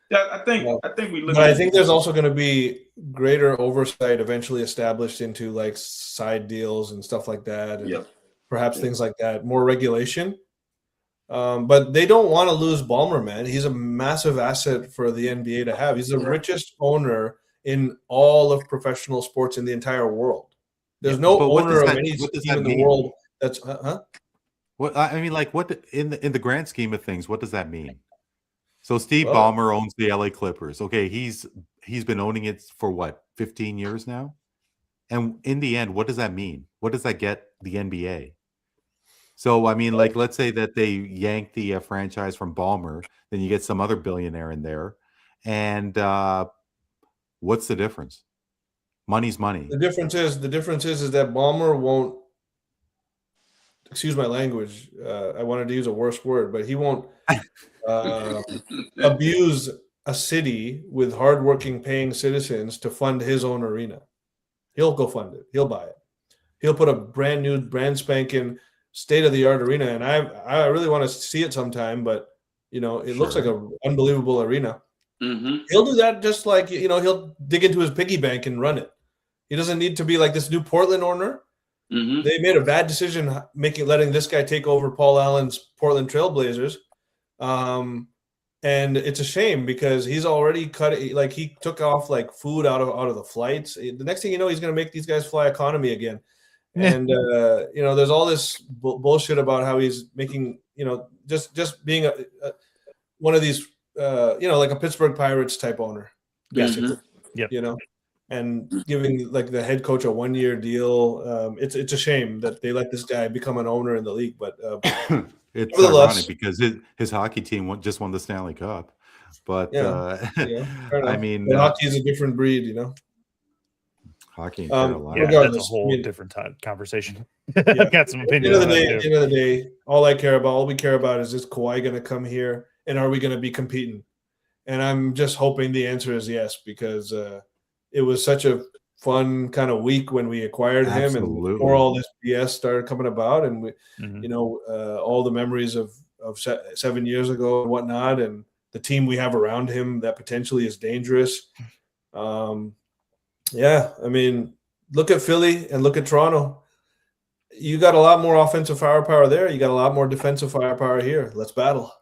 Yeah, I think we look. But I think there's also going to be greater oversight eventually established into like side deals and stuff like that, and perhaps things like that, more regulation. But they don't want to lose Ballmer, man. He's a massive asset for the NBA to have. He's the richest owner in all of professional sports in the entire world. There's no owner of any team in the world that's What I mean, like, what in the grand scheme of things, what does that mean? So Steve Ballmer owns the LA Clippers. Okay, he's been owning it for what, 15 years now? And in the end, what does that mean? What does that get the NBA? So I mean, like, let's say that they yank the franchise from Ballmer, then you get some other billionaire in there, and what's the difference? Money's money. The difference is that Ballmer won't excuse my language. I wanted to use a worse word, but he won't abuse a city with hardworking paying citizens to fund his own arena. He'll go fund it. He'll buy it. He'll put a brand new, brand spanking, state of the art arena, and I really want to see it sometime. But it looks like an unbelievable arena. Mm-hmm. He'll do that just like he'll dig into his piggy bank and run it. He doesn't need to be like this new Portland owner. Mm-hmm. They made a bad decision letting this guy take over Paul Allen's Portland Trailblazers. And it's a shame because he's already cut it. Like he took off like food out of the flights. The next thing you know, he's going to make these guys fly economy again. And there's all this bullshit about how he's making just being one of these like a Pittsburgh Pirates type owner. Mm-hmm. Yep. And giving like the head coach a 1-year deal. It's a shame that they let this guy become an owner in the league, but it's ironic because his hockey team just won the Stanley Cup. But I mean, hockey is a different breed, Hockey in Carolina. That's a whole different conversation. I've got some opinions. At the end of the day, all we care about is Kawhi going to come here and are we going to be competing? And I'm just hoping the answer is yes, because it was such a fun kind of week when we acquired him and before all this BS started coming about, and we, all the memories of 7 years ago and whatnot, and the team we have around him that potentially is dangerous. I mean, look at Philly and look at Toronto. You got a lot more offensive firepower there. You got a lot more defensive firepower here. Let's battle.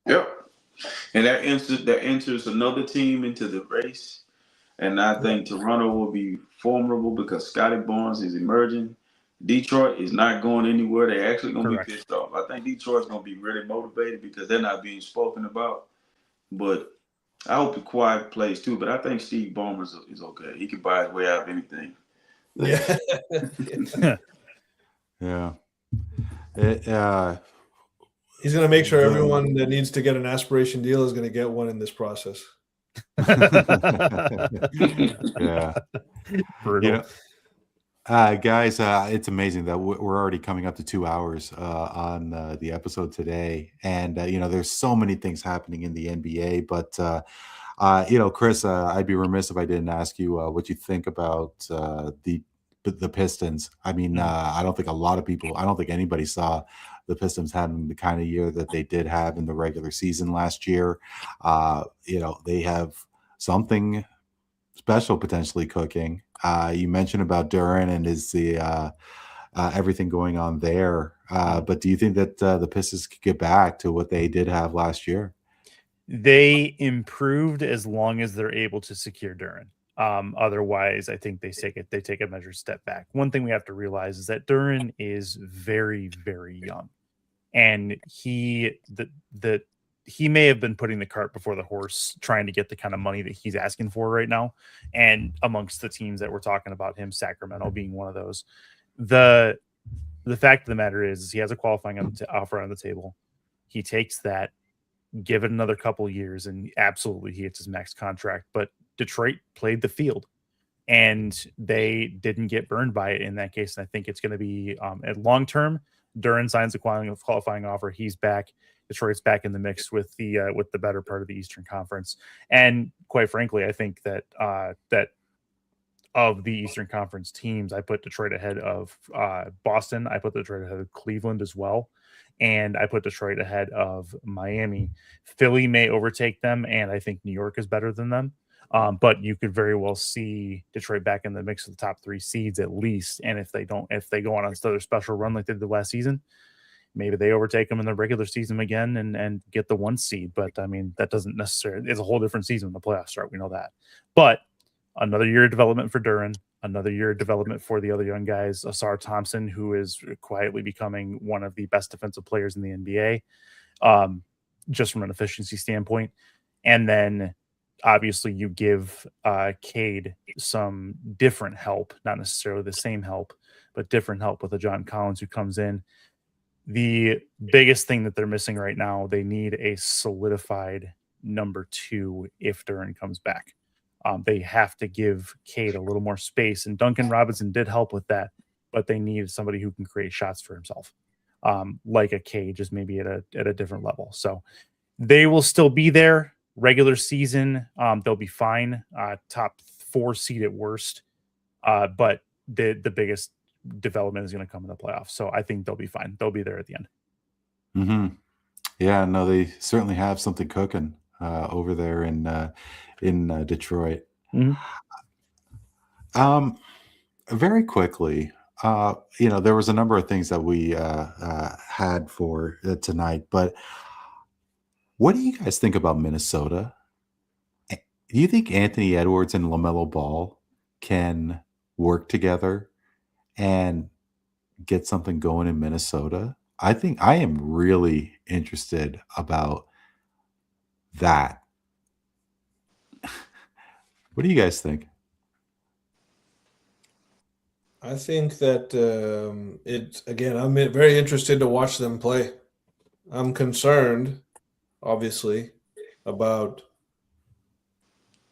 Yep. And that enters another team into the race. And I think Toronto will be formidable because Scotty Barnes is emerging. Detroit is not going anywhere. They're actually going to be pissed off. I think Detroit's going to be really motivated because they're not being spoken about. But I hope the Kawhi plays too. But I think Steve Ballmer is okay. He can buy his way out of anything. Yeah. He's going to make sure everyone that needs to get an aspiration deal is going to get one in this process. Yeah. Brutal. Guys, it's amazing that we're already coming up to 2 hours on the episode today, and there's so many things happening in the NBA. But Chris, I'd be remiss if I didn't ask you what you think about the Pistons. I mean, I don't think anybody saw the Pistons having the kind of year that they did have in the regular season last year. They have something special potentially cooking. You mentioned about Duran and everything going on there. But do you think that the Pistons could get back to what they did have last year? They improved as long as they're able to secure Duran. Otherwise, I think they take a measured step back. One thing we have to realize is that Duran is very, very young, and he may have been putting the cart before the horse, trying to get the kind of money that he's asking for right now. And amongst the teams that we're talking about, him, Sacramento being one of those, the fact of the matter is he has a qualifying offer on the table. He takes that, give it another couple of years, and absolutely he hits his max contract. But Detroit played the field, and they didn't get burned by it in that case. And I think it's going to be at long term. Duran signs a qualifying offer. He's back. Detroit's back in the mix with the better part of the Eastern Conference. And quite frankly, I think that that of the Eastern Conference teams, I put Detroit ahead of Boston. I put Detroit ahead of Cleveland as well. And I put Detroit ahead of Miami. Philly may overtake them, and I think New York is better than them. But you could very well see Detroit back in the mix of the top 3 seeds at least. And if they go on another special run like they did last season, maybe they overtake them in the regular season again and get the 1 seed. But I mean, that doesn't necessarily, it's a whole different season when the playoffs start. We know that. But another year of development for Duran, another year of development for the other young guys, Asar Thompson, who is quietly becoming one of the best defensive players in the NBA, just from an efficiency standpoint. And then obviously you give Cade some different help, not necessarily the same help, but different help with a John Collins who comes in. The biggest thing that they're missing right now, they need a solidified number 2 if Duran comes back. They have to give Cade a little more space, and Duncan Robinson did help with that but they need somebody who can create shots for himself, like a K, just maybe at a different level. So they will still be there regular season. They'll be fine. Top 4 seed at worst. But the biggest development is going to come in the playoffs. So I think they'll be fine. They'll be there at the end. Mm-hmm. Yeah, no, they certainly have something cooking over there in Detroit. Mm-hmm. Very quickly, there was a number of things that we had for tonight, but what do you guys think about Minnesota? Do you think Anthony Edwards and LaMelo Ball can work together and get something going in Minnesota? I think I am really interested about that. What do you guys think? I think that I'm very interested to watch them play. I'm concerned, obviously, about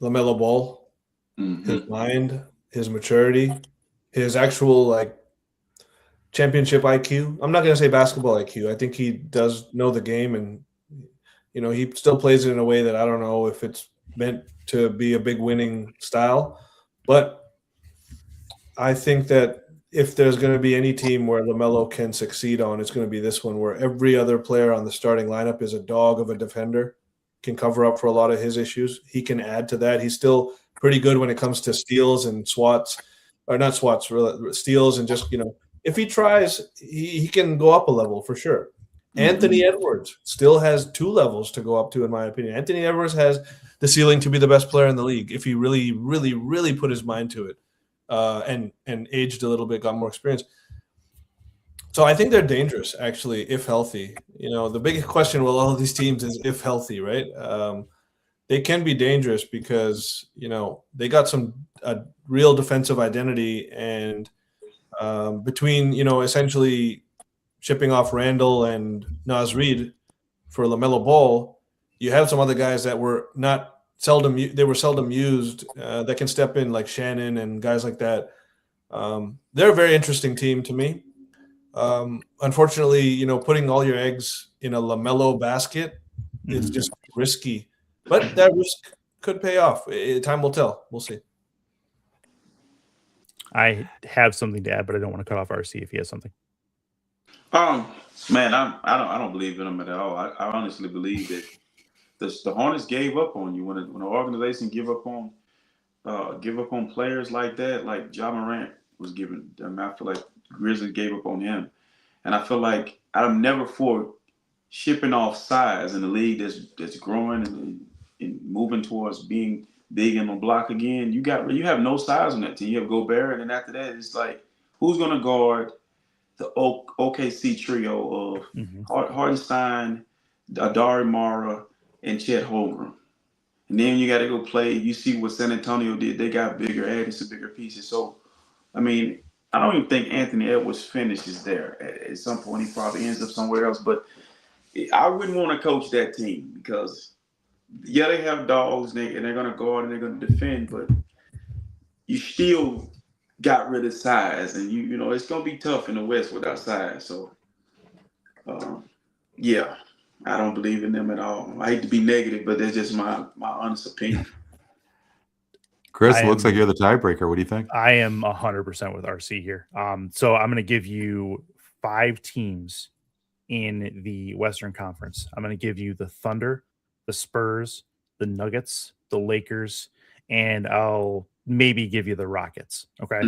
LaMelo Ball, his mind, his maturity, his actual championship IQ. I'm not going to say basketball IQ. I think he does know the game, and he still plays it in a way that I don't know if it's meant to be a big winning style. But I think that if there's going to be any team where LaMelo can succeed on, it's going to be this one, where every other player on the starting lineup is a dog of a defender, can cover up for a lot of his issues. He can add to that. He's still pretty good when it comes to steals and swats, or not swats, really, steals, and just, if he tries, he can go up a level for sure. Anthony Edwards still has 2 levels to go up to, in my opinion. Anthony Edwards has the ceiling to be the best player in the league if he really, really, really put his mind to it, and aged a little bit, got more experience. So I think they're dangerous, actually, if healthy. The biggest question with all of these teams is if healthy, right? They can be dangerous because, they got a real defensive identity, and between, essentially shipping off Randall and Naz Reid for LaMelo Ball, you have some other guys that were seldom used, that can step in, like Shannon and guys like that. They're a very interesting team to me. Unfortunately, putting all your eggs in a LaMelo basket is just risky, but that risk could pay off. Time will tell. We'll see. I have something to add, but I don't want to cut off RC if he has something. Man, I don't believe in them at all. I honestly believe that the Hornets gave up on you when an organization give up on players like that, like Ja Morant was given. I feel like Grizzlies gave up on him, and I feel like I'm never for shipping off size in the league that's growing and moving towards being big in the block again. You have no size on that team. You have Gobert, and then after that, it's like, who's going to guard the OKC trio of Hartenstein, Adari Mara, and Chet Holmgren? And then you got to go play. You see what San Antonio did. They got bigger, added some bigger pieces. So, I mean, I don't even think Anthony Edwards finishes there. At some point, he probably ends up somewhere else. But I wouldn't want to coach that team because, yeah, they have dogs, and they're going to guard and they're going to defend, but you still got rid of size. And, it's going to be tough in the West without size. So, yeah. I don't believe in them at all. I hate to be negative, but that's just my honest opinion. Chris, looks like you're the tiebreaker. What do you think? I am 100% with RC here. So I'm going to give you 5 teams in the Western Conference. I'm going to give you the Thunder, the Spurs, the Nuggets, the Lakers, and I'll maybe give you the Rockets. Okay.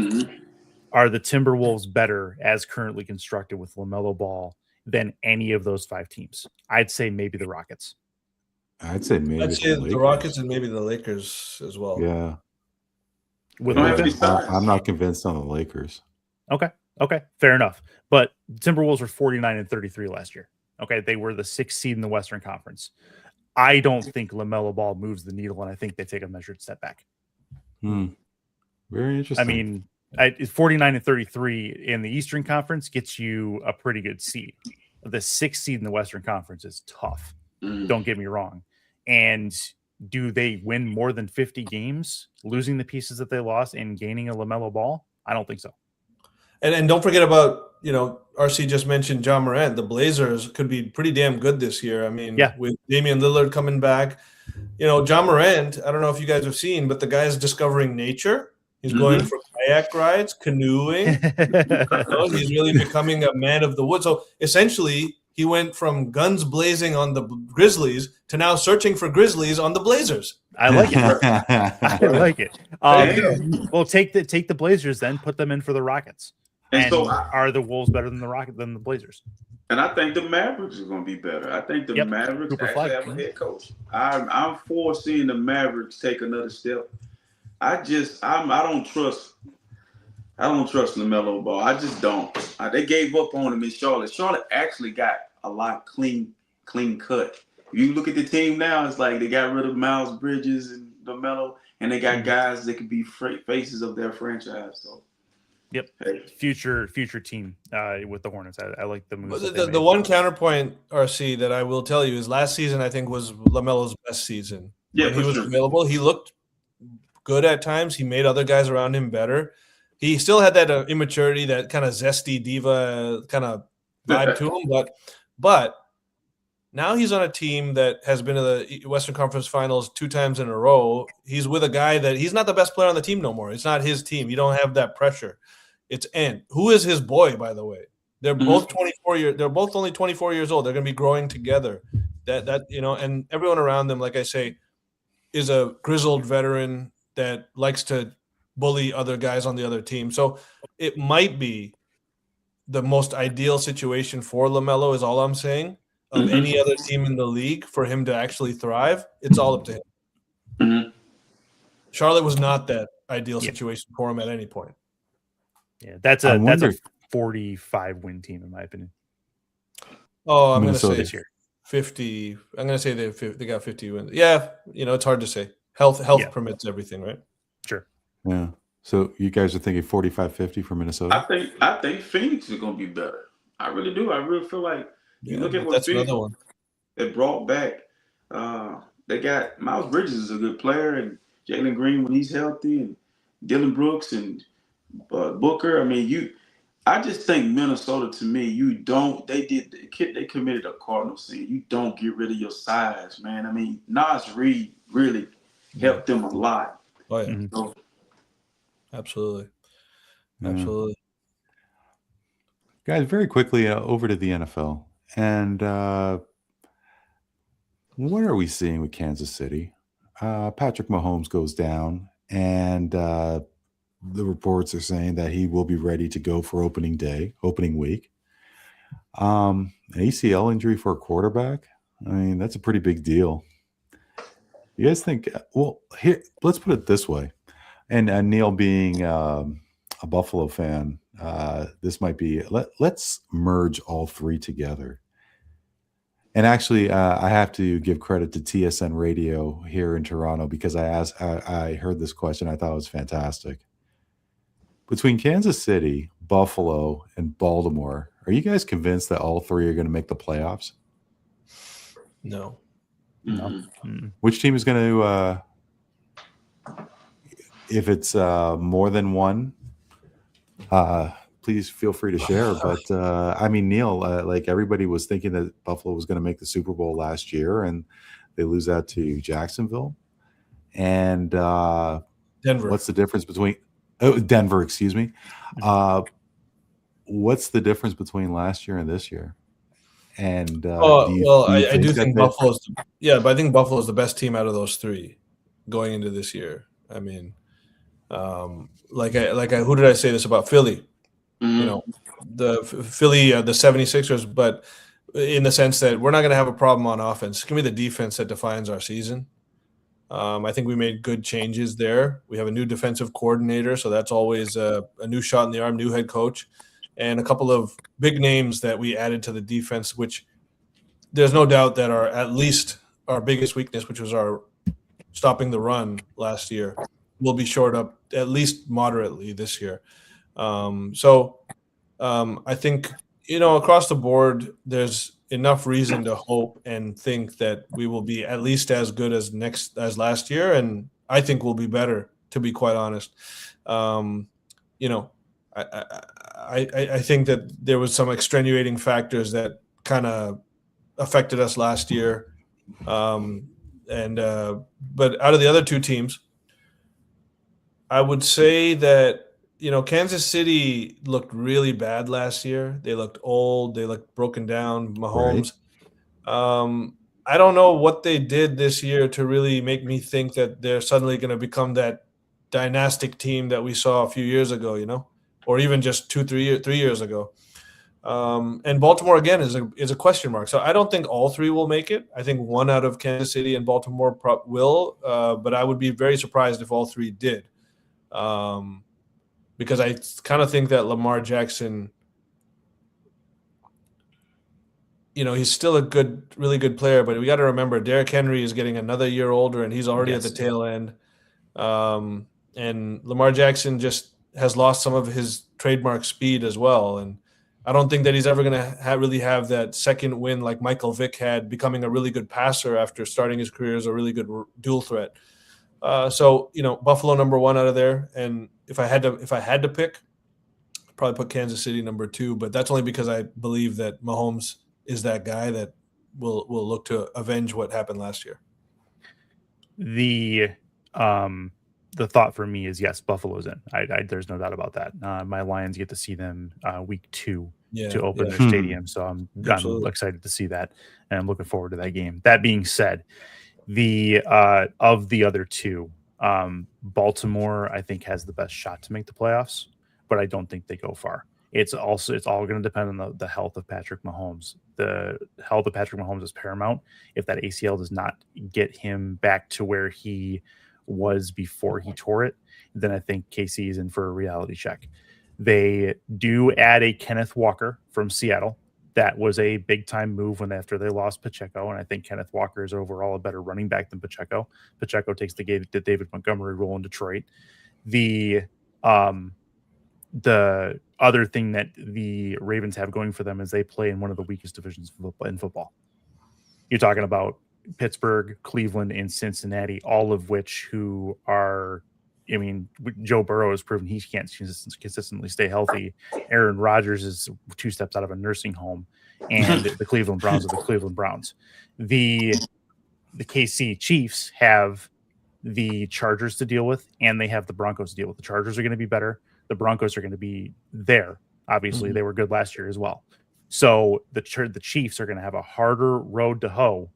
Are the Timberwolves better as currently constructed with LaMelo Ball than any of those 5 teams? I'd say maybe the Rockets. I'd say the Rockets and maybe the Lakers as well. Yeah. I'm not convinced on the Lakers. Okay. Fair enough. But Timberwolves were 49-33 last year. Okay. They were the 6th seed in the Western Conference. I don't think LaMelo Ball moves the needle, and I think they take a measured step back. Very interesting. I mean, 49-33 in the Eastern Conference gets you a pretty good seed. The 6th seed in the Western Conference is tough. Don't get me wrong. And do they win more than 50 games, losing the pieces that they lost and gaining a LaMelo Ball? I don't think so. And don't forget about, RC just mentioned John Morant. The Blazers could be pretty damn good this year. I mean, with Damian Lillard coming back, John Morant, I don't know if you guys have seen, but the guy is discovering nature. He's going for kayak rides, canoeing. He's really becoming a man of the woods. So essentially, he went from guns blazing on the Grizzlies to now searching for Grizzlies on the Blazers. I like it. I like it. Well, take the Blazers then, put them in for the Rockets. And so are the Wolves better than the Blazers? And I think the Mavericks are going to be better. I think the Mavericks actually have a head coach. I'm for seeing the Mavericks take another step. I don't trust LaMelo Ball. I just don't. They gave up on him in Charlotte. Charlotte actually got a lot clean cut. If you look at the team now, it's like they got rid of Miles Bridges and LaMelo, and they got guys that could be faces of their franchise. So. Yep. Hey. Future team with the Hornets. I like the moves. The one counterpoint, RC, that I will tell you is last season I think was LaMelo's best season. Yeah, when he was available. He looked good at times. He made other guys around him better. He still had that immaturity, that kind of zesty diva kind of vibe to him. But now he's on a team that has been to the Western Conference Finals 2 times in a row. He's with a guy that he's not the best player on the team no more. It's not his team. You don't have that pressure. It's Ant, who is his boy, by the way. They're both 24 years. They're both only 24 years old. They're going to be growing together. And everyone around them, like I say, is a grizzled veteran that likes to bully other guys on the other team. So it might be the most ideal situation for LaMelo, is all I'm saying, of any other team in the league for him to actually thrive. It's all up to him. Mm-hmm. Charlotte was not that ideal situation for him at any point. Yeah, that's a 45 win team in my opinion. Oh, I'm going to say this year 50. I'm going to say they got 50 wins. Yeah, it's hard to say. Health permits everything, right? Sure. Yeah. So you guys are thinking 45-50 for Minnesota? I think Phoenix is going to be better. I really do. I really feel like you look at what Phoenix they brought back. They got Miles Bridges is a good player, and Jalen Green when he's healthy, and Dylan Brooks and Booker. I mean, I just think Minnesota, to me, they committed a cardinal sin. You don't get rid of your size, man. I mean, Nas Reed really helped them a lot. Oh yeah, so, absolutely. Guys, very quickly over to the NFL, and what are we seeing with Kansas City? Patrick Mahomes goes down, and the reports are saying that he will be ready to go for opening week. An ACL injury for a quarterback. I mean, that's a pretty big deal. You guys think, well, here, let's put it this way. And Neel being a Buffalo fan, this might be, let's merge all three together. And actually, I have to give credit to TSN Radio here in Toronto, because I heard this question. I thought it was fantastic. Between Kansas City, Buffalo, and Baltimore, are you guys convinced that all three are going to make the playoffs? No. Mm-hmm. Which team is going to, if it's more than one, please feel free to share. But I mean, Neel, like everybody was thinking that Buffalo was going to make the Super Bowl last year, and they lose out to Jacksonville. And Denver. What's the difference between Denver? Excuse me. What's the difference between last year and this year? And I do think Buffalo's. But I think Buffalo's the best team out of those three going into this year. I mean, who did I say this about? Philly. The Philly, the 76ers, but in the sense that we're not going to have a problem on offense. It's going to be the defense that defines our season. I think we made good changes there. We have a new defensive coordinator, so that's always a new shot in the arm, new head coach, and a couple of big names that we added to the defense, which there's no doubt that are at least our biggest weakness, which was our stopping the run last year, will be shored up at least moderately this year. I think, across the board, there's enough reason to hope and think that we will be at least as good as last year. And I think we'll be better, to be quite honest. I think that there was some extenuating factors that kind of affected us last year. But out of the other two teams, I would say that, Kansas City looked really bad last year. They looked old. They looked broken down. Mahomes. I don't know what they did this year to really make me think that they're suddenly going to become that dynastic team that we saw a few years ago, or even just 3 years ago. And Baltimore again is a question mark. So I don't think all three will make it. I think one out of Kansas City and Baltimore will, but I would be very surprised if all three did, because I kind of think that Lamar Jackson, he's still a really good player, but we got to remember Derrick Henry is getting another year older, and he's already at the tail end. And Lamar Jackson just has lost some of his trademark speed as well, and I don't think that he's ever going to really have that second win like Michael Vick had, becoming a really good passer after starting his career as a really good dual threat. So Buffalo number one out of there, and if I had to pick, I'd probably put Kansas City number two, but that's only because I believe that Mahomes is that guy that will look to avenge what happened last year. The thought for me is, yes, Buffalo's in. There's no doubt about that. My Lions get to see them week 2 to open their stadium, so I'm excited to see that, and I'm looking forward to that game. That being said, of the other two, Baltimore I think has the best shot to make the playoffs, but I don't think they go far. It's all going to depend on the health of Patrick Mahomes. The health of Patrick Mahomes is paramount. If that ACL does not get him back to where he was before he tore it, then I think KC is in for a reality check. They do add a Kenneth Walker from Seattle. That was a big time move after they lost Pacheco, and I think Kenneth Walker is overall a better running back than Pacheco. Pacheco takes the David Montgomery role in Detroit. The other thing that the Ravens have going for them is they play in one of the weakest divisions in football. You're talking about Pittsburgh, Cleveland, and Cincinnati, all of which Joe Burrow has proven he can't consistently stay healthy. Aaron Rodgers is 2 steps out of a nursing home, and the Cleveland Browns are the Cleveland Browns. The KC Chiefs have the Chargers to deal with, and they have the Broncos to deal with. The Chargers are going to be better. The Broncos are going to be there. Obviously, they were good last year as well. So the Chiefs are going to have a harder road to hoe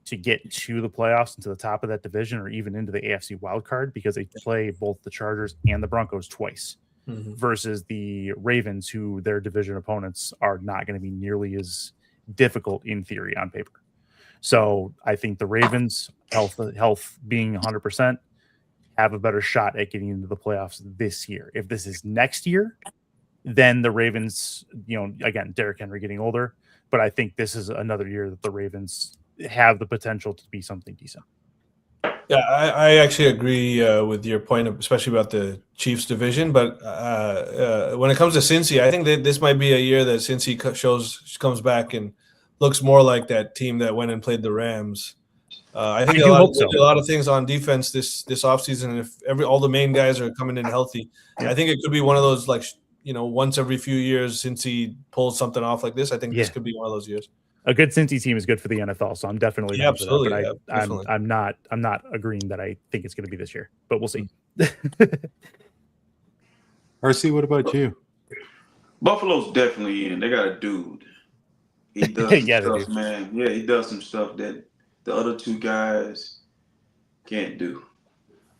to get to the playoffs and to the top of that division, or even into the AFC wild card, because they play both the Chargers and the Broncos twice, versus the Ravens, who their division opponents are not going to be nearly as difficult in theory on paper. So I think the Ravens, health being 100%, have a better shot at getting into the playoffs this year. If this is next year, then the Ravens, again, Derrick Henry getting older, but I think this is another year that the Ravens have the potential to be something decent. Yeah, I actually agree with your point, especially about the Chiefs division. But when it comes to Cincy, I think that this might be a year that Cincy comes back and looks more like that team that went and played the Rams. I think a lot of things on defense this offseason. If all the main guys are coming in healthy, I think it could be one of those, once every few years Cincy pulls something off like this. I think this could be one of those years. A good Cincy team is good for the NFL, so I'm definitely down for that. But I'm not agreeing that I think it's going to be this year, but we'll see. RC, what about you? Buffalo's definitely in. They got a dude. He does stuff, man. Yeah, he does some stuff that the other two guys can't do.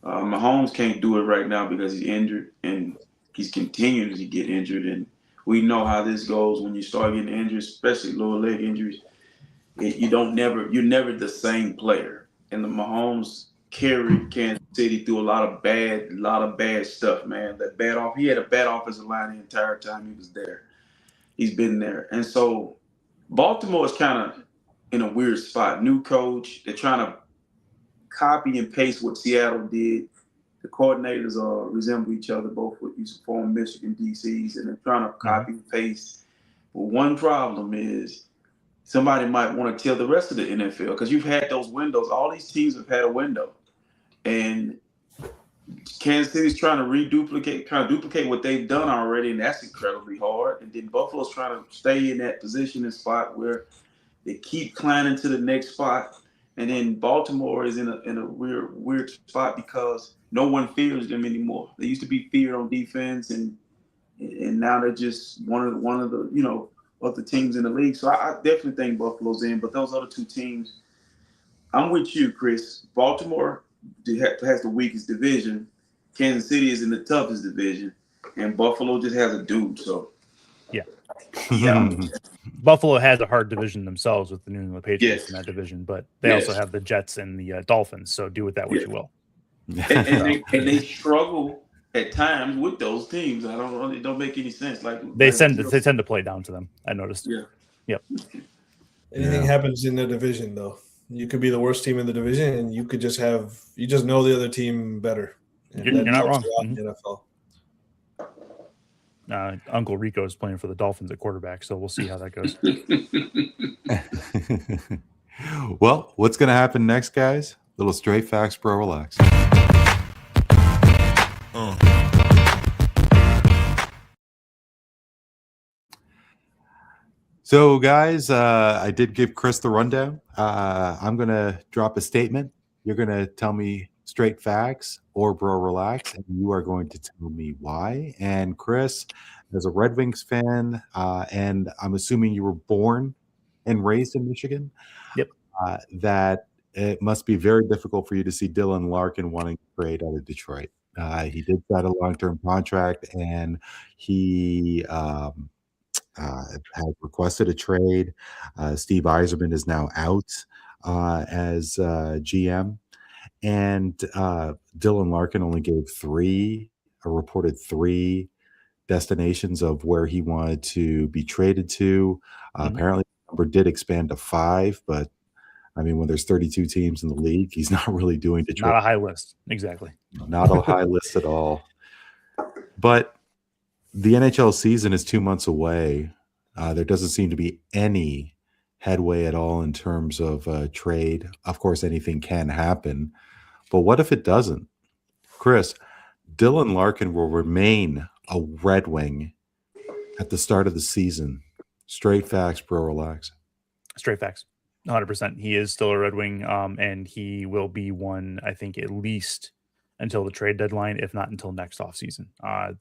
Mahomes can't do it right now because he's injured, and he's continuing to get injured. And we know how this goes when you start getting injured, especially lower leg injuries. You're never the same player. And the Mahomes carried Kansas City through a lot of bad stuff, man. He had a bad offensive line the entire time he was there. He's been there. And so Baltimore is kind of in a weird spot. New coach. They're trying to copy and paste what Seattle did. The coordinators resemble each other, both with these former Michigan DCs, and they're trying to copy and paste. But one problem is somebody might want to tell the rest of the NFL, because you've had those windows. All these teams have had a window. And Kansas City's trying to duplicate what they've done already, and that's incredibly hard. And then Buffalo's trying to stay in that position and spot where they keep climbing to the next spot. And then Baltimore is in a weird spot because no one fears them anymore. They used to be feared on defense, and now they're just one of the of the teams in the league. So I definitely think Buffalo's in, but those other two teams, I'm with you, Chris. Baltimore has the weakest division. Kansas City is in the toughest division, and Buffalo just has a dude. So yeah. Buffalo has a hard division themselves with the New England Patriots Yes. in that division, but they also have the Jets and the Dolphins. So do with that what you will. And they struggle at times with those teams. It don't make any sense. Like they tend to play down to them. I noticed. Yeah. Yep. Anything happens in the division, though. You could be the worst team in the division, and you could just know the other team better. You're not wrong. In the NFL. Uncle Rico is playing for the Dolphins at quarterback, so we'll see how that goes. Well, what's going to happen next, guys? Little straight facts, bro. Relax. So, guys, I did give Chris the rundown. I'm going to drop a statement. You're going to tell me straight facts or bro relax, and you are going to tell me why. And Chris, as a Red Wings fan, and I'm assuming you were born and raised in Michigan, yep, that it must be very difficult for you to see Dylan Larkin wanting to trade out of Detroit. He did sign a long-term contract, and he has requested a trade. Steve Yzerman is now out as GM. And Dylan Larkin only gave reported three destinations of where he wanted to be traded to. Apparently, the number did expand to 5, but I mean, when there's 32 teams in the league, he's not really doing Detroit. Not a high list, exactly. Not a high list at all. But the NHL season is 2 months away. There doesn't seem to be any headway at all in terms of trade. Of course, anything can happen. But what if it doesn't? Chris, Dylan Larkin will remain a Red Wing at the start of the season. Straight facts, bro, relax. Straight facts. 100%. He is still a Red Wing, and he will be one, I think, at least until the trade deadline, if not until next offseason.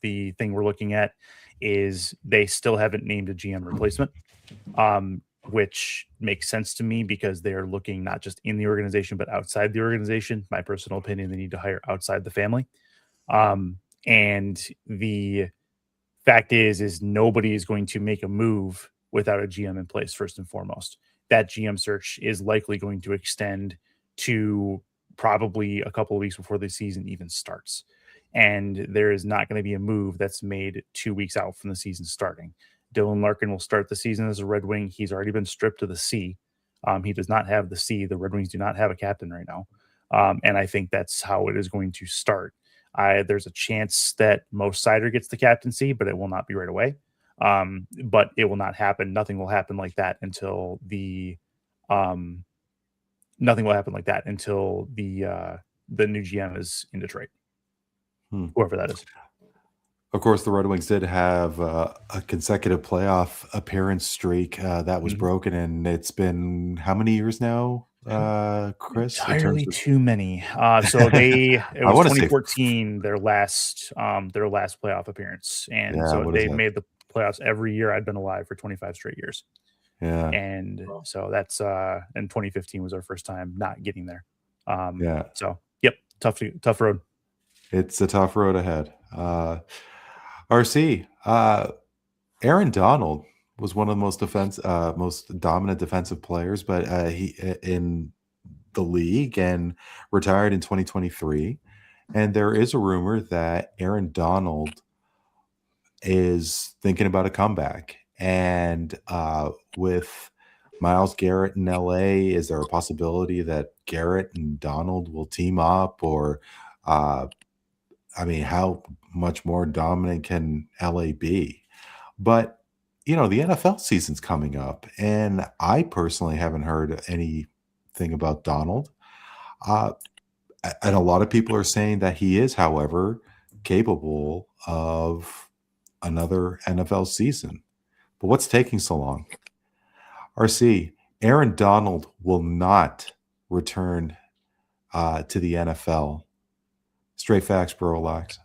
The thing we're looking at is they still haven't named a GM replacement, which makes sense to me because they're looking not just in the organization, but outside the organization. My personal opinion, they need to hire outside the family. And the fact is nobody is going to make a move without a GM in place, first and foremost. That GM search is likely going to extend to probably a couple of weeks before the season even starts. And there is not going to be a move that's made 2 weeks out from the season starting. Dylan Larkin will start the season as a Red Wing. He's already been stripped of the C. He does not have the C. The Red Wings do not have a captain right now. And I think that's how it is going to start. There's a chance that Mo Seider gets the captaincy, but it will not be right away. But it will not happen. Nothing will happen like that until the new GM is in Detroit. Whoever that is. Of course, the Red Wings did have a consecutive playoff appearance streak that was broken, and it's been how many years now, Chris? Entirely too many. So it was 2014 their last playoff appearance, and so they made the playoffs every year I'd been alive for 25 straight years. Yeah, and so that's and 2015 was our first time not getting there. So yep, tough road. It's a tough road ahead. RC, Aaron Donald was one of the most dominant defensive players, but he in the league and retired in 2023. And there is a rumor that Aaron Donald is thinking about a comeback. And with Myles Garrett in LA, is there a possibility that Garrett and Donald will team up? Or, I mean, how much more dominant can LA be? But, you know, the NFL season's coming up, and I personally haven't heard anything about Donald. and a lot of people are saying that he is, however, capable of another NFL season. But what's taking so long? RC, Aaron Donald will not return to the NFL. Straight facts, bro, relax.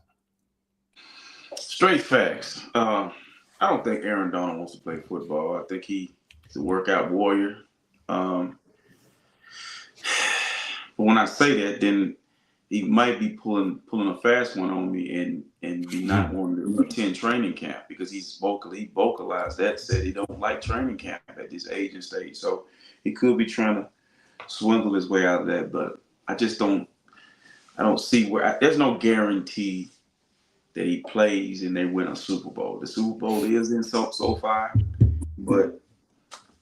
Straight facts. I don't think Aaron Donald wants to play football. I think he's a workout warrior. But when I say that, then he might be pulling a fast one on me and be not wanting to attend training camp because he vocalized that, said he don't like training camp at this age and stage. So he could be trying to swindle his way out of that. But I don't see where there's no guarantee that he plays and they win a Super Bowl. The Super Bowl is in so far, but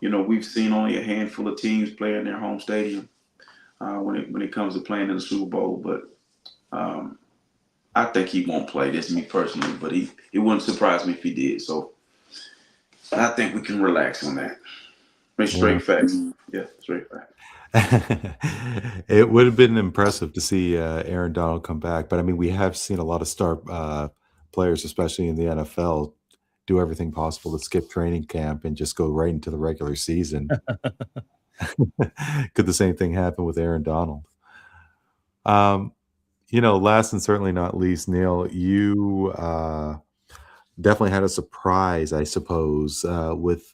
we've seen only a handful of teams play in their home stadium when it comes to playing in the Super Bowl. But I think he won't play. That's me personally, but it wouldn't surprise me if he did. So I think we can relax on that. Straight facts. Yeah, straight facts. It would have been impressive to see Aaron Donald come back, but I mean, we have seen a lot of star players, especially in the NFL, do everything possible to skip training camp and just go right into the regular season. Could the same thing happen with Aaron Donald? Last and certainly not least, Neel, you definitely had a surprise, I suppose, with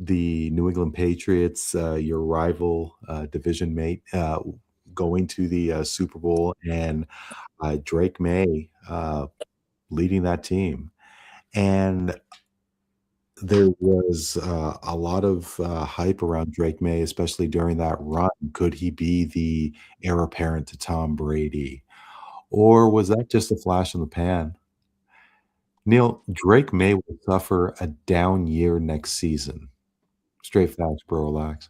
the New England Patriots, your rival division mate, going to the Super Bowl, and Drake May leading that team. And there was a lot of hype around Drake May, especially during that run. Could he be the heir apparent to Tom Brady? Or was that just a flash in the pan? Neel, Drake May will suffer a down year next season. Straight facts, bro, relax.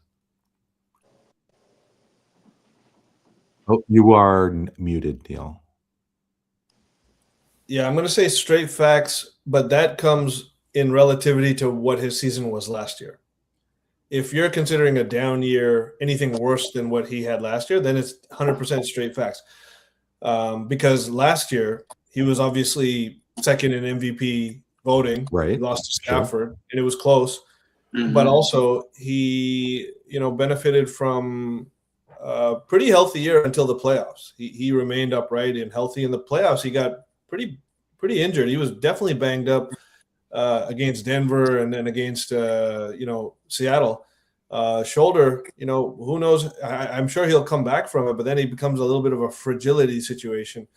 Oh, you are muted, Neel. Yeah, I'm going to say straight facts, but that comes in relativity to what his season was last year. If you're considering a down year anything worse than what he had last year, then it's 100% straight facts. Because last year he was obviously second in MVP voting. Right. He lost to Stafford, and it was close. Mm-hmm. But also he, benefited from a pretty healthy year until the playoffs. He remained upright and healthy in the playoffs. He got pretty injured. He was definitely banged up against Denver and then against Seattle. Shoulder, who knows? I'm sure he'll come back from it, but then he becomes a little bit of a fragility situation.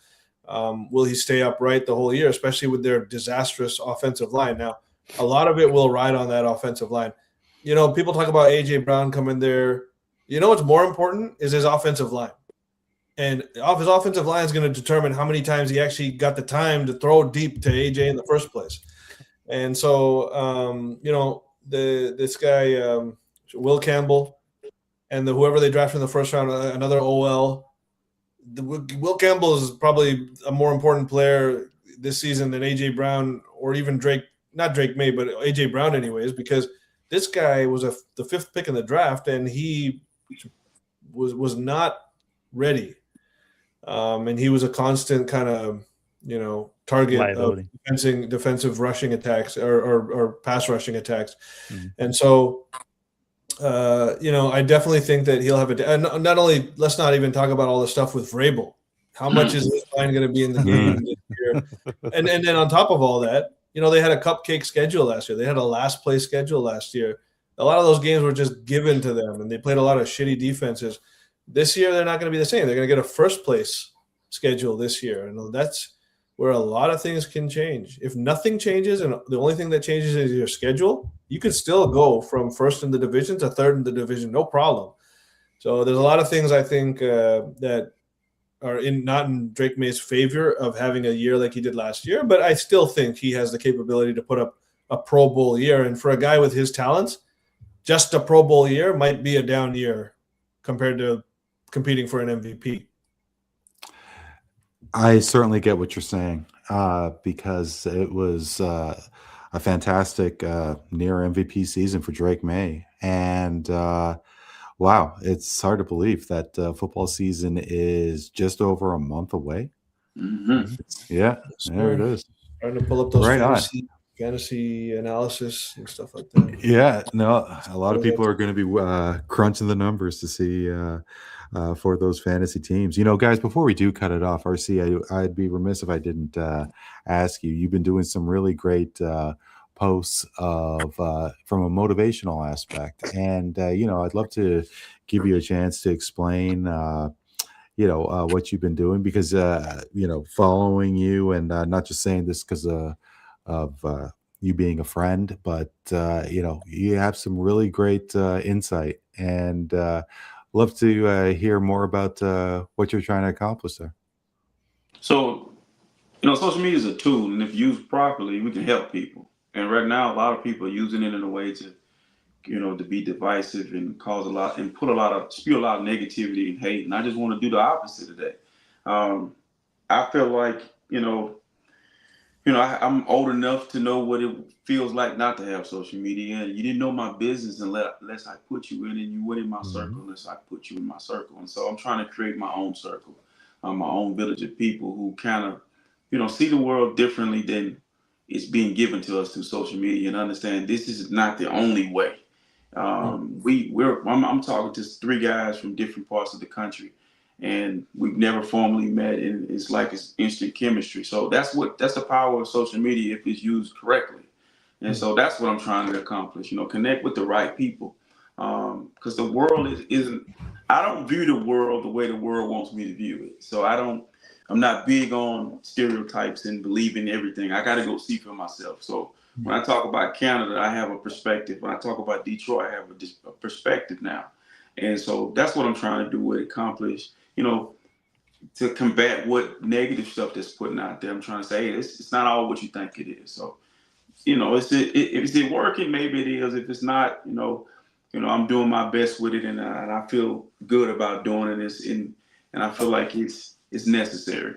Will he stay upright the whole year, especially with their disastrous offensive line? Now, a lot of it will ride on that offensive line. People talk about A.J. Brown coming there. What's more important is his offensive line. And his offensive line is going to determine how many times he actually got the time to throw deep to A.J. in the first place. And so, this guy, Will Campbell, and whoever they drafted in the first round, another OL. Will Campbell is probably a more important player this season than A.J. Brown or even Drake. Not Drake May, but A.J. Brown anyways, because this guy was the fifth pick in the draft, and he was not ready. And he was a constant kind of, target liability of defensive rushing attacks or pass rushing attacks. Mm-hmm. And so, I definitely think that he'll have and not only, let's not even talk about all the stuff with Vrabel. How much is this line going to be in the game this year? And then on top of all that, they had a cupcake schedule last year. They had a last place schedule last year. A lot of those games were just given to them, and they played a lot of shitty defenses. This year, they're not going to be the same. They're going to get a first place schedule this year. And that's where a lot of things can change. If nothing changes and the only thing that changes is your schedule, you could still go from first in the division to third in the division, no problem. So there's a lot of things I think that are not in Drake May's favor of having a year like he did last year, but I still think he has the capability to put up a Pro Bowl year. And for a guy with his talents, just a Pro Bowl year might be a down year compared to competing for an MVP. I certainly get what you're saying because it was a fantastic near MVP season for Drake May. And Wow, it's hard to believe that football season is just over a month away. Mm-hmm. Yeah, Yes, there it sir. is. Trying to pull up those Right on. fantasy analysis and stuff like that. Yeah, no, a lot What of is that? people are going to be crunching the numbers to see for those fantasy teams. You know, guys, before we do cut it off, RC, I'd be remiss if I didn't ask you. You've been doing some really great posts of from a motivational aspect, and you know, I'd love to give you a chance to explain. What you've been doing because following you and not just saying this because of you being a friend, but you have some really great insight and love to hear more about what you're trying to accomplish there. So, social media is a tool, and if used properly, we can help people. And right now, a lot of people are using it in a way to, to be divisive and cause a lot and spew a lot of negativity and hate. And I just want to do the opposite of that. I feel like, I'm old enough to know what it feels like not to have social media. And you didn't know my business unless I put you in, and you went in my Mhm. circle unless I put you in my circle. And so I'm trying to create my own circle, my own village of people who kind of, see the world differently than it's being given to us through social media, and understand this is not the only way. I'm talking to three guys from different parts of the country, and we've never formally met, and it's like it's instant chemistry. So that's the power of social media if it's used correctly. And so that's what I'm trying to accomplish. Connect with the right people, because the world isn't. I don't view the world the way the world wants me to view it. So I'm not big on stereotypes and believing everything. I got to go see for myself. So when I talk about Canada, I have a perspective. When I talk about Detroit, I have a perspective now. And so that's what I'm trying to do with accomplish, to combat what negative stuff that's putting out there. I'm trying to say, hey, it's not all what you think it is. So, is it working? Maybe it is. If it's not, I'm doing my best with it, and I feel good about doing it. And I feel like it's necessary.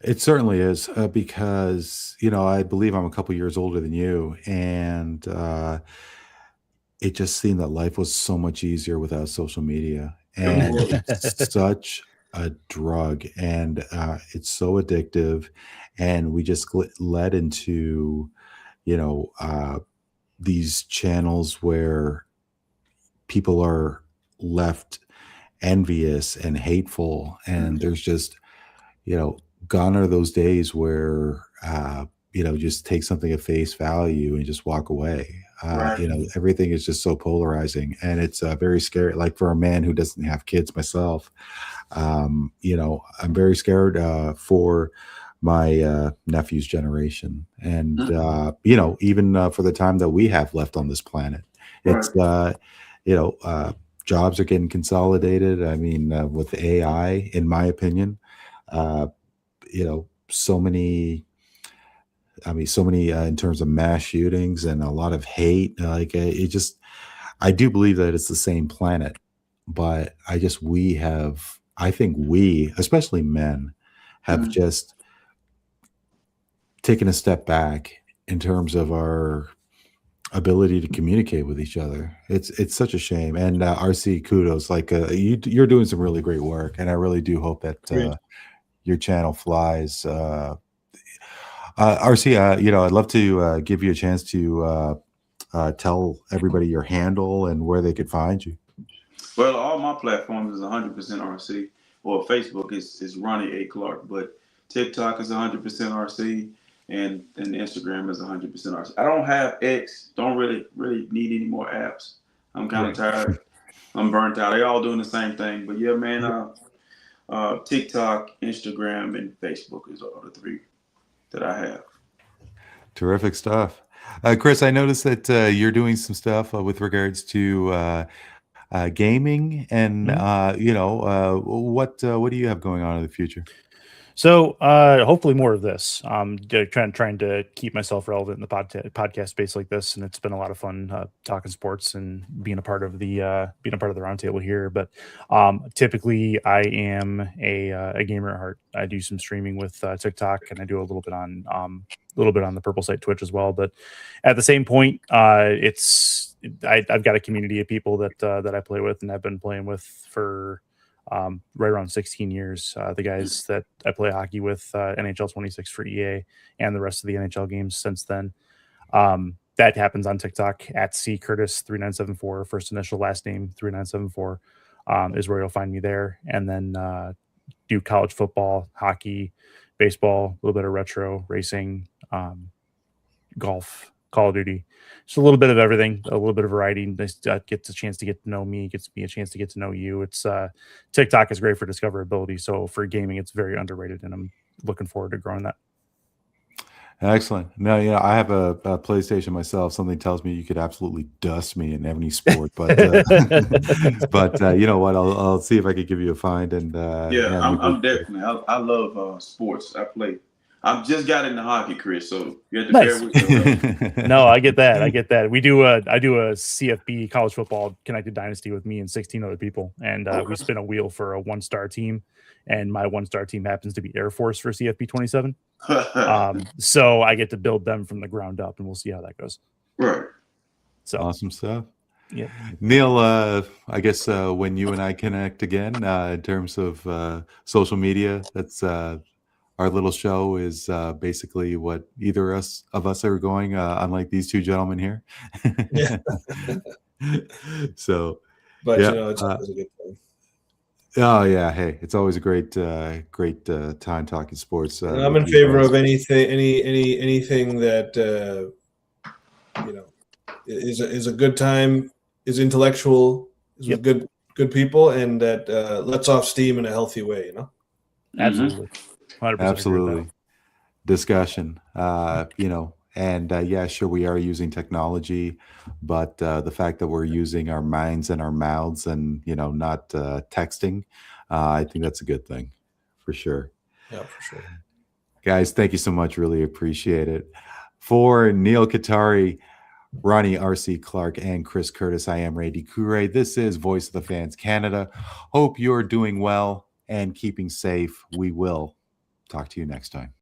It certainly is because I believe I'm a couple years older than you, and it just seemed that life was so much easier without social media, It and was. it's such a drug, and it's so addictive, and we just led into you know uh, these channels where people are left envious and hateful, and there's just you know, gone are those days where, just take something at face value and just walk away. Right. Everything is just so polarizing, and it's very scary. Like for a man who doesn't have kids myself, I'm very scared for my nephew's generation, and even for the time that we have left on this planet. Right. It's you know, jobs are getting consolidated. I mean, with AI, in my opinion uh, so many. I mean, so many in terms of mass shootings and a lot of hate. It just, I do believe that it's the same planet, but I think we, especially men, have Mhm. just taken a step back in terms of our ability to communicate with each other. It's such a shame. And RC, kudos. Like you're doing some really great work, and I really do hope that Great. your channel flies. RC, I'd love to give you a chance to tell everybody your handle and where they could find you. Well, all my platforms is 100% RC. Or Facebook is Ronnie A. Clark, but TikTok is 100% RC, and Instagram is 100% RC. I don't have X. Don't really need any more apps. I'm kind of tired. I'm burnt out. They all doing the same thing. But yeah, man. TikTok, Instagram, and Facebook is all the three that I have. Terrific stuff. Chris, I noticed that you're doing some stuff with regards to gaming, and what do you have going on in the future? So hopefully more of this. Trying to keep myself relevant in the podcast space like this, and it's been a lot of fun talking sports and being a part of the roundtable here. But typically, I am a gamer at heart. I do some streaming with TikTok, and I do a little bit on the Purple Site Twitch as well. But at the same point, it's I've got a community of people that I play with and I've been playing with for right around 16 years. The guys that I play hockey with, NHL 26 for EA, and the rest of the NHL games since then. That happens on TikTok at C Curtis 3974, first initial last name 3974, is where you'll find me there. And then do college football, hockey, baseball, a little bit of retro racing, golf, Call of Duty, just a little bit of everything, a little bit of variety. This gets a chance to get to know me, gets me a chance to get to know you. It's TikTok is great for discoverability. So for gaming, it's very underrated, and I'm looking forward to growing that. Excellent. No, I have a PlayStation myself. Something tells me you could absolutely dust me in any sport, but you know what? I'll see if I could give you a find. And I'm definitely. I love sports. I just got into hockey, Chris. So you have to bear with me. No, I get that. I do I do a CFB college football connected dynasty with me and 16 other people, and we spin a wheel for a 1-star team, and my 1-star team happens to be Air Force for CFB 27. So I get to build them from the ground up, and we'll see how that goes. Right. So awesome stuff. Yeah, Neel, I guess when you and I connect again in terms of social media, that's our little show is basically what either of us are going, unlike these two gentlemen here. Yeah. So, but yeah, it's always a good thing. Oh yeah, hey, it's always a great time talking sports. And I'm in favor of anything that is a good time, is intellectual, is with good people, and that lets off steam in a healthy way. Absolutely, 100% absolutely. Discussion, and yeah, sure, we are using technology, but the fact that we're using our minds and our mouths and, not texting, I think that's a good thing for sure. Yeah, for sure. Guys, thank you so much. Really appreciate it. For Neel Katarey, Ronnie RC Clark, and Chris Curtis, I am Randy Katarey. This is Voice of the Fans Canada. Hope you're doing well and keeping safe. We will talk to you next time.